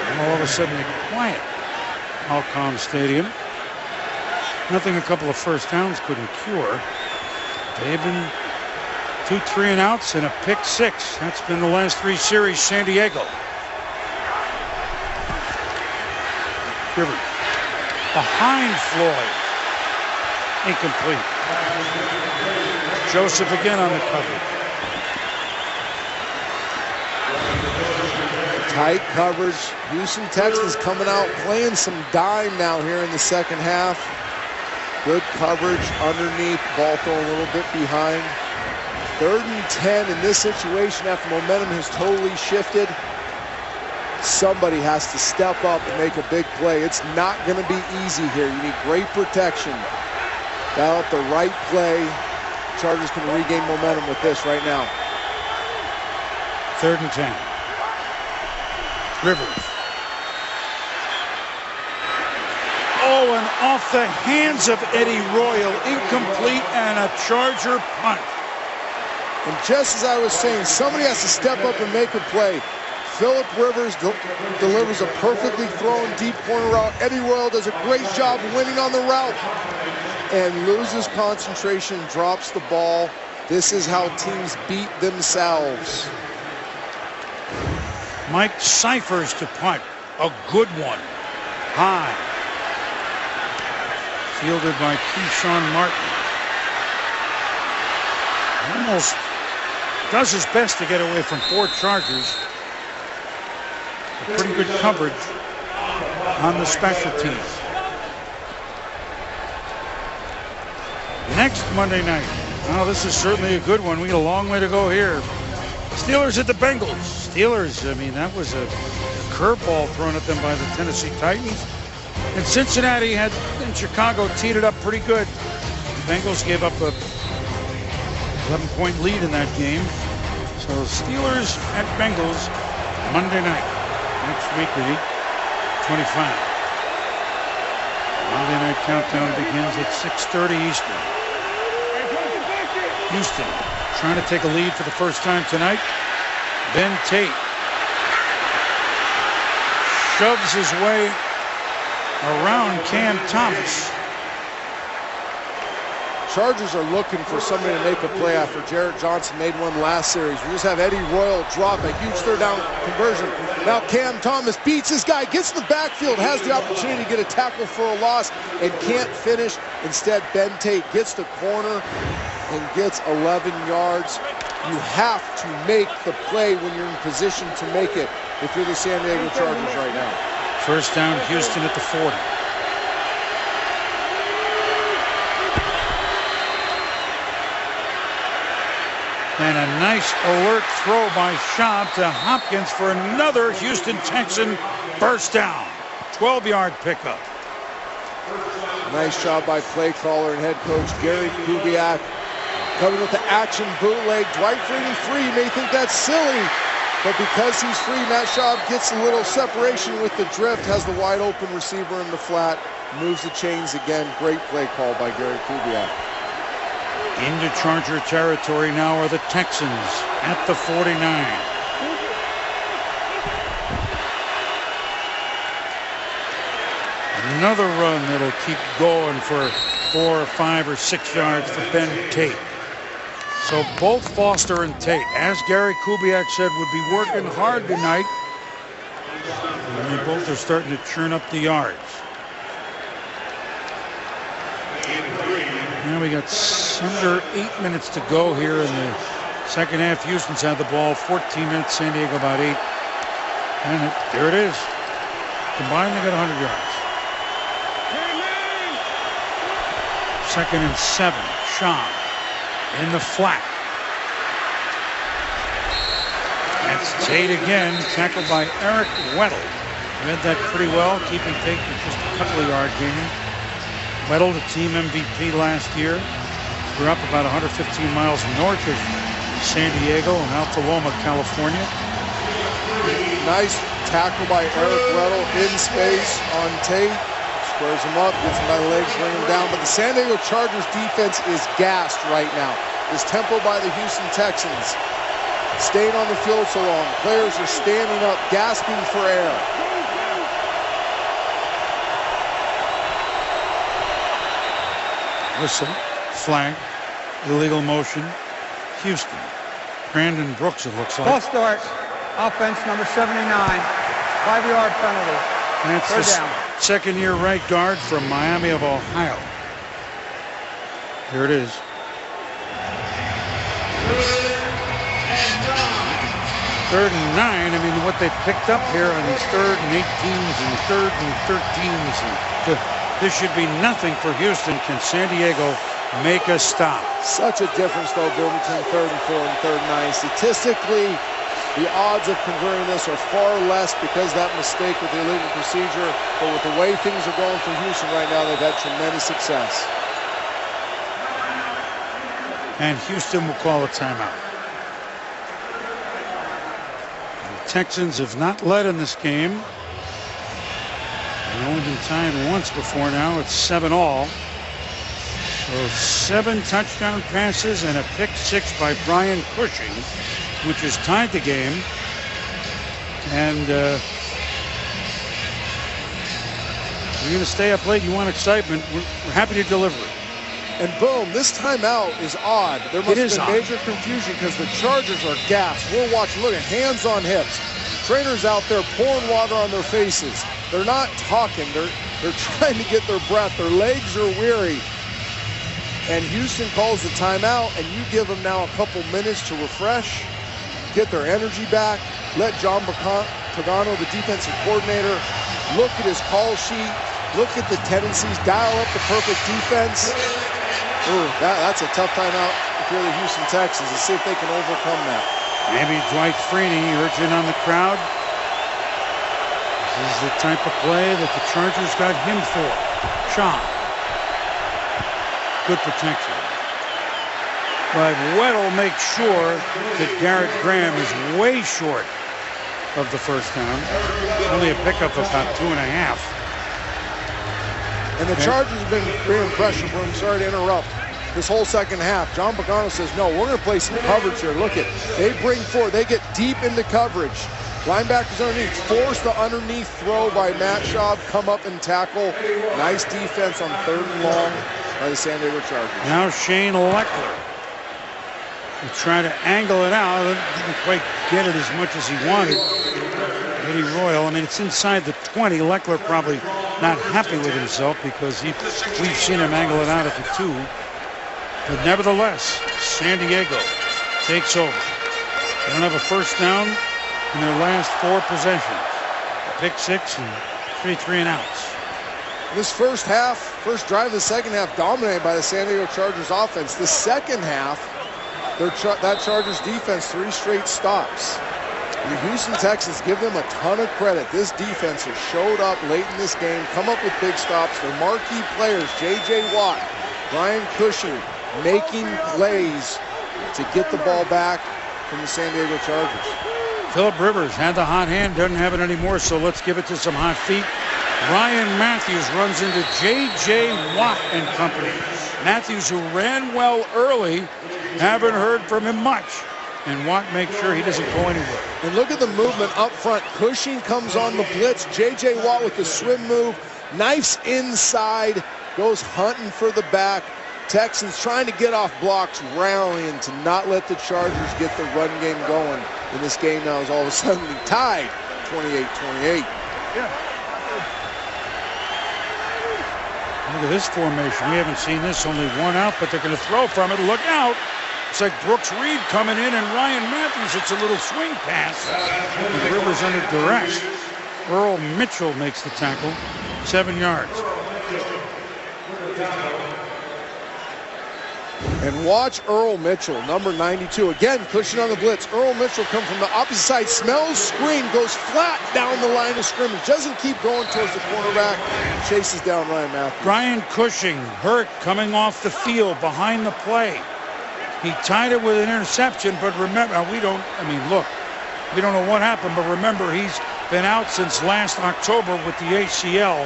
And all of a sudden, a quiet Alcon Stadium. Nothing a couple of first downs couldn't cure. They've been 2 3-and-outs and a pick 6. That's been the last 3 series. San Diego. Rivers behind Floyd. Incomplete. Joseph again on the coverage. Tight coverage. Houston Texans coming out playing some dime now here in the second half. Good coverage underneath, ball thrown a little bit behind. 3rd and 10 in this situation after momentum has totally shifted. Somebody has to step up and make a big play. It's not going to be easy here. You need great protection. Dial up the right play. Chargers can regain momentum with this right now. 3rd and 10. Rivers. Oh, and off the hands of Eddie Royal, incomplete, and a Charger punt. And just as I was saying, somebody has to step up and make a play. Phillip Rivers delivers a perfectly thrown deep corner route. Eddie Royal does a great job winning on the route and loses concentration, drops the ball. This is how teams beat themselves. Mike Cyphers to punt. A good one. High. Fielded by Keyshawn Martin. Almost does his best to get away from 4 Chargers. Pretty good coverage on the special teams. Next Monday night. Well, this is certainly a good one. We got a long way to go here. Steelers at the Bengals. Steelers, I mean, that was a curveball thrown at them by the Tennessee Titans. And Cincinnati had, in Chicago, teed it up pretty good. The Bengals gave up a 11-point lead in that game. So Steelers at Bengals Monday night. Next week at 8:25. Monday night countdown begins at 6:30 Eastern. Houston trying to take a lead for the first time tonight. Ben Tate shoves his way around Cam Thomas. Chargers are looking for somebody to make a play after Jarrett Johnson made one last series. We just have Eddie Royal drop a huge 3rd down conversion. Now Cam Thomas beats his guy, gets in the backfield, has the opportunity to get a tackle for a loss, and can't finish. Instead, Ben Tate gets the corner and gets 11 yards. You have to make the play when you're in position to make it if you're the San Diego Chargers right now. First down, Houston at the 40. And a nice alert throw by Schaub to Hopkins for another Houston Texan first down. 12-yard pickup. Nice job by play caller and head coach Gary Kubiak. Coming with the action bootleg. Dwight Freeney free. You may think that's silly, but because he's free, Matt Schaub gets a little separation with the drift, has the wide open receiver in the flat, moves the chains again. Great play call by Gary Kubiak. Into Charger territory now are the Texans at the 49. Another run that'll keep going for 4 or 5 or 6 yards for Ben Tate. So both Foster and Tate, as Gary Kubiak said, would be working hard tonight. And they both are starting to churn up the yards. Now we got under 8 minutes to go here in the second half. Houston's had the ball. 14 minutes, San Diego about 8. And there it is. Combined, they got 100 yards. 2nd and 7. Schaub in the flat. That's Tate again, tackled by Eric Weddle. Read that pretty well, keeping Tate to just a couple of yard gain. Weddle, the team MVP last year. Grew up about 115 miles north of San Diego in Altaloma, California. Nice tackle by Eric Weddle in space on Tate. Squares him up, gets him by the legs, bring him down. But the San Diego Chargers defense is gassed right now. This tempo by the Houston Texans. Staying on the field so long. Players are standing up, gasping for air. Whistle, flag, illegal motion, Houston. Brandon Brooks, it looks like. False start, offense number 79, 5-yard penalty. That's the second-year right guard from Miami of Ohio. Here it is. Third and 9. I mean, what they picked up here on these 3rd and 18s and 3rd and 13s. And This should be nothing for Houston. Can San Diego make a stop? Such a difference, though, Bill, between 3rd and 4 and 3rd and 9. Statistically, the odds of converting this are far less because of that mistake with the illegal procedure. But with the way things are going for Houston right now, they've had tremendous success. And Houston will call a timeout. The Texans have not led in this game. They've only been tied once before now. It's 7-all. So 7 touchdown passes and a pick 6 by Brian Cushing, which has tied the game. And you're going to stay up late. You want excitement. We're happy to deliver it. And boom, this timeout is odd. There must have been major confusion because the Chargers are gassed. We're watching. Look at hands on hips. Trainers out there pouring water on their faces. They're not talking. They're trying to get their breath. Their legs are weary. And Houston calls the timeout, and you give them now a couple minutes to refresh, get their energy back, let John Pagano, the defensive coordinator, look at his call sheet, look at the tendencies, dial up the perfect defense. Ooh, that's a tough timeout if you're the Houston Texans, to see if they can overcome that. Maybe Dwight Freeney urging on the crowd. This is the type of play that the Chargers got him for. Shaw. Good protection. But Weddle makes sure that Garrett Graham is way short of the first down. Only a pickup of about 2.5. And the Chargers have been bringing pressure for him. Sorry to interrupt. This whole second half, John Pagano says, no, we're going to play some coverage here. Look at, they bring forward, they get deep into coverage. Linebackers underneath, force the underneath throw by Matt Schaub, come up and tackle. Nice defense on 3rd and long by the San Diego Chargers. Now Shane Leckler will try to angle it out. Didn't quite get it as much as he wanted. Eddie Royal, I mean, it's inside the 20. Leckler probably not happy with himself because we've seen him angle it out at the 2. But nevertheless, San Diego takes over. They don't have a first down in their last 4 possessions. A pick 6 and 3 and outs. This first drive of the second half dominated by the San Diego Chargers offense. The second half, that Chargers defense, 3 straight stops. The Houston Texans, give them a ton of credit. This defense has showed up late in this game, come up with big stops. Their marquee players, J.J. Watt, Brian Cushing, making plays to get the ball back from the San Diego Chargers. Phillip Rivers had the hot hand, doesn't have it anymore, so let's give it to some hot feet. Ryan Matthews runs into J.J. Watt and company. Matthews, who ran well early, haven't heard from him much. And Watt makes sure he doesn't go anywhere. And look at the movement up front. Cushing comes on the blitz. J.J. Watt with the swim move. Knifes inside. Goes hunting for the back. Texans trying to get off blocks, rallying to not let the Chargers get the run game going. And this game now is all of a sudden tied 28-28. Yeah. Look at this formation. We haven't seen this. Only 1 out, but they're going to throw from it. Look out. It's like Brooks Reed coming in and Ryan Matthews. It's a little swing pass. And Rivers under duress. Earl Mitchell makes the tackle. 7 yards. And watch Earl Mitchell, number 92. Again, Cushing on the blitz. Earl Mitchell comes from the opposite side, smells screen, goes flat down the line of scrimmage. Doesn't keep going towards the cornerback. Chases down Ryan Matthews. Brian Cushing, hurt, coming off the field behind the play. He tied it with an interception, but remember, we don't know what happened, but remember, he's been out since last October with the ACL.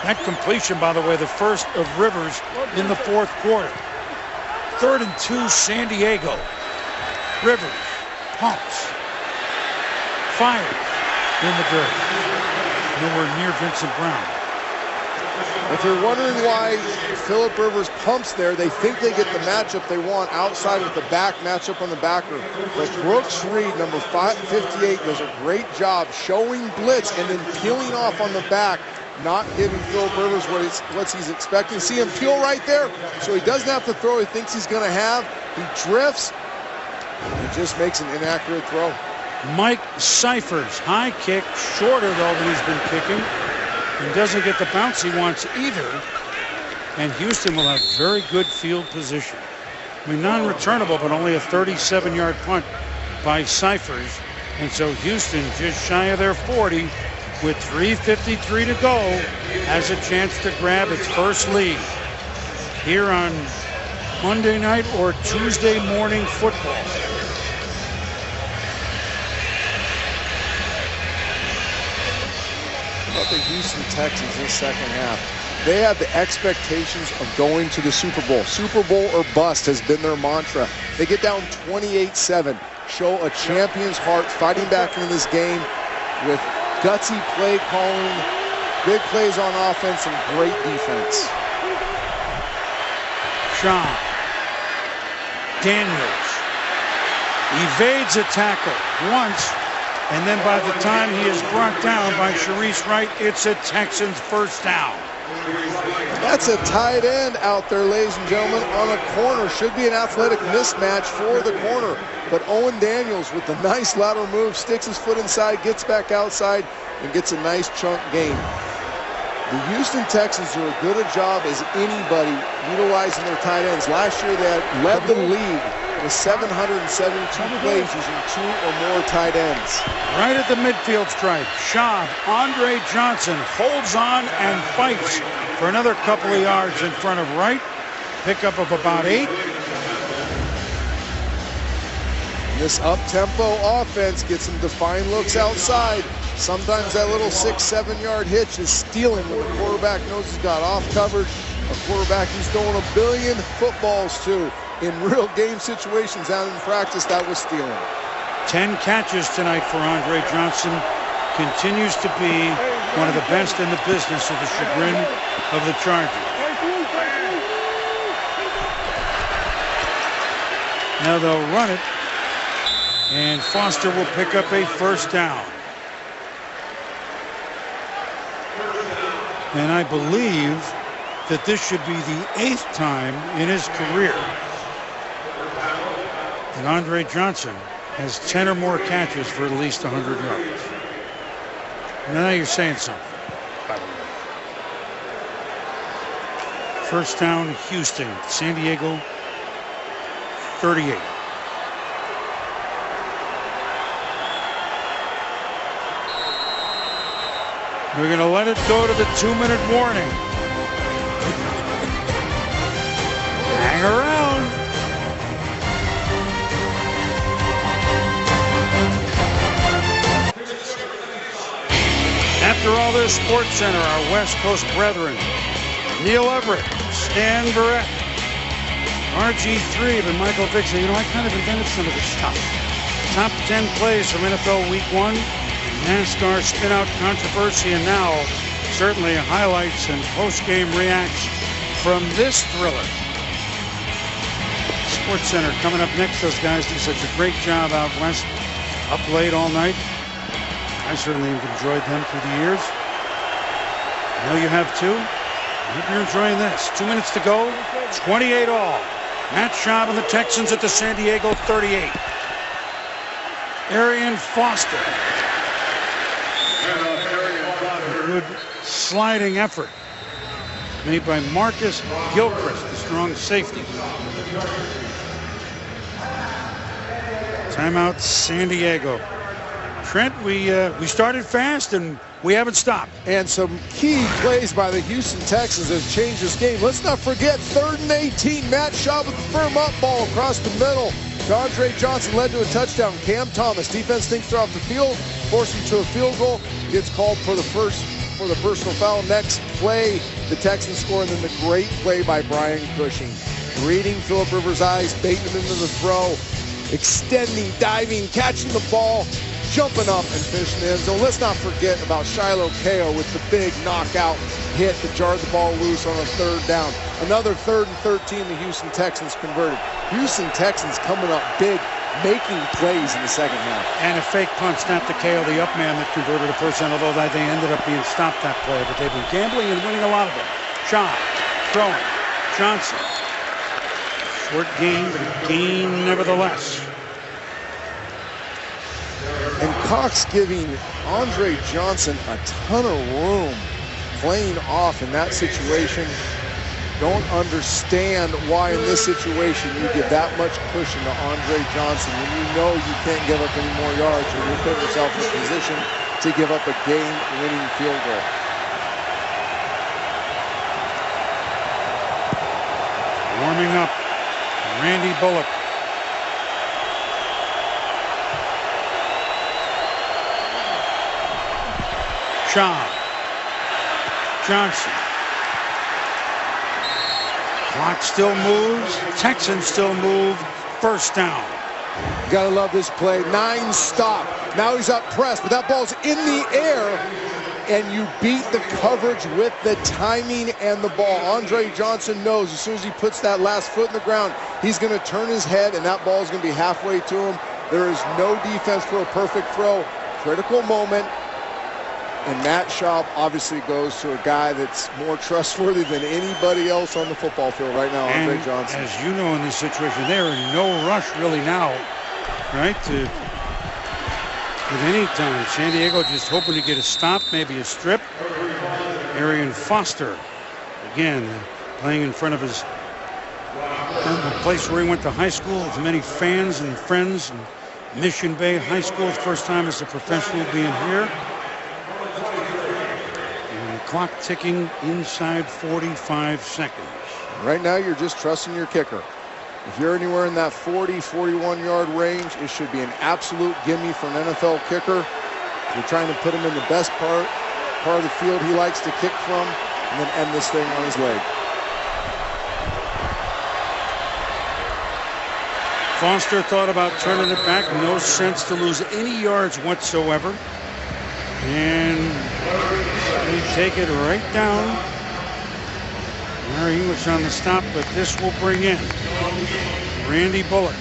That completion, by the way, the first of Rivers in the 4th quarter. 3rd and 2, San Diego. Rivers pumps, fires in the dirt. Nowhere near Vincent Brown. If you're wondering why Phillip Rivers pumps there, they think they get the matchup they want outside with the back matchup on the backer. But Brooks Reed, number 58, does a great job showing blitz and then peeling off on the back, not giving Phillip Rivers what he's expecting. See him peel right there, so he doesn't have to throw he thinks he's going to have. He drifts. He just makes an inaccurate throw. Mike Cyphers, high kick, shorter though than he's been kicking. and doesn't get the bounce he wants either. And Houston will have very good field position. I mean, non-returnable, but only a 37-yard punt by Cyphers. And so Houston, just shy of their 40, with 3:53 to go, has a chance to grab its first lead here on Monday night or Tuesday morning football. How about the Houston Texans in the second half? They have the expectations of going to the Super Bowl. Super Bowl or bust has been their mantra. They get down 28-7, show a champion's heart, fighting back into this game with gutsy play calling, big plays on offense, and great defense. Shaw. Daniels evades a tackle once, and then by the time he is brought down by Sharice Wright, it's a Texans first down. That's a tight end out there, ladies and gentlemen, on a corner. Should be an athletic mismatch for the corner. But Owen Daniels with the nice lateral move, sticks his foot inside, gets back outside, and gets a nice chunk gain. The Houston Texans do as good a job as anybody utilizing their tight ends. Last year they had led the league with 772 plays using 2 or more tight ends. Right at the midfield stripe, Schaub, Andre Johnson holds on and fights for another couple of yards in front of Wright. Pickup of about 8. This up-tempo offense gets some defined looks outside. Sometimes that little 6-7 yard hitch is stealing when the quarterback knows he's got off coverage. A quarterback he's throwing a billion footballs to in real game situations out in practice, that was stealing. 10 catches tonight for Andre Johnson. Continues to be one of the best in the business, to the chagrin of the Chargers. Now they'll run it, and Foster will pick up a first down. And I believe that this should be the 8th time in his career that Andre Johnson has 10 or more catches for at least 100 yards. Now you're saying something, by the way. First down, Houston, San Diego, 38. We're going to let it go to the 2-minute warning. Hang around. After all this, Sports Center, our West Coast brethren, Neil Everett, Stan Barrett, RG3, and Michael Vick. You know, I kind of invented some of this stuff. Top 10 plays from NFL Week 1. NASCAR spin-out controversy, and now certainly highlights and post-game reacts from this thriller. Sports Center coming up next. Those guys do such a great job out west, up late all night. I certainly have enjoyed them through the years. I know you have too. I hope you're enjoying this. 2 minutes to go, 28 all. Matt Schaub and the Texans at the San Diego 38. Arian Foster. Good sliding effort made by Marcus Gilchrist, the strong safety. Timeout, San Diego. Trent, we started fast and we haven't stopped. And some key plays by the Houston Texans have changed this game. Let's not forget 3rd and 18. Matt Schaub with the firm up ball across the middle. Andre Johnson led to a touchdown. Cam Thomas, defense thinks they're off the field, forced him to a field goal. Gets called for the personal foul. Next play, the Texans score, and then the great play by Brian Cushing. Reading Phillip Rivers' eyes, baiting him into the throw, extending, diving, catching the ball, jumping up and finishing the end zone. Let's not forget about Shiloh Kao with the big knockout hit that jarred the ball loose on a 3rd down. Another 3rd and 13 the Houston Texans converted. Houston Texans coming up big, making plays in the second half. And a fake punt snapped to KO, the up man that converted a first down, although they ended up being stopped that play. But they've been gambling and winning a lot of them. Shaw, throwing, Johnson. Short gain, but a gain nevertheless. And Cox giving Andre Johnson a ton of room playing off in that situation. Don't understand why in this situation you give that much cushion to Andre Johnson when you know you can't give up any more yards or you're putting yourself in a position to give up a game-winning field goal. Warming up, Randy Bullock. Shaw. Johnson. Clock still moves. Texans still move. First down. You gotta love this play. 9 stop. Now he's up pressed, but that ball's in the air, and you beat the coverage with the timing and the ball. Andre Johnson knows as soon as he puts that last foot in the ground, he's gonna turn his head, and that ball's gonna be halfway to him. There is no defense for a perfect throw. Critical moment. And Matt Schaub obviously goes to a guy that's more trustworthy than anybody else on the football field right now, Andre Johnson. As you know, in this situation, they're in no rush really now, right? At any time. San Diego just hoping to get a stop, maybe a strip. Arian Foster, again, playing in front of his place where he went to high school, with many fans and friends. And Mission Bay High School, his first time as a professional being here. Clock ticking inside 45 seconds. Right now, you're just trusting your kicker. If you're anywhere in that 40, 41-yard range, it should be an absolute gimme for an NFL kicker. You're trying to put him in the best part of the field he likes to kick from, and then end this thing on his leg. Foster thought about turning it back. No sense to lose any yards whatsoever. And we take it right down. Larry English on the stop, but this will bring in Randy Bullock.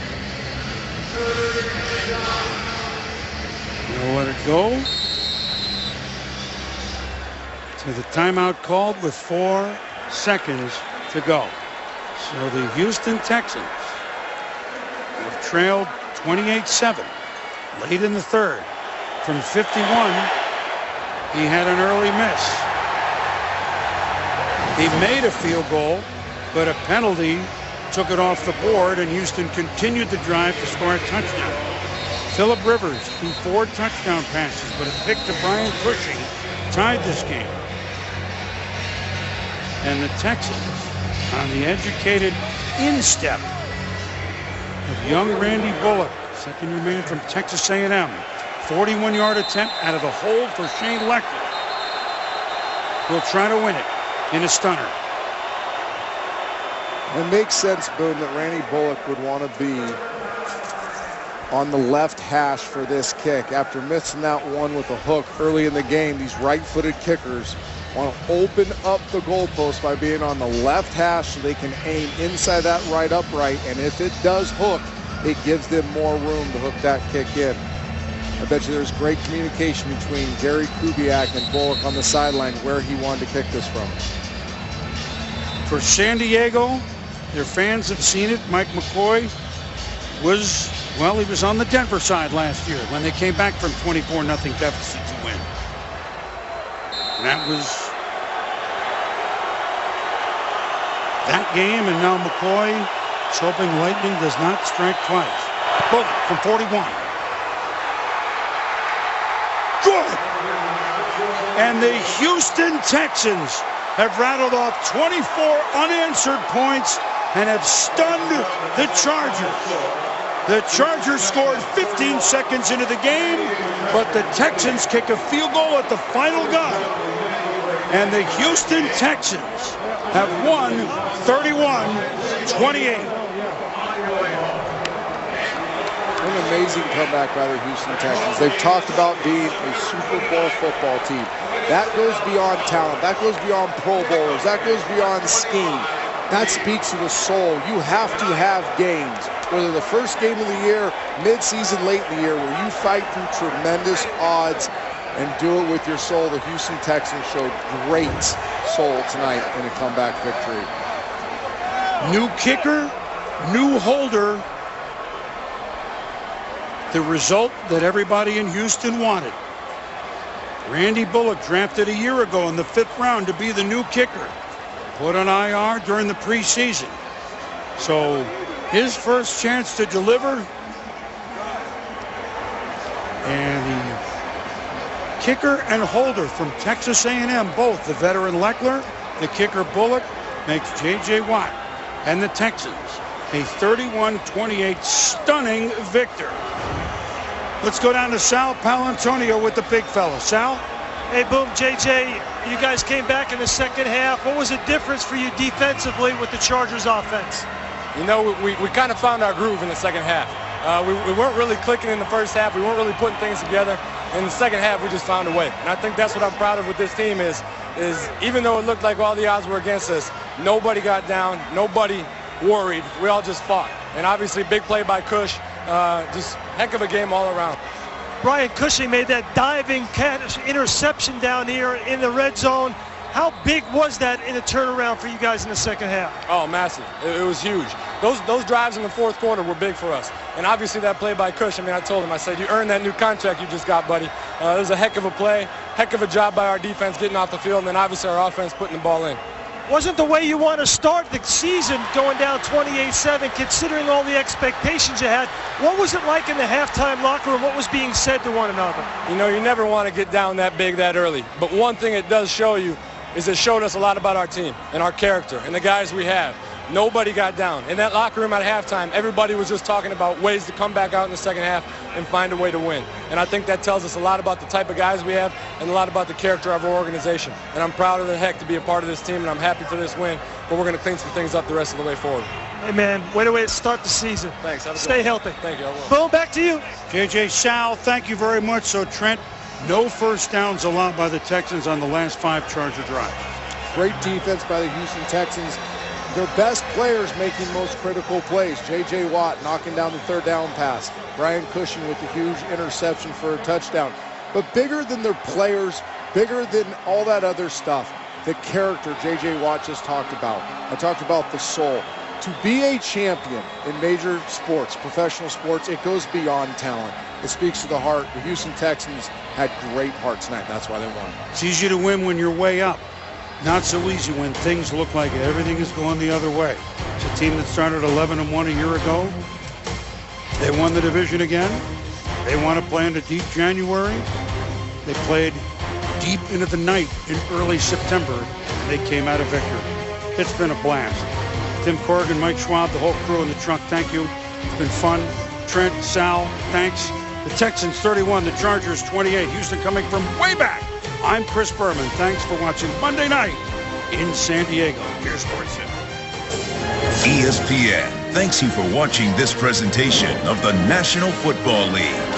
He'll let it go. To the timeout called with 4 seconds to go. So the Houston Texans have trailed 28-7 late in the third. From 51, he had an early miss. He made a field goal, but a penalty took it off the board, and Houston continued the drive to score a touchdown. Phillip Rivers threw 4 touchdown passes, but a pick to Brian Cushing tied this game. And the Texans, on the educated instep of young Randy Bullock, second-year man from Texas A&M, 41-yard attempt out of the hold for Shane Lecter. Will try to win it in a stunner. It makes sense, Boone, that Randy Bullock would want to be on the left hash for this kick. After missing that one with a hook early in the game, these right-footed kickers want to open up the goalpost by being on the left hash so they can aim inside that right upright, and if it does hook, it gives them more room to hook that kick in. I bet you there's great communication between Gary Kubiak and Bullock on the sideline where he wanted to kick this from. For San Diego, their fans have seen it. Mike McCoy was, well, he was on the Denver side last year when they came back from 24-0 deficit to win. And that was that game, and now McCoy is hoping lightning does not strike twice. Bullock from 41. Good! And the Houston Texans have rattled off 24 unanswered points and have stunned the Chargers. The Chargers scored 15 seconds into the game, but the Texans kick a field goal at the final gun. And the Houston Texans have won 31-28. An amazing comeback by the Houston Texans. They've talked about being a Super Bowl football team. That goes beyond talent. That goes beyond Pro Bowlers. That goes beyond scheme. That speaks to the soul. You have to have games, whether the first game of the year, mid-season, late in the year, where you fight through tremendous odds and do it with your soul. The Houston Texans showed great soul tonight in a comeback victory. New kicker, new holder. The result that everybody in Houston wanted. Randy Bullock, drafted a year ago in the 5th round to be the new kicker, put on IR during the preseason. So his first chance to deliver. And the kicker and holder from Texas A&M, both the veteran Leckler, the kicker Bullock, makes J.J. Watt and the Texans a 31-28 stunning victor. Let's go down to Sal Palantonio with the big fella. Sal? Hey, Boom, JJ, you guys came back in the second half. What was the difference for you defensively with the Chargers offense? You know, we kind of found our groove in the second half. We weren't really clicking in the first half. We weren't really putting things together. In the second half, we just found a way. And I think that's what I'm proud of with this team is even though it looked like all the odds were against us, nobody got down, nobody worried. We all just fought. And obviously, big play by Cush. Just heck of a game all around. Brian Cushing made that diving catch interception down here in the red zone. How big was that in a turnaround for you guys in the second half? Oh, massive. It was huge. Those drives in the fourth quarter were big for us. And obviously that play by Cush, I mean, I told him, I said, you earned that new contract you just got, buddy. It was a heck of a play, heck of a job by our defense getting off the field, and then obviously our offense putting the ball in. Wasn't the way you want to start the season going down 28-7, considering all the expectations you had. What was it like in the halftime locker room? What was being said to one another? You know, you never want to get down that big that early. But one thing it does show you is it showed us a lot about our team and our character and the guys we have. Nobody got down. In that locker room at halftime, everybody was just talking about ways to come back out in the second half and find a way to win. And I think that tells us a lot about the type of guys we have and a lot about the character of our organization. And I'm proud of the heck to be a part of this team, and I'm happy for this win. But we're going to clean some things up the rest of the way forward. Hey, man, way to start the season. Thanks. Stay healthy. Thank you. I will. Boom, back to you. J.J. Sal, thank you very much. So, Trent, no first downs allowed by the Texans on the last 5 Charger drives. Great defense by the Houston Texans. Their best players making most critical plays. J.J. Watt knocking down the 3rd down pass. Brian Cushing with the huge interception for a touchdown. But bigger than their players, bigger than all that other stuff, the character J.J. Watt just talked about. I talked about the soul. To be a champion in major sports, professional sports, it goes beyond talent. It speaks to the heart. The Houston Texans had great heart tonight. That's why they won. It's easy to win when you're way up. Not so easy when things look like everything is going the other way. It's a team that started 11-1 a year ago. They won the division again. They want to play into deep January. They played deep into the night in early September. They came out a victor. It's been a blast. Tim Corrigan, Mike Schwab, the whole crew in the truck, thank you. It's been fun. Trent, Sal, thanks. The Texans 31, the Chargers 28. Houston coming from way back. I'm Chris Berman. Thanks for watching Monday Night in San Diego. Here's Sports Center. ESPN thanks you for watching this presentation of the National Football League.